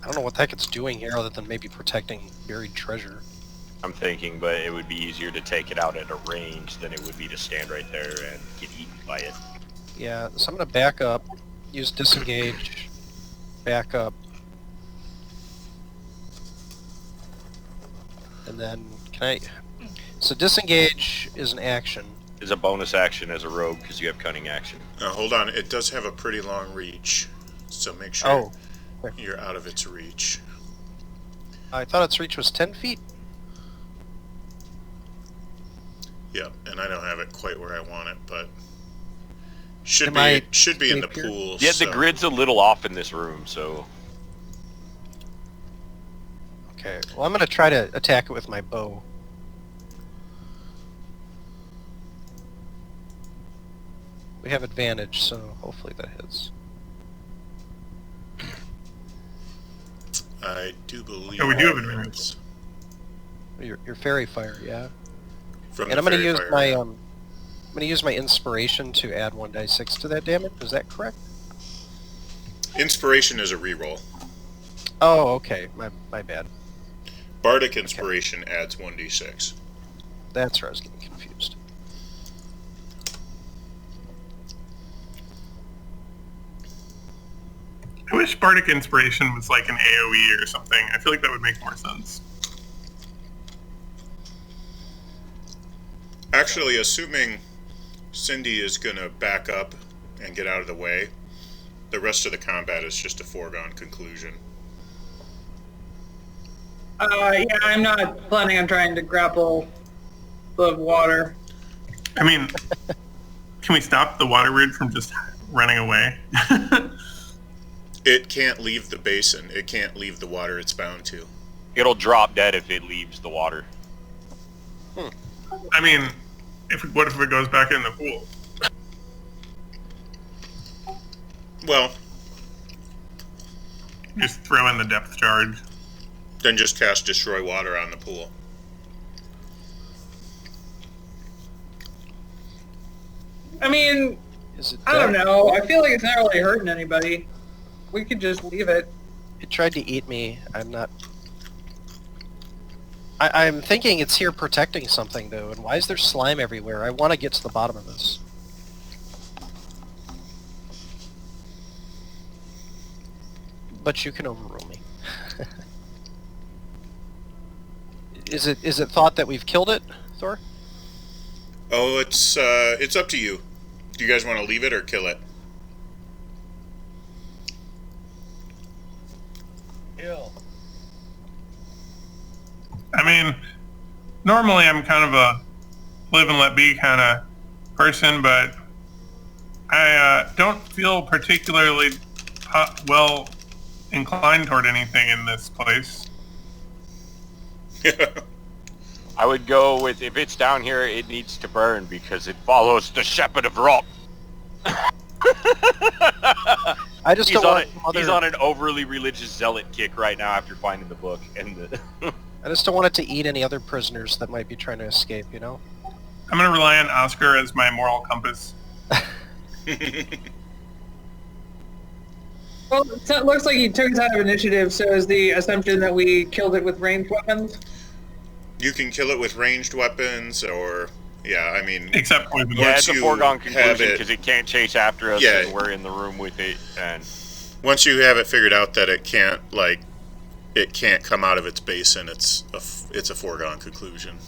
I don't know what the heck it's doing here other than maybe protecting buried treasure. I'm thinking, but it would be easier to take it out at a range than it would be to stand right there and get eaten by it. Yeah, so I'm going to back up, use disengage, back up, and then can I... So disengage is an action. Is a bonus action as a rogue because you have cunning action. Hold on. It does have a pretty long reach, so make sure Oh, you're out of its reach. I thought its reach was 10 feet. Yep, and I don't have it quite where I want it, but should Am be I should be in the safe here? pool. Yeah, so. the grid's a little off in this room, so... Okay, well I'm going to try to attack it with my bow. We have advantage, so hopefully that hits. I do believe. Oh, we do have that advantage. it's Your fairy fire, yeah. From And the I'm going to fairy use fire. my I'm going to use my inspiration to add 1d6 to that damage. Is that correct? Inspiration is a reroll. Oh, okay. My bad. Bardic Inspiration adds 1d6. That's where I was getting confused. I wish Bardic Inspiration was like an AoE or something. I feel like that would make more sense. Actually, assuming Cindy is going to back up and get out of the way, the rest of the combat is just a foregone conclusion. Yeah, I'm not planning on trying to grapple the water. I mean, can we stop the water weird from just running away? It can't leave the basin. It can't leave the water it's bound to. It'll drop dead if it leaves the water. I mean, what if it goes back in the pool? Well, Just throw in the depth charge. then just cast Destroy Water on the pool. I mean, Is it I don't dead? know. I feel like it's not really hurting anybody. We could just leave it. It tried to eat me. I'm not... I'm thinking it's here protecting something, though, and why is there slime everywhere? I want to get to the bottom of this. But you can overrule me. Is it thought that we've killed it, Thor? Oh, it's up to you. Do you guys want to leave it or kill it? Kill. I mean, normally I'm kind of a live and let be kind of person, but I don't feel particularly well inclined toward anything in this place. I would go with, if it's down here, it needs to burn because it follows the shepherd of rock. I just don't want He's on an overly religious zealot kick right now after finding the book. And I just don't want it to eat any other prisoners that might be trying to escape, you know? I'm going to rely on Oscar as my moral compass. Well, it looks like he took us out of initiative, so is the assumption that we killed it with ranged weapons? You can kill it with ranged weapons, or... Yeah, I mean... Except poison. yeah, Once it's a you foregone have conclusion it- because it can't chase after us Yeah. and we're in the room with it. And Once you have it figured out that it can't, like... It can't come out of its basin, it's a foregone conclusion.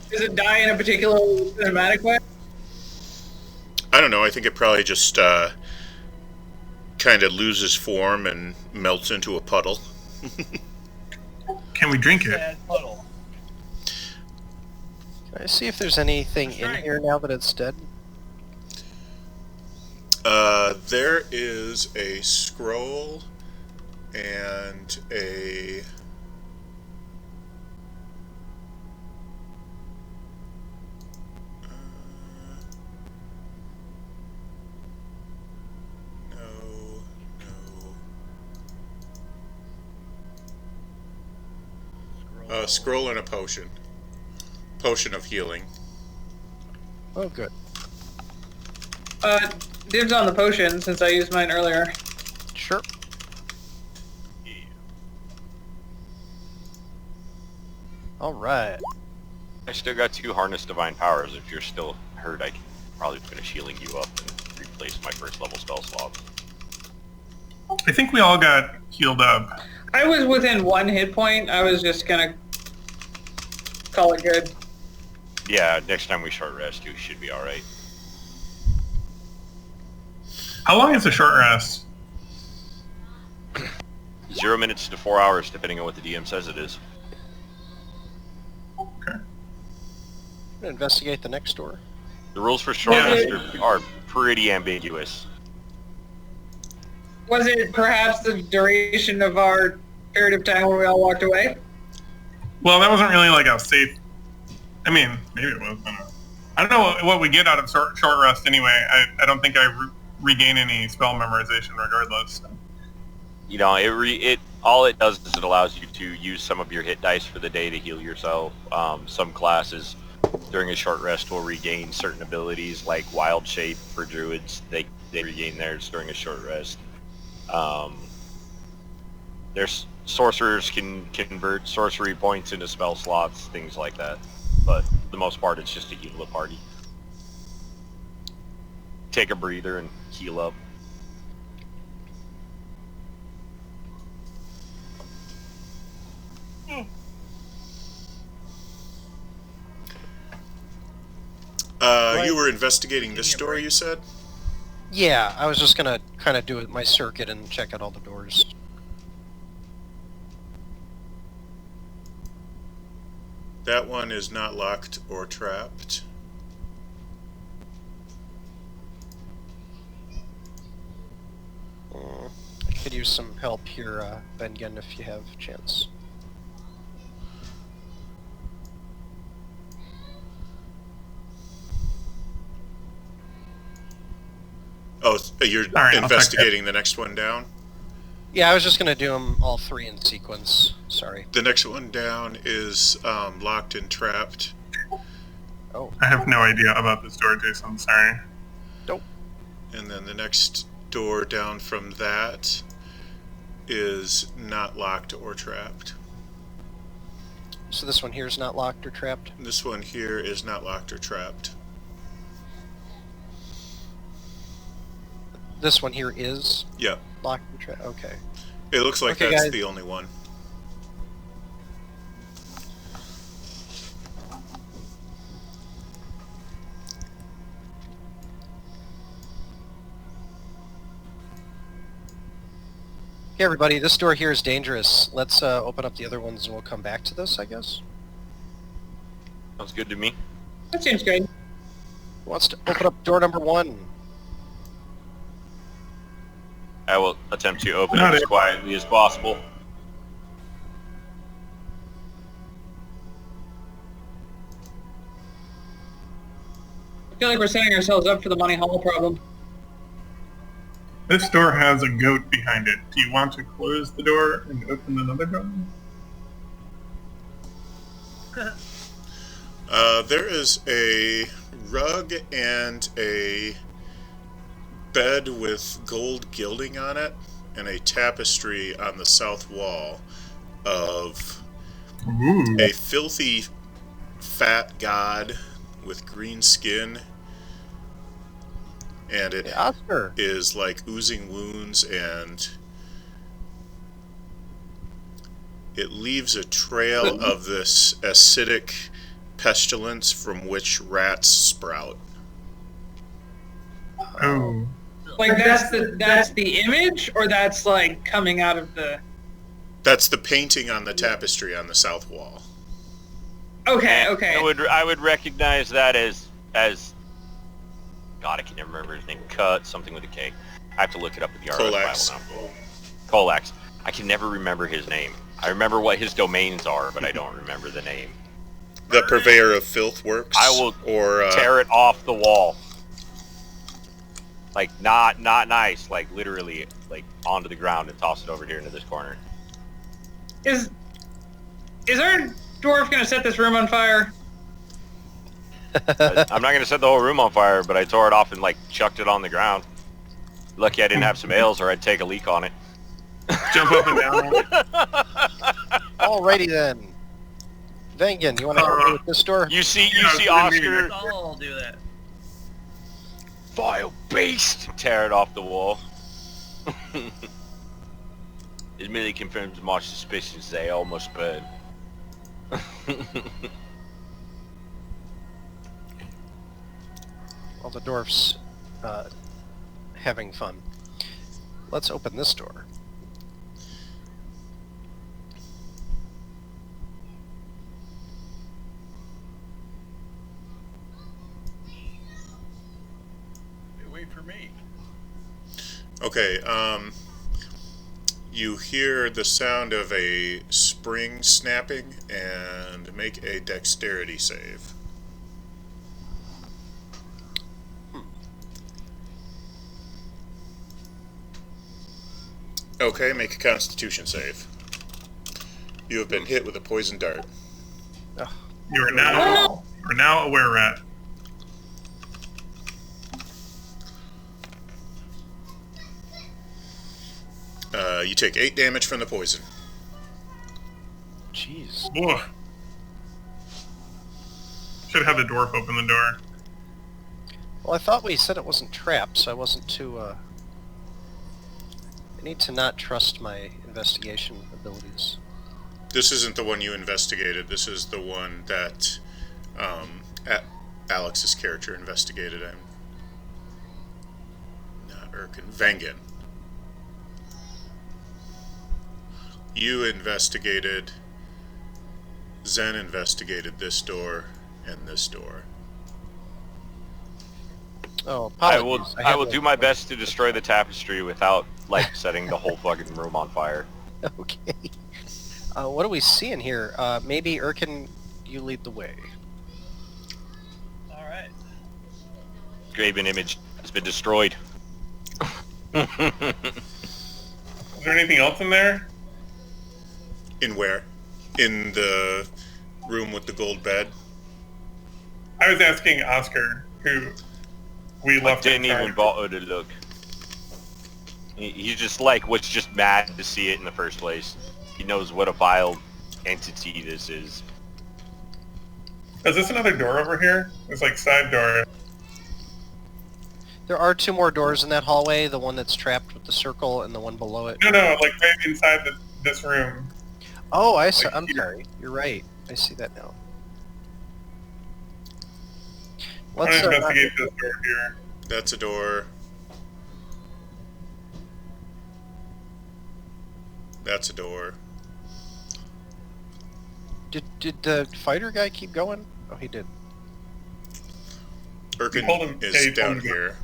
Does it die in a particular cinematic way? I don't know, I think it probably just kind of loses form and melts into a puddle. Can we drink it? Bad puddle. Can I see if there's anything in Strike. here now that it's dead? There is a scroll and a... No. Scroll and a potion. Potion of healing. Oh, good. Dibs on the potion, since I used mine earlier. Sure. Alright. I still got 2 Harness Divine Powers. If you're still hurt, I can probably finish healing you up and replace my first level spell slot. I think we all got healed up. I was within 1 hit point. I was just gonna call it good. Yeah, next time we short rest, you should be alright. How long is a short rest? 0 minutes to 4 hours, depending on what the DM says it is. Okay. I'm gonna investigate the next door. The rules for short Yeah. rest are pretty ambiguous. Was it perhaps the duration of our period of time when we all walked away? Well, that wasn't really like a safe... I mean, maybe it was. I don't know what we get out of short rest anyway. I don't think I regain any spell memorization regardless. So. You know, it all it does is it allows you to use some of your hit dice for the day to heal yourself. Some classes during a short rest will regain certain abilities, like Wild Shape for druids. They regain theirs during a short rest. There's sorcerers can convert sorcery points into spell slots, things like that. But for the most part, it's just to heal the party. Take a breather and heal up. You were investigating this door, you said? Yeah, I was just gonna kind of do my circuit and check out all the doors. That one is not locked or trapped. I could use some help here, Bengen, if you have a chance. Oh, you're right, investigating the next one down? Yeah, I was just gonna do them all three in sequence. Sorry. The next one down is locked and trapped. Oh. I have no idea about this door, Jason. Sorry. Nope. And then the next door down from that is not locked or trapped. So this one here is not locked or trapped? This one here is not locked or trapped. This one here is Yeah. locked or trapped? Okay. It looks like Okay, that's guys. the only one. Hey everybody, this door here is dangerous. Let's open up the other ones and we'll come back to this, I guess. Sounds good to me. That seems good. Who wants to open up door number 1? I will attempt to open Not it as it. quietly as possible. I feel like we're setting ourselves up for the money hall problem. This door has a goat behind it. Do you want to close the door and open another door? There is a rug and a bed with gold gilding on it, and a tapestry on the south wall of Ooh. a filthy fat god with green skin, and it Hey, Oscar! is like oozing wounds, and it leaves a trail of this acidic pestilence from which rats sprout. Oh. Like that's the image, or that's like coming out of the. That's the painting on the tapestry on the south wall. Okay, okay. I would recognize that as God, I can never remember his name. Cut something with a K. I have to look it up in the Koelax. Bible now. Koelax. I can never remember his name. I remember what his domains are, but I don't remember the name. The Purveyor of Filth works. I will or tear it off the wall. Like not nice, like literally like onto the ground and toss it over here into this corner. Is our dwarf gonna set this room on fire? I'm not gonna set the whole room on fire, but I tore it off and like chucked it on the ground. Lucky I didn't have some ales or I'd take a leak on it. Jump up and down. Alrighty then. Vengen, you want to help me with this door? You see Yeah, Oscar I'll do that. vile beast tear it off the wall. It merely confirms my suspicions they almost burned. All the dwarfs having fun. Let's open this door. Wait for me. Okay, you hear the sound of a spring snapping, and make a dexterity save. Okay, make a constitution save. You have been hit with a poison dart. You are now a wererat. You take 8 damage from the poison. Ugh. Should have the dwarf open the door. Well, I thought we said it wasn't trapped, so I wasn't too, I need to not trust my investigation abilities. This isn't the one you investigated. This is the one that Alex's character investigated. I'm not Erkin. Vengen. You investigated. Zen investigated this door and this door. Oh, I will. apologies. I will do my best to destroy the tapestry without like setting the whole fucking room on fire. Okay. What do we see in here? Maybe Erkin, you lead the way. All right. Graven image has been destroyed. Is there anything else in there? In where? In the room with the gold bed? I was asking Oscar, who we I left. didn't in charge. even bother to look. He's just like was just mad to see it in the first place. He knows what a vile entity this is. Is this another door over here? It's like side door. There are two more doors in that hallway, the one that's trapped with the circle and the one below it. No, like right inside this room. Oh, I see. I'm sorry. You're right. I see that now. I'm gonna Let's, investigate this door here. That's a door. That's a door. Did the fighter guy keep going? Oh, he did. Hold him. Erkin Yeah, is you told down him. here.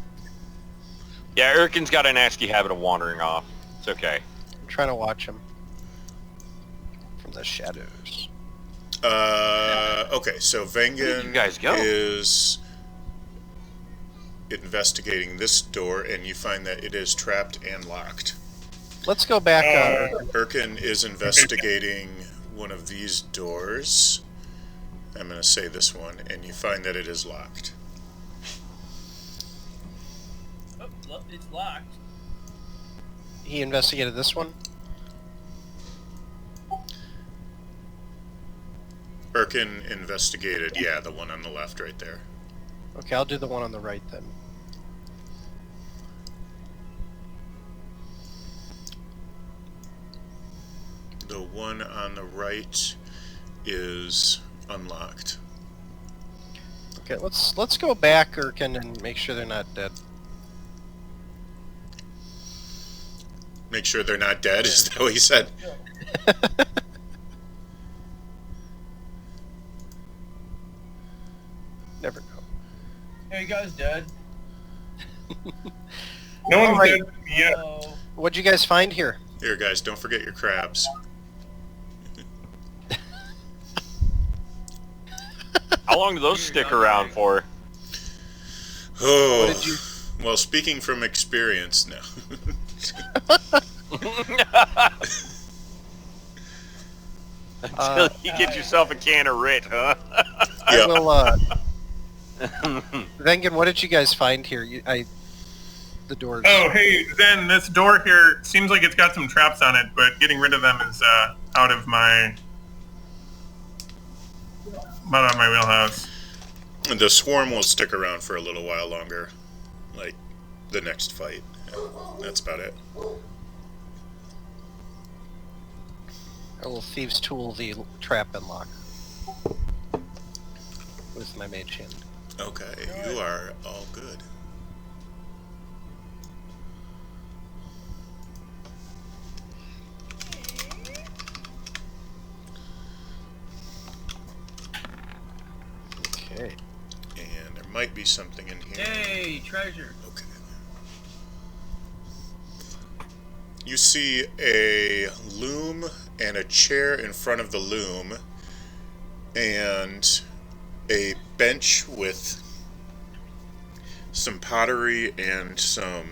Yeah, Erkin's got a nasty habit of wandering off. It's okay. I'm trying to watch him from the shadows. Okay, so Where'd you Vengen guys go? is investigating this door, and you find that it is trapped and locked. Let's go back. Erkin is investigating one of these doors. I'm going to say this one, and you find that it is locked. Oh, look, it's locked. He investigated this one. Erkin investigated, yeah, the one on the left right there. Okay, I'll do the one on the right then. The one on the right is unlocked. Okay, let's go back, Erkin, and make sure they're not dead. Make sure they're not dead, is that what he said? Never know. Hey, you guys dead? No one's Alright. dead yet. Oh, What'd you guys find here? Here, guys, don't forget your crabs. How long do those stick around for? Oh, What did you... well, speaking from experience now. Until you get yourself a can of Rit, huh? I Yeah. will, Vengen, what did you guys find here? The doors. Oh, hey, Zen, this door here seems like it's got some traps on it, but getting rid of them is out of my wheelhouse. The swarm will stick around for a little while longer, like the next fight. Yeah, that's about it. I will thieves' tool the trap and lock with my mage hand. Okay, you are all good. Okay. And there might be something in here. hey, treasure. Okay. You see a loom and a chair in front of the loom, and a bench with some pottery and some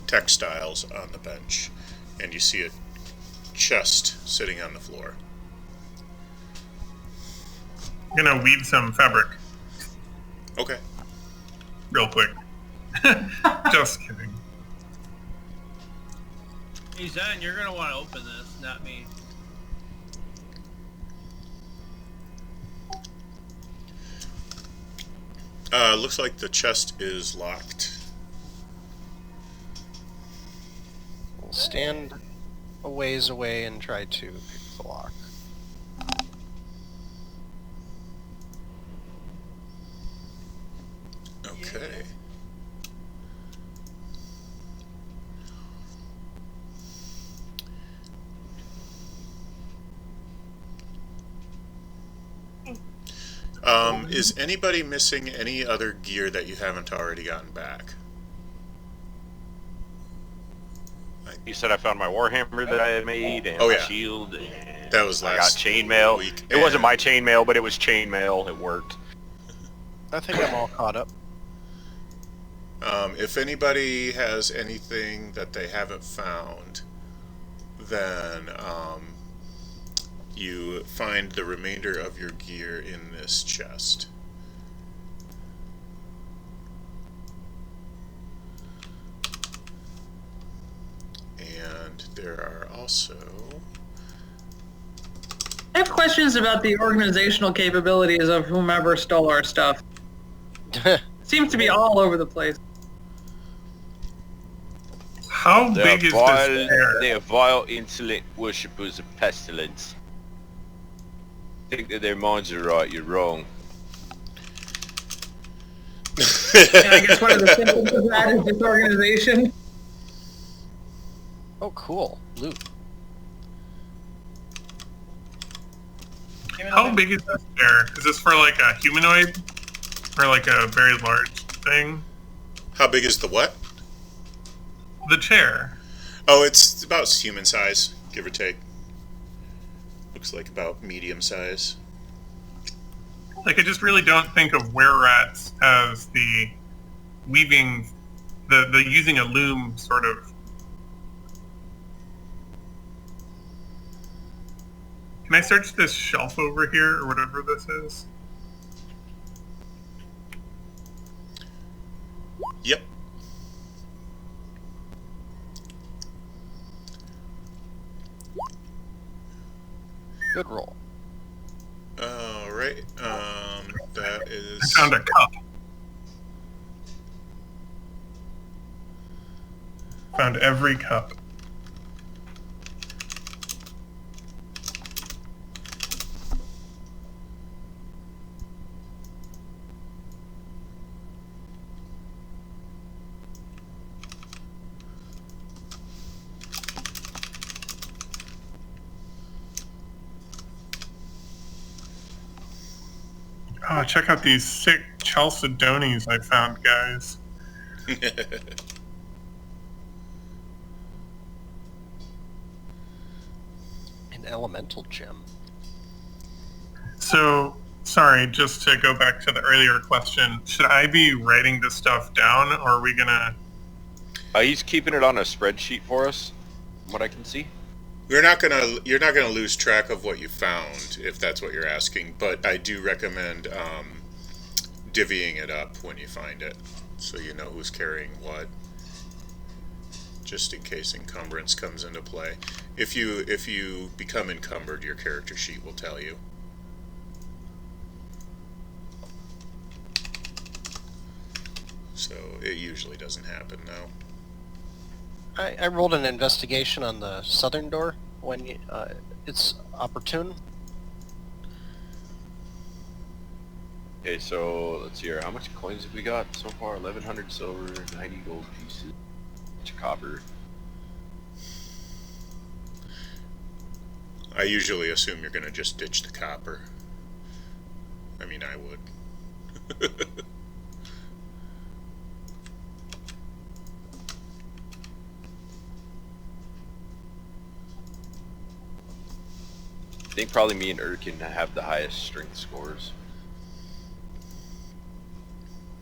textiles on the bench. And you see a chest sitting on the floor. I'm gonna weave some fabric Okay. real quick. Just kidding. Hey, Zen, you're gonna want to open this, not me. Looks like the chest is locked. We'll stand a ways away and try to pick the lock. Okay. Is anybody missing any other gear that you haven't already gotten back? You said I found my warhammer that I had made and Oh, my yeah. shield. And That was I got last chainmail. week, It wasn't and- my chainmail, but it was chainmail. It worked. I think I'm all caught up. If anybody has anything that they haven't found, then you find the remainder of your gear in this chest. And there are also... I have questions about the organizational capabilities of whomever stole our stuff. Seems to be all over the place. How big is this chair? They are vile, insolent worshippers of pestilence. Think that their minds are right, you're wrong. And I guess one of the symptoms of that is disorganization. Oh, cool. Loot. How big is this chair? Is this for like a humanoid? Or like a very large thing? How big is the what? The chair. Oh, it's about human size, give or take. Looks like about medium size. Like, I just really don't think of wererats as the weaving, the using a loom sort of. Can I search this shelf over here, or whatever this is? Yep. Good roll. Alright, that I is... found a cup. Found every cup. Oh, check out these sick chalcedonis I found, guys. An elemental gem. So, sorry, just to go back to the earlier question, should I be writing this stuff down, or are we gonna... He's keeping it on a spreadsheet for us, from what I can see. You're not gonna lose track of what you found, if that's what you're asking, but I do recommend divvying it up when you find it, so you know who's carrying what, just in case encumbrance comes into play. If you become encumbered, your character sheet will tell you. So it usually doesn't happen now. I rolled an investigation on the southern door when it's opportune. Okay, so let's see here. How much coins have we got so far? 1,100 silver, 90 gold pieces, bunch of copper. I usually assume you're gonna just ditch the copper. I mean, I would. I think probably me and Erkin have the highest strength scores.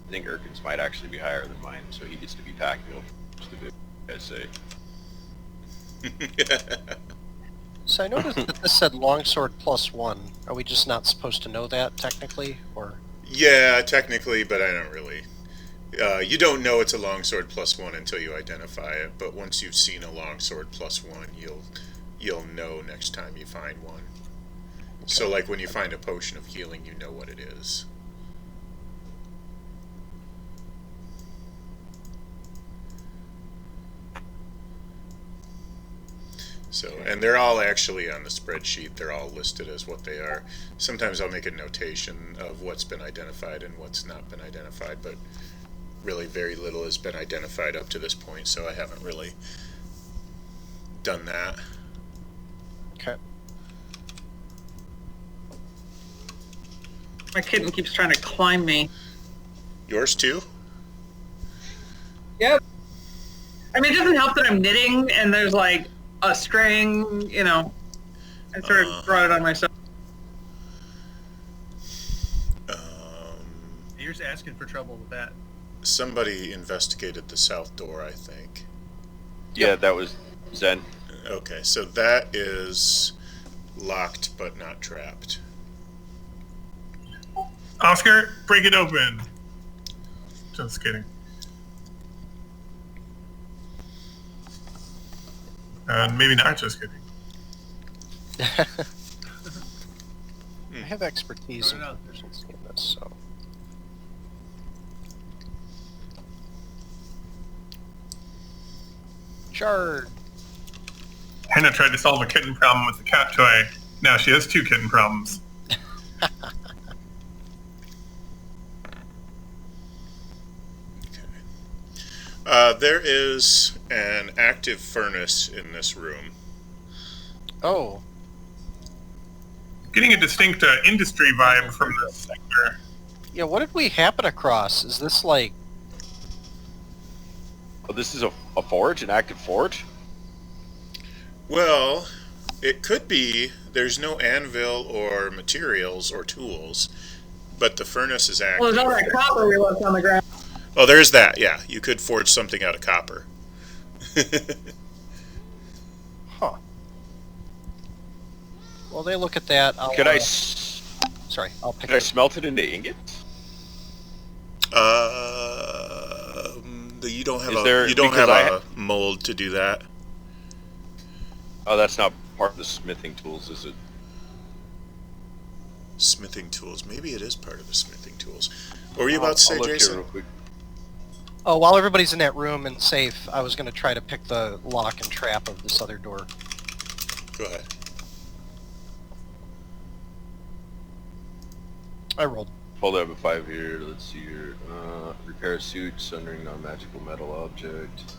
I think Erkin's might actually be higher than mine, so he gets to be packing up most of it, I say. So I noticed that this said longsword +1. Are we just not supposed to know that technically, or? Yeah, technically, but I don't really. You don't know it's a longsword +1 until you identify it, but once you've seen a longsword +1, you'll know next time you find one. So like when you find a potion of healing, you know what it is. So, and they're all actually on the spreadsheet. They're all listed as what they are. Sometimes I'll make a notation of what's been identified and what's not been identified, but really very little has been identified up to this point, so I haven't really done that. Okay. My kitten keeps trying to climb me. Yours too? Yep. I mean, it doesn't help that I'm knitting and there's like a string, you know. I sort of brought it on myself. You're just asking for trouble with that. Somebody investigated the south door, I think. Yeah, that was Zen. Okay, so that is locked but not trapped. Oscar, break it open. Just kidding. Maybe not just kidding. I have expertise in proficiency in this, so. Shard. Hannah tried to solve a kitten problem with a cat toy. Now she has 2 kitten problems. There is an active furnace in this room. Oh. Getting a distinct industry vibe from this sector. Yeah, what did we happen across? Is this like... Oh, this is a forge, an active forge? Well, it could be there's no anvil or materials or tools, but the furnace is active. Well, there's all that copper we left on the ground. Oh, there's that, yeah. You could forge something out of copper. Huh. Well, they look at that. I'll, Could Sorry, I'll pick Could I it. smelt it into ingots? You don't have Is there- you don't because have a mold to do that. Oh, that's not part of the smithing tools, is it? Smithing tools. Maybe it is part of the smithing tools. What were you about to say, I'll look here Jason? real quick. Oh, while everybody's in that room and safe, I was going to try to pick the lock and trap of this other door. Go ahead. I rolled. Hold up a 5 here. Let's see here. Repair suit, sundering non-magical metal object.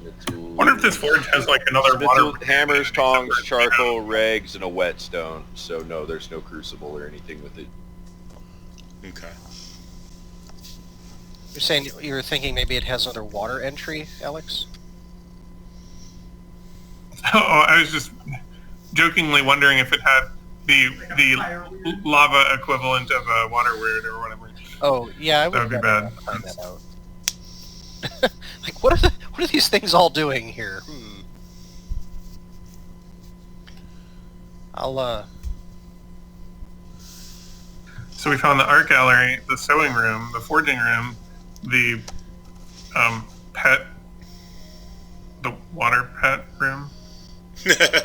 I wonder if this forge has like another water... Hammers, tongs, charcoal, rags, and a whetstone. So no, there's no crucible or anything with it. Okay. You're saying you were thinking maybe it has another water entry, Alex? Oh, I was just jokingly wondering if it had the lava equivalent of a water weird or whatever. Oh, yeah, I That would be bad. find that out. Like, what are these things all doing here? I'll, So we found the art gallery, the sewing room, the forging room, the the water pet room.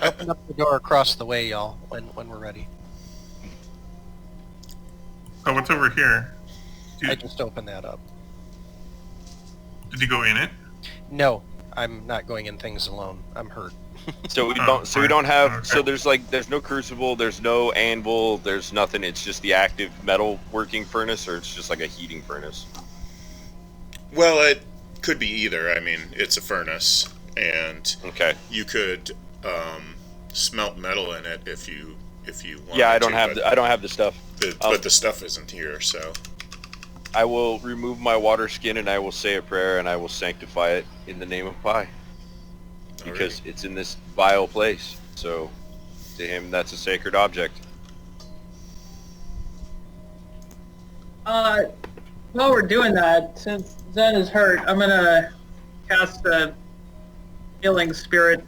open up the door across the way, y'all, when we're ready. Oh, what's over here? I just opened that up. Did you go in it? No, I'm not going in things alone. I'm hurt. So we Oh, don't. So we fine. don't have. Okay. So there's no crucible. There's no anvil. There's nothing. It's just the active metal working furnace, or it's just like a heating furnace. Well, it could be either. I mean, it's a furnace, and Okay. you could smelt metal in it if you wanted Yeah, I don't to, have. I don't have the stuff. but the stuff isn't here, so. I will remove my water skin and I will say a prayer and I will sanctify it in the name of Pi. Because it's in this vile place. So, to him, that's a sacred object. While we're doing that, since Zen is hurt, I'm gonna cast a healing spirit.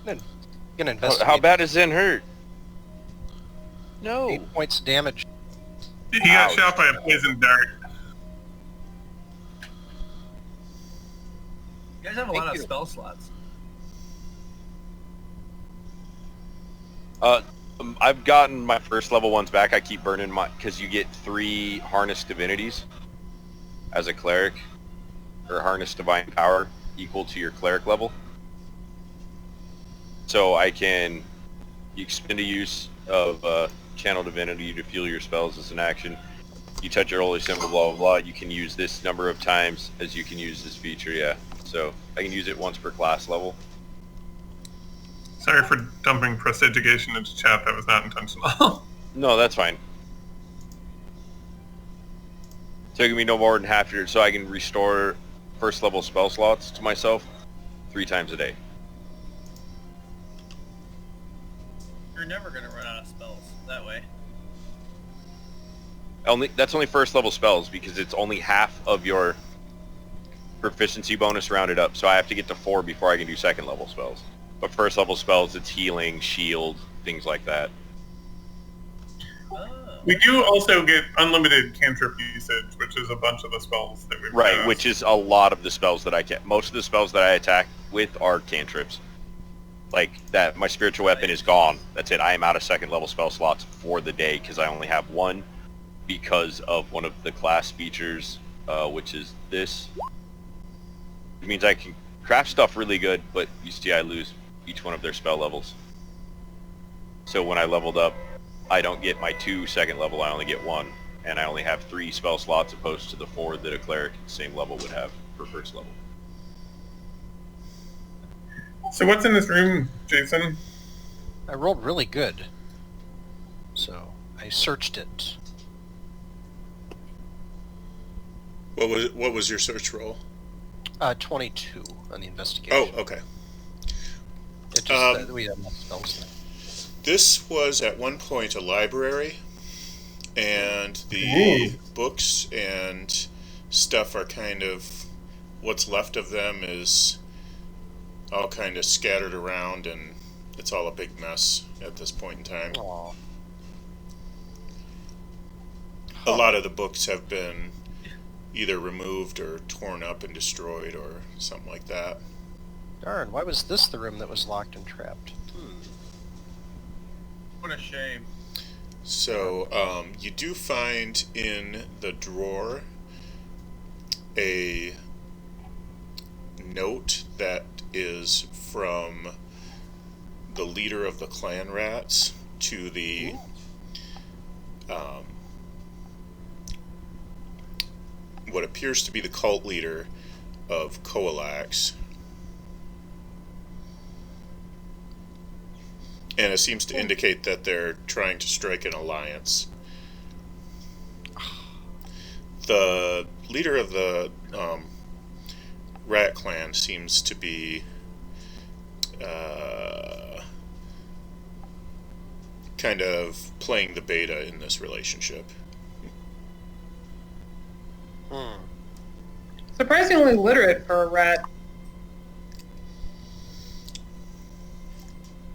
I'm gonna investigate. How bad is Zen hurt? No. 8 points of damage. He got Ouch. shot by a poison dart. You guys have a Thank lot you. of spell slots. I've gotten my first level ones back. I keep burning my... Because you get 3 harness divinities as a cleric. Or harness divine power. equal to your cleric level. So I can expend a use of channel divinity to fuel your spells as an action. You touch your holy symbol, blah blah blah. You can use this number of times as you can use this feature. Yeah. So I can use it once per class level. Sorry for dumping prestidigitation into chat. That was not intentional. No, that's fine. Taking me no more than half your, so I can restore first level spell slots to myself 3 times a day. You're never gonna run out of spells that way. That's only first level spells because it's only half of your proficiency bonus rounded up. So I have to get to 4 before I can do second level spells. But first level spells, it's healing, shield, things like that. Oh. We do also get unlimited cantrip usage, which is a bunch of the spells that we've Right, cast. which is a lot of the spells that I can. Most of the spells that I attack with are cantrips. Like that, my spiritual weapon is gone. That's it. I am out of second level spell slots for the day because I only have 1 because of one of the class features, which is this. It means I can craft stuff really good, but you see I lose each one of their spell levels. So when I leveled up, I don't get my 2 second level, I only get 1. And I only have 3 spell slots opposed to the 4 that a cleric at the same level would have for first level. So what's in this room, Jason? I rolled really good. So I searched it. What was your search roll? 22 on the investigation. Oh, okay. It just, we have enough spells now. This was at one point a library, and the books and stuff are kind of, what's left of them is all kind of scattered around, and it's all a big mess at this point in time. Aw. A lot of the books have been either removed or torn up and destroyed or something like that. Darn, why was this the room that was locked and trapped? What a shame. So, you do find in the drawer a note that is from the leader of the clan rats to the what appears to be the cult leader of Koelax. And it seems to indicate that they're trying to strike an alliance. The leader of the rat clan seems to be kind of playing the beta in this relationship. Surprisingly literate for a rat.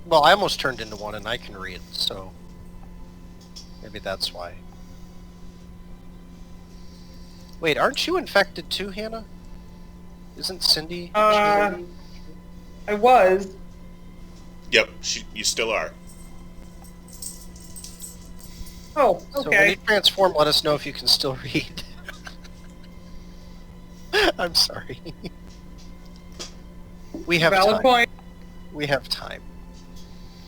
Well, I almost turned into one and I can read, so maybe that's why. Wait, aren't you infected too, Hannah? Isn't Cindy? I was. Yep, you still are. Oh, So when okay. you transform, let us know if you can still read. I'm sorry. We have Valid time. point. We have time.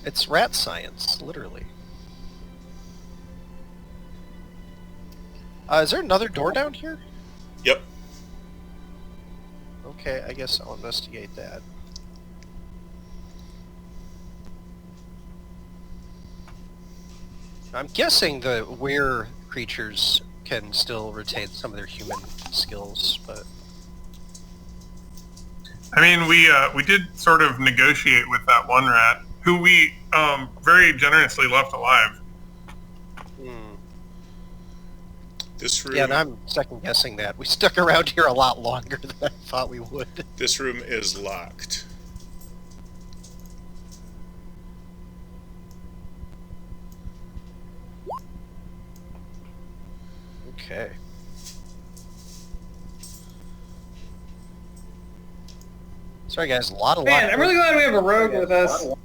It's rat science, literally. Is there another door down here? Yep. Okay, I guess I'll investigate that. I'm guessing the were creatures can still retain some of their human skills, but... I mean, we did sort of negotiate with that one rat, who we very generously left alive. This room, Yeah, and I'm second guessing that. We stuck around here a lot longer than I thought we would. this room is locked. Okay. Sorry guys, a lot of Man, I'm really glad we have a rogue with us. of...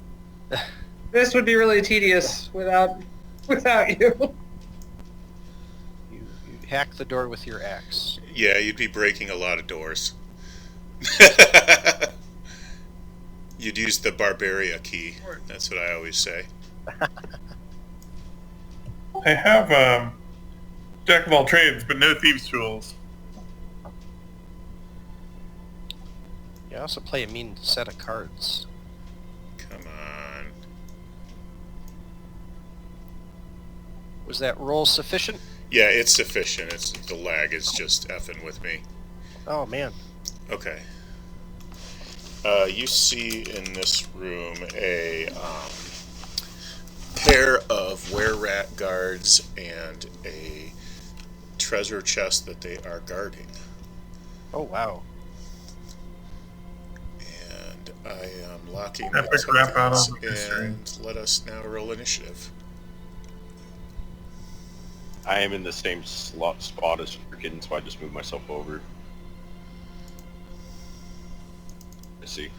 This would be really tedious without you. You hack the door with your axe. Yeah, you'd be breaking a lot of doors. You'd use the Barbaria key. That's what I always say. I have Jack of all trades, but no thieves' tools. You also play a mean set of cards. Come on. Was that roll sufficient? Yeah, it's sufficient. It's the lag is just effing with me. Oh man. Okay. You see in this room a pair of wererat guards and a treasure chest that they are guarding. Oh wow. And I am locking Epic the rap out tokens, of history. and let us now roll initiative. I am in the same spot as freaking, so I just moved myself over. Let's see.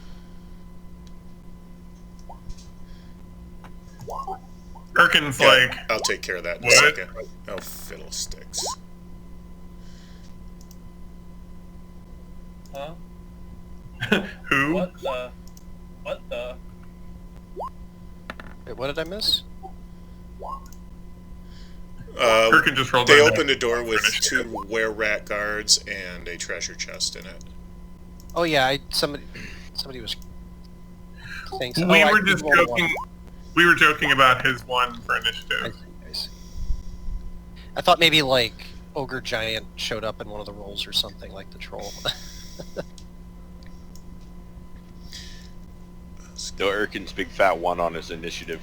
Erkin's Yeah, like, I'll take care of that in a what? second. Oh, fiddlesticks. Huh? who? What the? What the? Wait, what did I miss? Erkin just rolled They that opened a door for with initiative. 2 wererat guards and a treasure chest in it. Oh yeah, somebody was saying something. We Oh, I were did just roll a one. joking. We were joking about his one for I initiative. see, I see. I thought maybe like Ogre Giant showed up in one of the rolls or something like the troll. Still Erkin's big fat one on his initiative.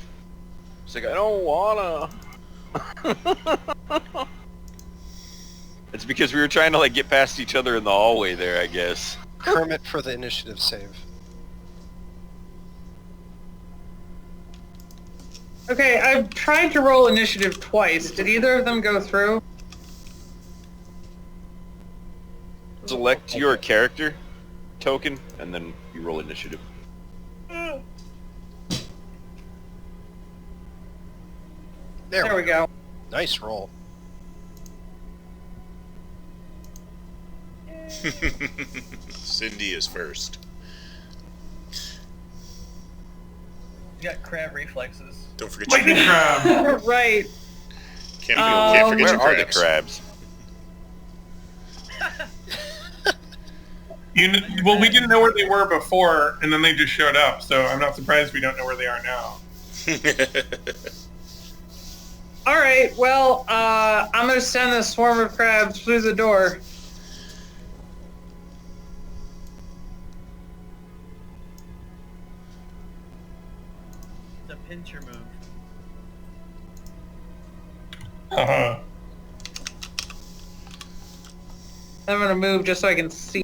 He's like, I don't wanna. It's because we were trying to like get past each other in the hallway there, I guess. Kermit for the initiative save. Okay, I've tried to roll initiative twice. Did either of them go through? Select your character token, and then you roll initiative. There we go. Nice roll. Cindy is first. You got crab reflexes. Don't forget Lightning your crab. Right. can't forget Where your are the crabs. crabs? Well, we didn't know where they were before, and then they just showed up. So I'm not surprised we don't know where they are now. All right. Well, I'm gonna send a swarm of crabs through the door. The pincher move. Uh-huh. I'm gonna move just so I can see.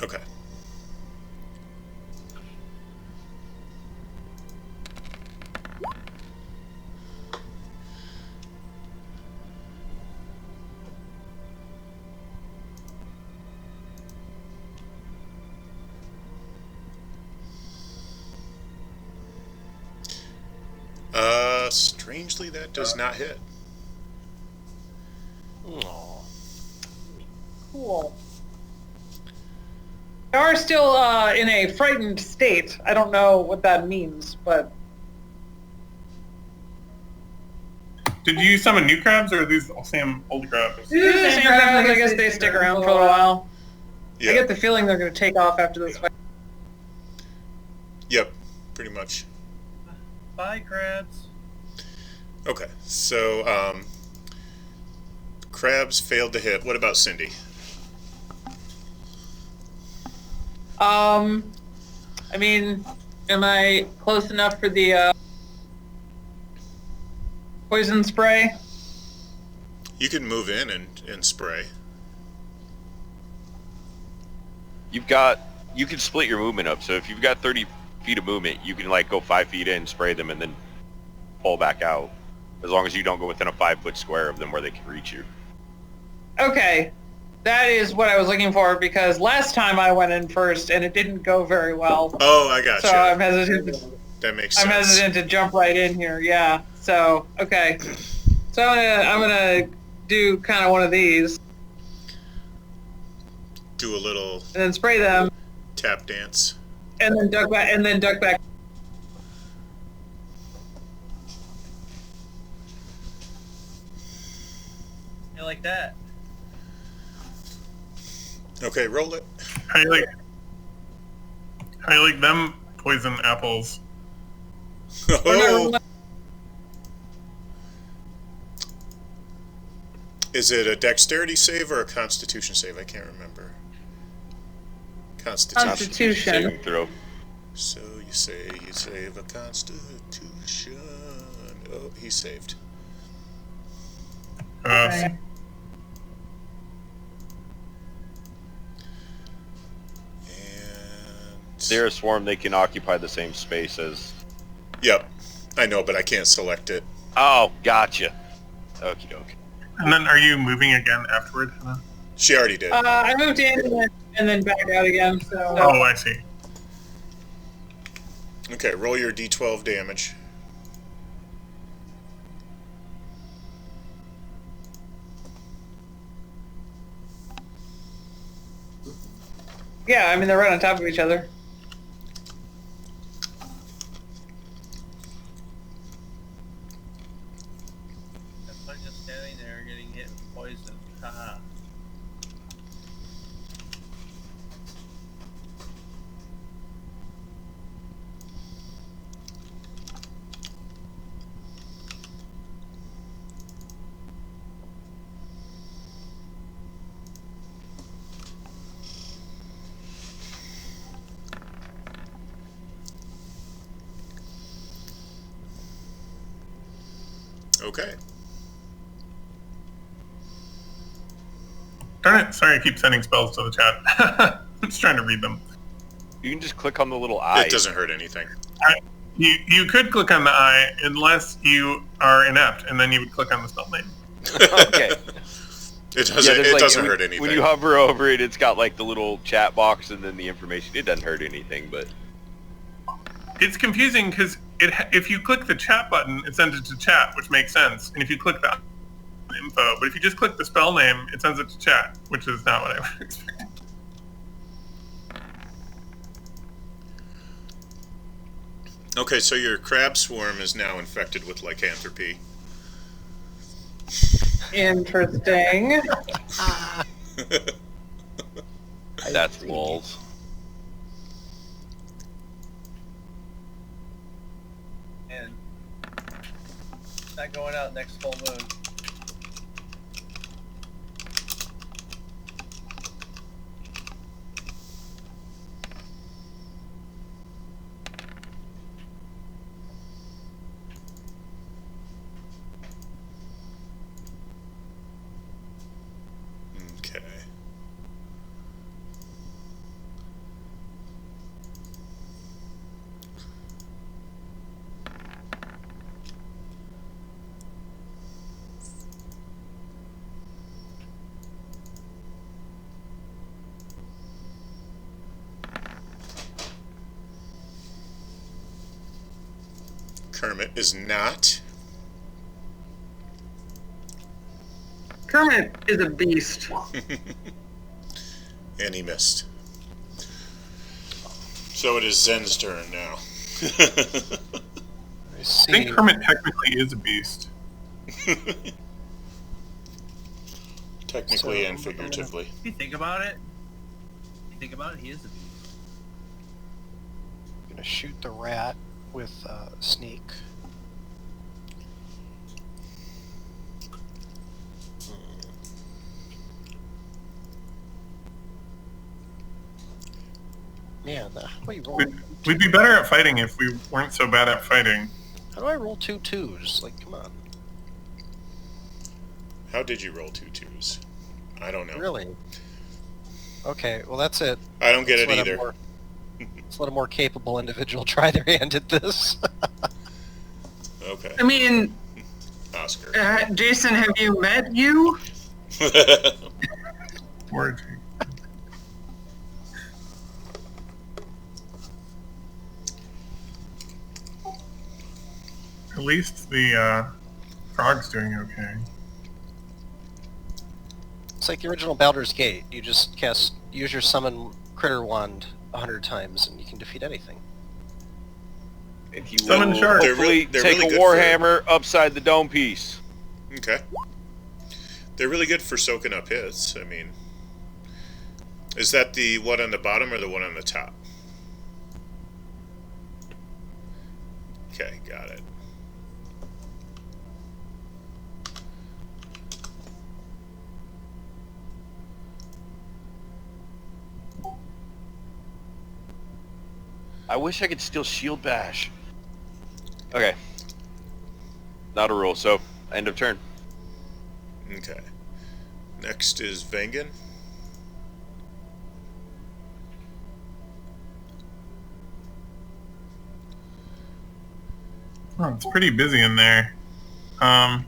Okay. Strangely, that does not hit. Aw. Cool. They are still in a frightened state. I don't know what that means, but Did you summon new crabs, or are these the same old crabs? These are the same crabs. I guess they stick around for a while. Yeah. I get the feeling they're going to take off after this fight. Yep, pretty much. Bye, crabs. Okay, so crabs failed to hit. What about Cindy? I mean, am I close enough for the poison spray? You can move in and spray. You can split your movement up. So if you've got 30 feet of movement, you can like go 5 feet in, spray them, and then pull back out. As long as you don't go within a 5-foot square of them where they can reach you. Okay, that is what I was looking for, because last time I went in first and it didn't go very well. Oh, I got So you. I'm hesitant. That makes I'm sense. hesitant to jump right in here. Yeah. So okay. So I'm gonna do kind of one of these Do a little and then spray them tap dance. and then duck back. You like that? Okay, roll it. How you like them poison apples? Oh. Is it a dexterity save or a constitution save? I can't remember. Constitution. Constitution. Saving throw. So you save a constitution. Oh, he saved. Okay. And They're a swarm. They can occupy the same space as... yep, I know, but I can't select it. Oh, gotcha. Okie doke. And then are you moving again afterward? She already did. I moved in and then back out again. So. Oh, I see. Okay, roll your d12 damage. Yeah, I mean they're right on top of each other. That's fun just standing there getting hit with poison. Haha. Okay. Darn it! Sorry, I keep sending spells to the chat. I'm just trying to read them. You can just click on the little eye. It doesn't hurt anything. You could click on the eye unless you are inept, and then you would click on the spell name. Okay. It doesn't. Yeah, there's it like- doesn't when- hurt anything. When you hover over it, it's got like the little chat box and then the information. It doesn't hurt anything, but... It's confusing because if you click the chat button, it sends it to chat, which makes sense. And if you click the info, but if you just click the spell name, it sends it to chat, which is not what I would expect. Okay, so your crab swarm is now infected with lycanthropy. Interesting. That's walls. And not going out next full moon. Okay. Kermit is not. Kermit is a beast. And he missed. So it is Zen's turn now. I I think Kermit technically is a beast. Technically So, and figuratively. If you think about it, he is a beast. I'm gonna shoot the rat with sneak. Man, how do I roll? We'd be better at fighting if we weren't so bad at fighting. How do I roll 2 2s? Like, come on. How did you roll 2 2s? I don't know. Really? Okay, well that's it. I don't get Let's it let either. Let's let a more capable individual try their hand at this. Okay. I mean, Oscar. Jason, have you met you? Word. At least the frog's doing okay. It's like the original Baldur's Gate. You just use your summon critter wand 100 times and you can defeat anything. And he Summon will shark. hopefully They're take really a good warhammer upside the dome piece. Okay. They're really good for soaking up hits. I mean, is that the one on the bottom or the one on the top? Okay, got it. I wish I could still shield bash. Okay. Not a rule, so end of turn. Okay. Next is Vengan. Oh, it's pretty busy in there. And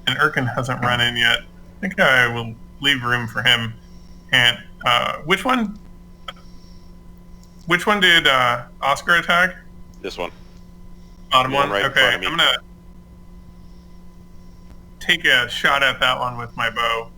Erkin hasn't run in yet. I think I will leave room for him. And which one? Which one did Oscar attack? This one. Bottom The one. one right in Okay, front of me. I'm gonna take a shot at that one with my bow.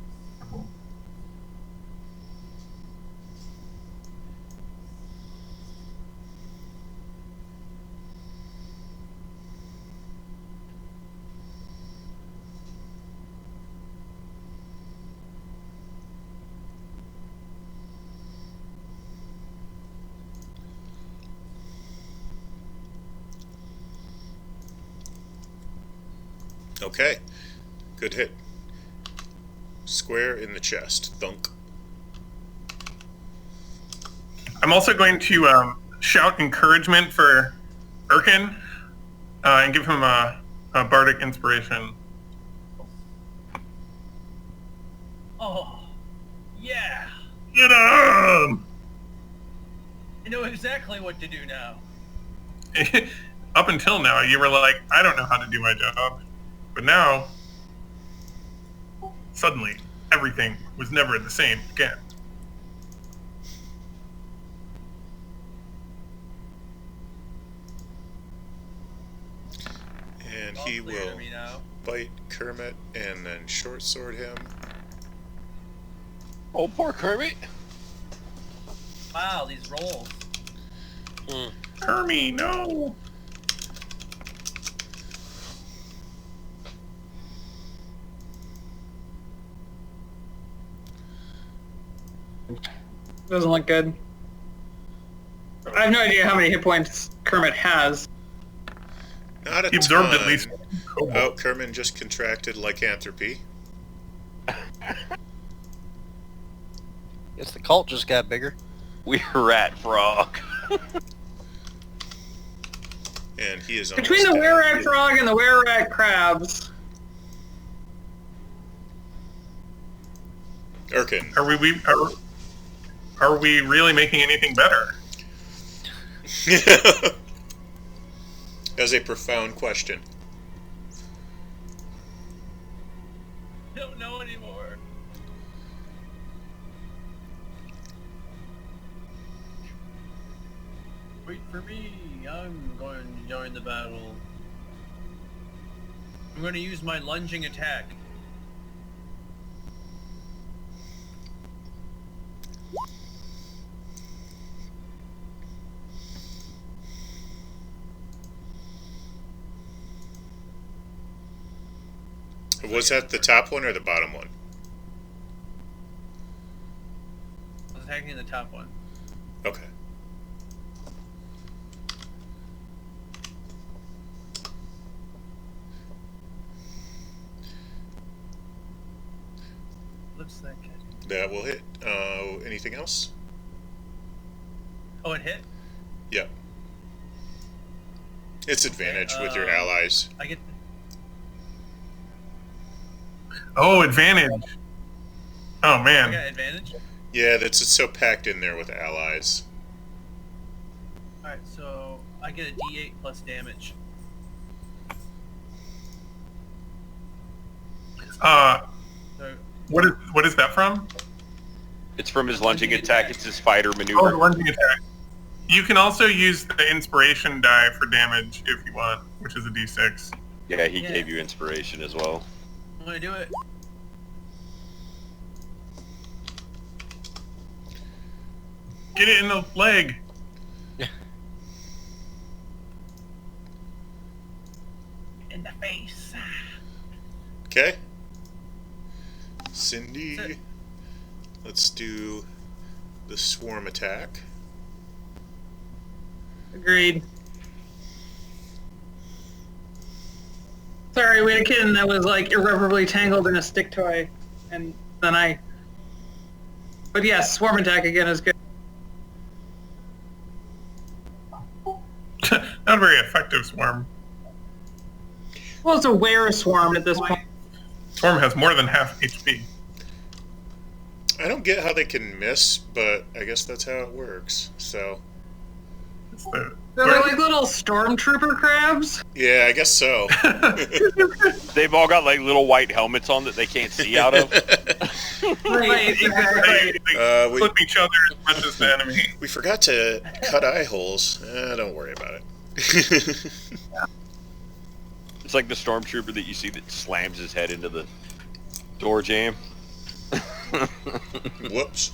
Okay. Good hit. Square in the chest. Thunk. I'm also going to shout encouragement for Erkin and give him a bardic inspiration. Oh, yeah. Get him! I know exactly what to do now. Up until now, you were like, I don't know how to do my job. But now, suddenly, everything was never the same again. And All he clear to will me now. bite Kermit and then short sword him. Oh, poor Kermit. Wow, these rolls. Kermie, no! Doesn't look good. I have no idea how many hit points Kermit has. Not a He absorbed ton. at least. Oh, Kermit just contracted lycanthropy. Guess the cult just got bigger. Wererat frog. And he is Between the almost dead. wererat frog and the wererat crabs. Erkin. Are we really making anything better? That's a profound question. Don't know anymore. Wait for me. I'm going to join the battle. I'm going to use my lunging attack. Was that the top one or the bottom one? I was attacking the top one. Okay. Looks like it. That will hit. Anything else? Oh, it hit? Yep. It's advantage with your allies. I get. Oh, advantage. Oh I man. got advantage. Yeah, that's it's so packed in there with allies. All right, so I get a D8 plus damage. So, What is that from? It's from his lunging attack. It's his fighter Oh, the maneuver. lunging attack. You can also use the inspiration die for damage if you want, which is a d6. Yeah, he Yeah. gave you inspiration as well. I'm gonna do it. Get it in the leg. In the face. Okay. Cindy, That's it. let's do the swarm attack. Agreed. Sorry, we had a kitten that was like irreparably tangled in a stick toy, and then I. But yes, swarm attack again is good. Not a very effective swarm. Well, it's a were swarm at this point. Swarm has more than half HP. I don't get how they can miss, but I guess that's how it works. So, It's the They're like little stormtrooper crabs. yeah, I guess so. They've all got like little white helmets on that they can't see out of. Right, exactly. they we, flip each other as much as the enemy. we forgot to cut eye holes. Don't worry about it. It's like the stormtrooper that you see that slams his head into the door jam. Whoops.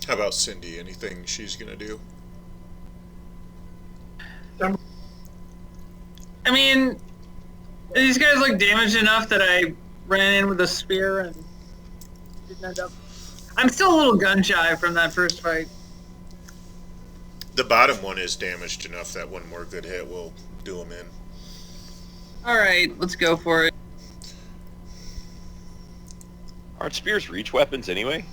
How about Cindy? Anything she's gonna do? I mean, these guys look damaged enough that I ran in with a spear and didn't end up. I'm still a little gun shy from that first fight. The bottom one is damaged enough that one more good hit will do him in. All right, let's go for it. Aren't spears reach weapons anyway?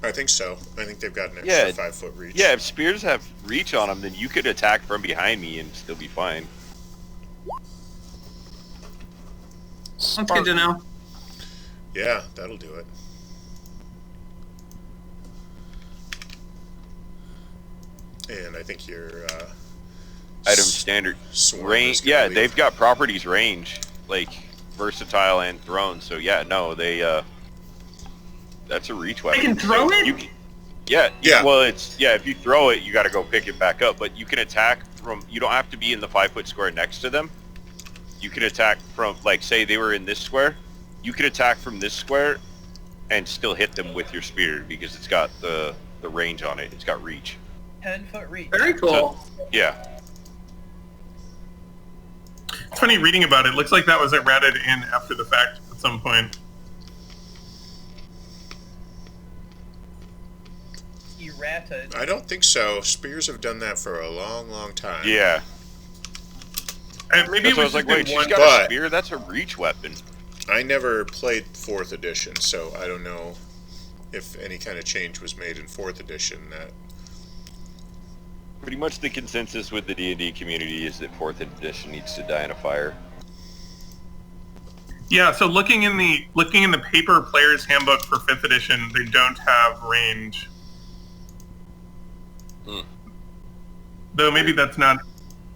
I think so. I think they've got an extra Yeah. 5-foot reach. Yeah, if spears have reach on them, then you could attack from behind me and still be fine. That's good to know. Yeah, that'll do it. And I think your Item standard swarm range. is gonna Yeah, leave. they've got properties range, like versatile and thrown. So yeah, no, they that's a reach weapon. can throw it? You can, yeah. Yeah. Well, it's if you throw it, you got to go pick it back up. But you can attack from. You don't have to be in the 5-foot square next to them. You can attack from, like, say they were in this square. You can attack from this square, and still hit them with your spear because it's got the range on it. It's got reach. 10-foot reach. Very cool. Yeah. It's funny reading about it. Looks like that was errated in after the fact at some point. Errata. I don't think so. Spears have done that for a long, long time. Yeah. And maybe That's it why I was was like, just in wait, she's one. got But- a spear? That's a reach weapon. I never played 4th edition, so I don't know if any kind of change was made in 4th edition that... Pretty much the consensus with the D&D community is that 4th edition needs to die in a fire. Yeah, so looking in the paper player's handbook for 5th edition, they don't have range. Hmm. Though maybe that's not.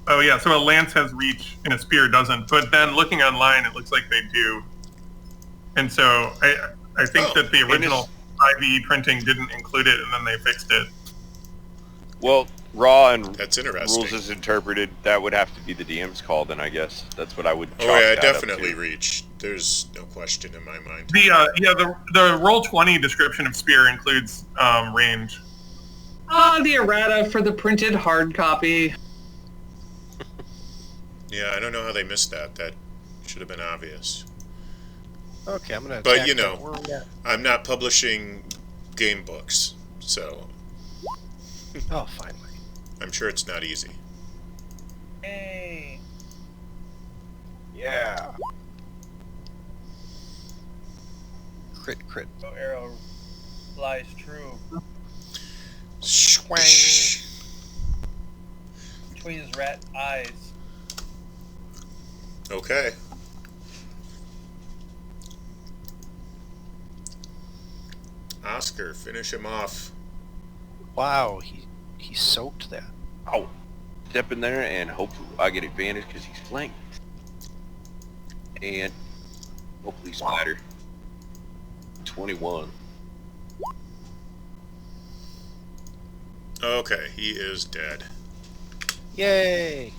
Oh yeah, so a lance has reach and a spear doesn't. But then looking online, it looks like they do. And so I think Oh, that the and original 5e printing didn't include it, and then they fixed it. Well, raw and That's interesting. rules as interpreted, that would have to be the DM's call then, I guess. That's what I would chalk Oh yeah, that up definitely to. reach. There's no question in my mind. The Roll20 description of spear includes range. The errata for the printed hard copy. Yeah, I don't know how they missed that. That should have been obvious. Okay, I'm gonna. But, attack you that. know, Where are we at? I'm not publishing game books, so Oh, finally. I'm sure it's not easy. Hey. Yeah. Crit. No arrow lies true. Swang. Between his rat eyes. Okay. Oscar, finish him off. Wow, he soaked that. Oh, step in there and hopefully I get advantage because he's flanked. And hopefully splatter. 21. Okay, he is dead. Yay!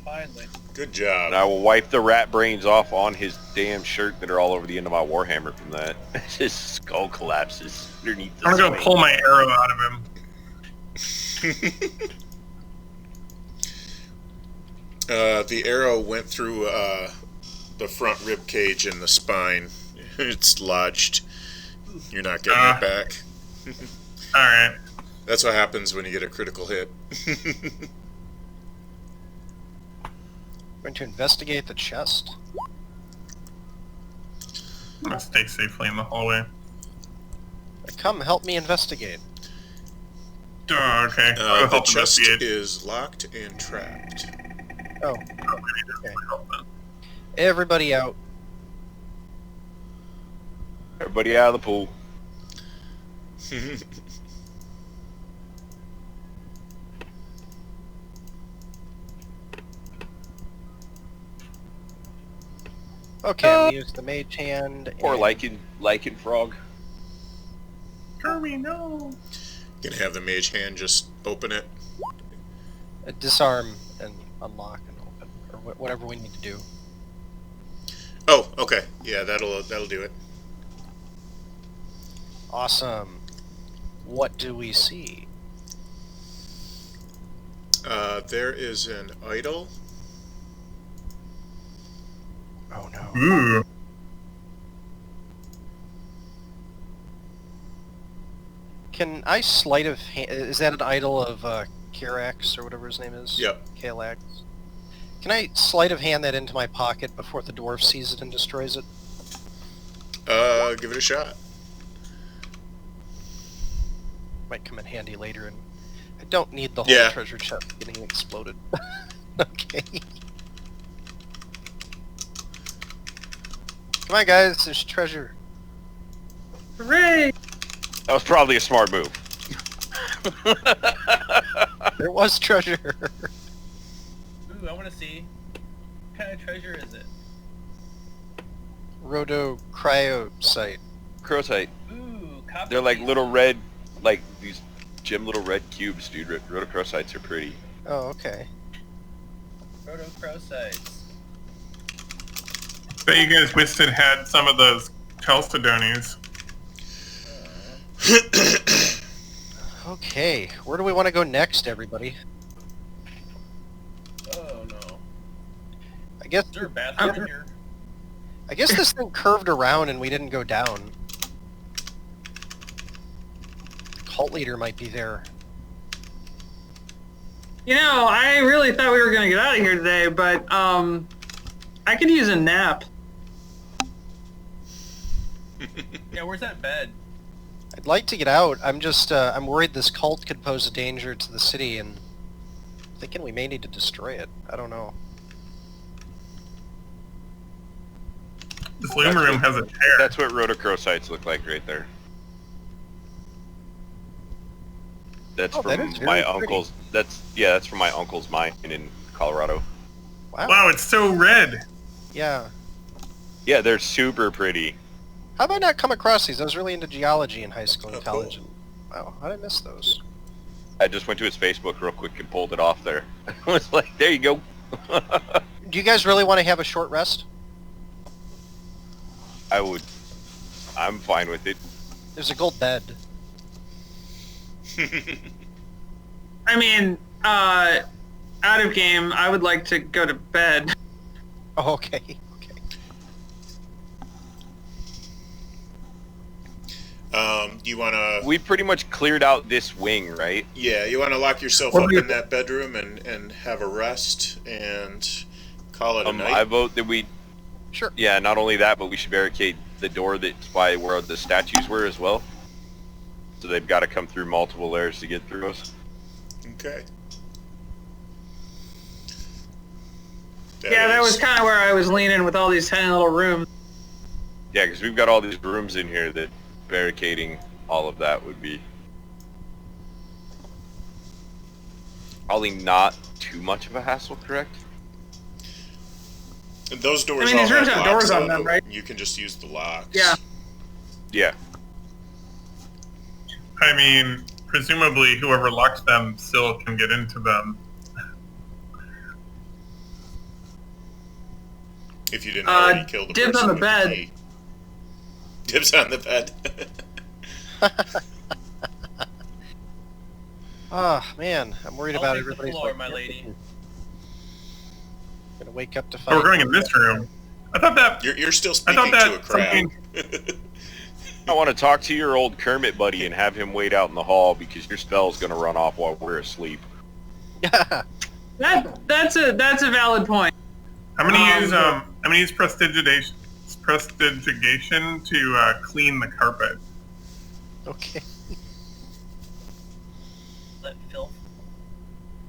Finally. Good job. And I will wipe the rat brains off on his damn shirt that are all over the end of my warhammer from that. His skull collapses underneath the I'm gonna swing. pull my arrow out of him. The arrow went through the front rib cage and the spine. It's lodged. You're not getting it back. Alright. That's what happens when you get a critical hit. Going to investigate the chest. I'm gonna stay safely in the hallway. Come help me investigate. Oh, okay. I'll The help chest investigate. is locked and trapped. Oh, okay. Everybody out. Everybody out of the pool. Okay, I'm gonna use the mage hand. Or and- lichen frog. Kirby, no! Gonna have the mage hand just open it. disarm and unlock and open, or whatever we need to do. Oh, okay. Yeah, that'll do it. Awesome. What do we see? There is an idol. Oh no. Ooh. Can I sleight of hand? Is that an idol of Koelax or whatever his name is? Yep. Koelax. Can I sleight of hand that into my pocket before the dwarf sees it and destroys it? Give it a shot. Might come in handy later, and I don't need the whole Yeah. treasure chest getting exploded. Okay. Come on, guys. There's treasure. Hooray! That was probably a smart move. There was treasure. Ooh, I want to see. What kind of treasure is it? Roto cryosite. Crowsite. Ooh, copper. They're like piece. little red, like these gem little red cubes, dude. Rotocrosites are pretty. Oh, okay. Rotocrosites. Bet you guys wished it had some of those chalcedonies. Okay, where do we want to go next, everybody? Oh no. I guess Is there a bathroom in here? I guess this thing curved around and we didn't go down. Cult leader might be there. You know, I really thought we were gonna get out of here today, but I could use a nap. Yeah, where's that bed? I'd like to get out. I'm just I'm worried this cult could pose a danger to the city, and thinking we may need to destroy it. I don't know. This loom room has a chair. That's what rotocrosites look like right there. That's Oh, that from is very my pretty. uncle's. That's from my uncle's mine in Colorado. Wow. Wow, it's so red. Yeah. Yeah, they're super pretty. How have I not come across these? I was really into geology in high school and Oh, college. cool. And, wow, how did I miss those? I just went to his Facebook real quick and pulled it off there. I was like, there you go. Do you guys really want to have a short rest? I'm fine with it. There's a gold bed. I mean, out of game, I would like to go to bed. Oh, okay. You want to... We pretty much cleared out this wing, right? Yeah, you want to lock yourself up in that bedroom and have a rest and call it a night? I vote that we... Sure. Yeah, not only that, but we should barricade the door that's by where the statues were as well. So they've got to come through multiple layers to get through us. Okay. That was kind of where I was leaning with all these tiny little rooms. Yeah, because we've got all these rooms in here that barricading all of that would be probably not too much of a hassle, correct? And those doors I mean, these all rooms have locks, doors on though. them, right? You can just use the locks. Yeah. Yeah. I mean, presumably whoever locked them still can get into them. If you didn't already kill the dibs person on the with bed. key. Dibs on the bed. Oh, man. I'm worried I'll about take the everybody's... floor, my lady. Gonna wake up to Oh, find... we're going in this room. I thought that... You're still I thought speaking to a that crowd. I want to talk to your old Kermit buddy and have him wait out in the hall because your spell's going to run off while we're asleep. Yeah. That's a valid point. I'm gonna use prestidigitation to clean the carpet. Okay. Let filth.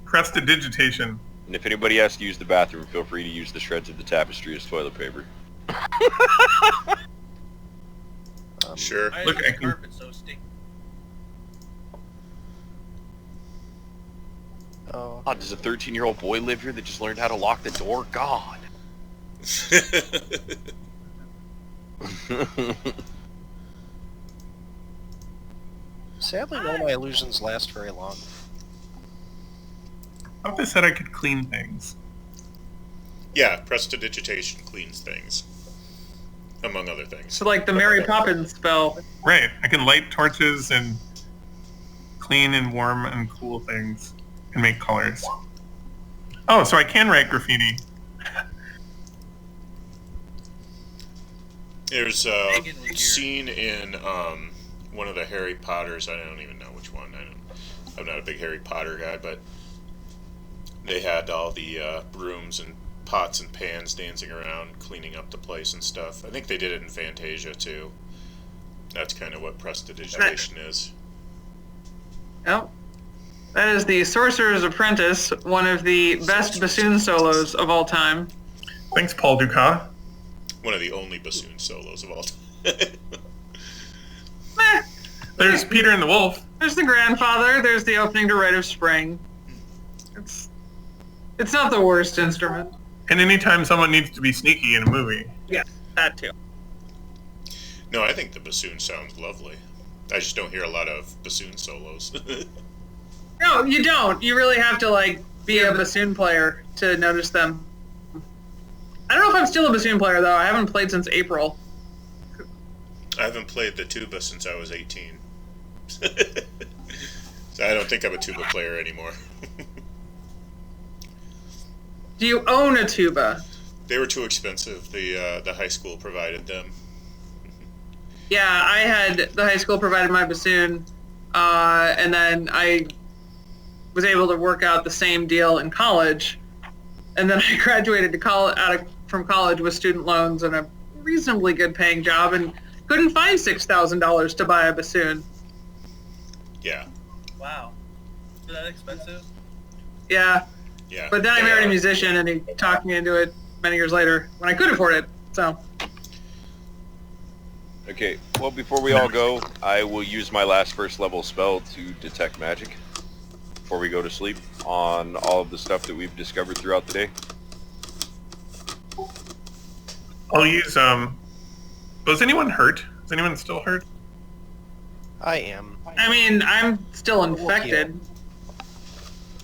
Prestidigitation. And if anybody has to use the bathroom, feel free to use the shreds of the tapestry as toilet paper. Sure. Why Look, is I the can- carpet so sticky? Oh. Oh, does a 13-year-old boy live here that just learned how to lock the door? God. Sadly, none of my illusions last very long. I thought they said I could clean things. Yeah, prestidigitation cleans things. Among other things. So like the Mary Poppins spell. Right. I can light torches and clean and warm and cool things and make colors. Oh, so I can write graffiti. There's Megan a was here. scene in one of the Harry Potters. I don't even know which one. I'm not a big Harry Potter guy, but they had all the brooms and pots and pans dancing around, cleaning up the place and stuff. I think they did it in Fantasia too. That's kind of what prestidigitation is. Yep. That is the Sorcerer's Apprentice, one of the best bassoon solos of all time. Thanks, Paul Dukas. One of the only bassoon solos of all time. Meh. There's Peter and the Wolf. There's the grandfather. There's the opening to Rite of Spring. It's not the worst instrument. And anytime someone needs to be sneaky in a movie. Yeah, that too. No, I think the bassoon sounds lovely. I just don't hear a lot of bassoon solos. No, you don't. You really have to like be a bassoon player to notice them. I don't know if I'm still a bassoon player though. I haven't played since April. I haven't played the tuba since I was 18. So I don't think I'm a tuba player anymore. Do you own a tuba? They were too expensive. The high school provided them. Yeah, I had the high school provided my bassoon, and then I was able to work out the same deal in college, and then I graduated to from college with student loans and a reasonably good paying job, and couldn't find $6,000 to buy a bassoon. Yeah. Wow. Is that expensive? Yeah, Yeah. but then I They married a are. musician, and he talked me into it many years later when I could afford it. So. Okay, well, before we all go, I will use my last first level spell to detect magic before we go to sleep on all of the stuff that we've discovered throughout the day. I'll use, was anyone hurt? Is anyone still hurt? I am. I mean, I'm still infected.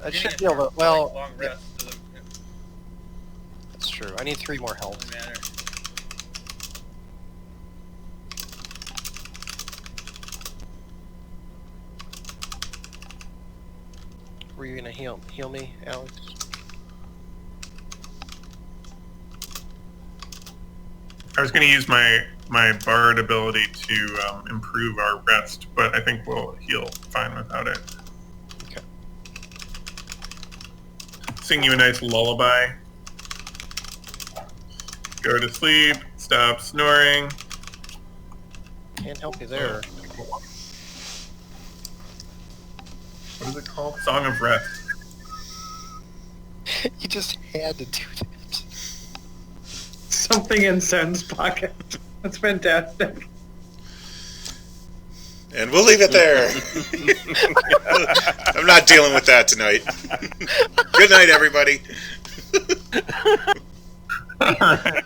I Getting should a be able to... like, Well, long yeah, rest doesn't that's true. I need 3 more health. matter. Were you gonna heal me, Alex? I was going to use my bard ability to improve our rest, but I think we'll heal fine without it. Okay. Sing you a nice lullaby. Go to sleep. Stop snoring. Can't help you there. What is it called? Song of Rest. You just had to do that. Something in Sen's pocket. That's fantastic. And we'll leave it there. I'm not dealing with that tonight. Good night, everybody. All right.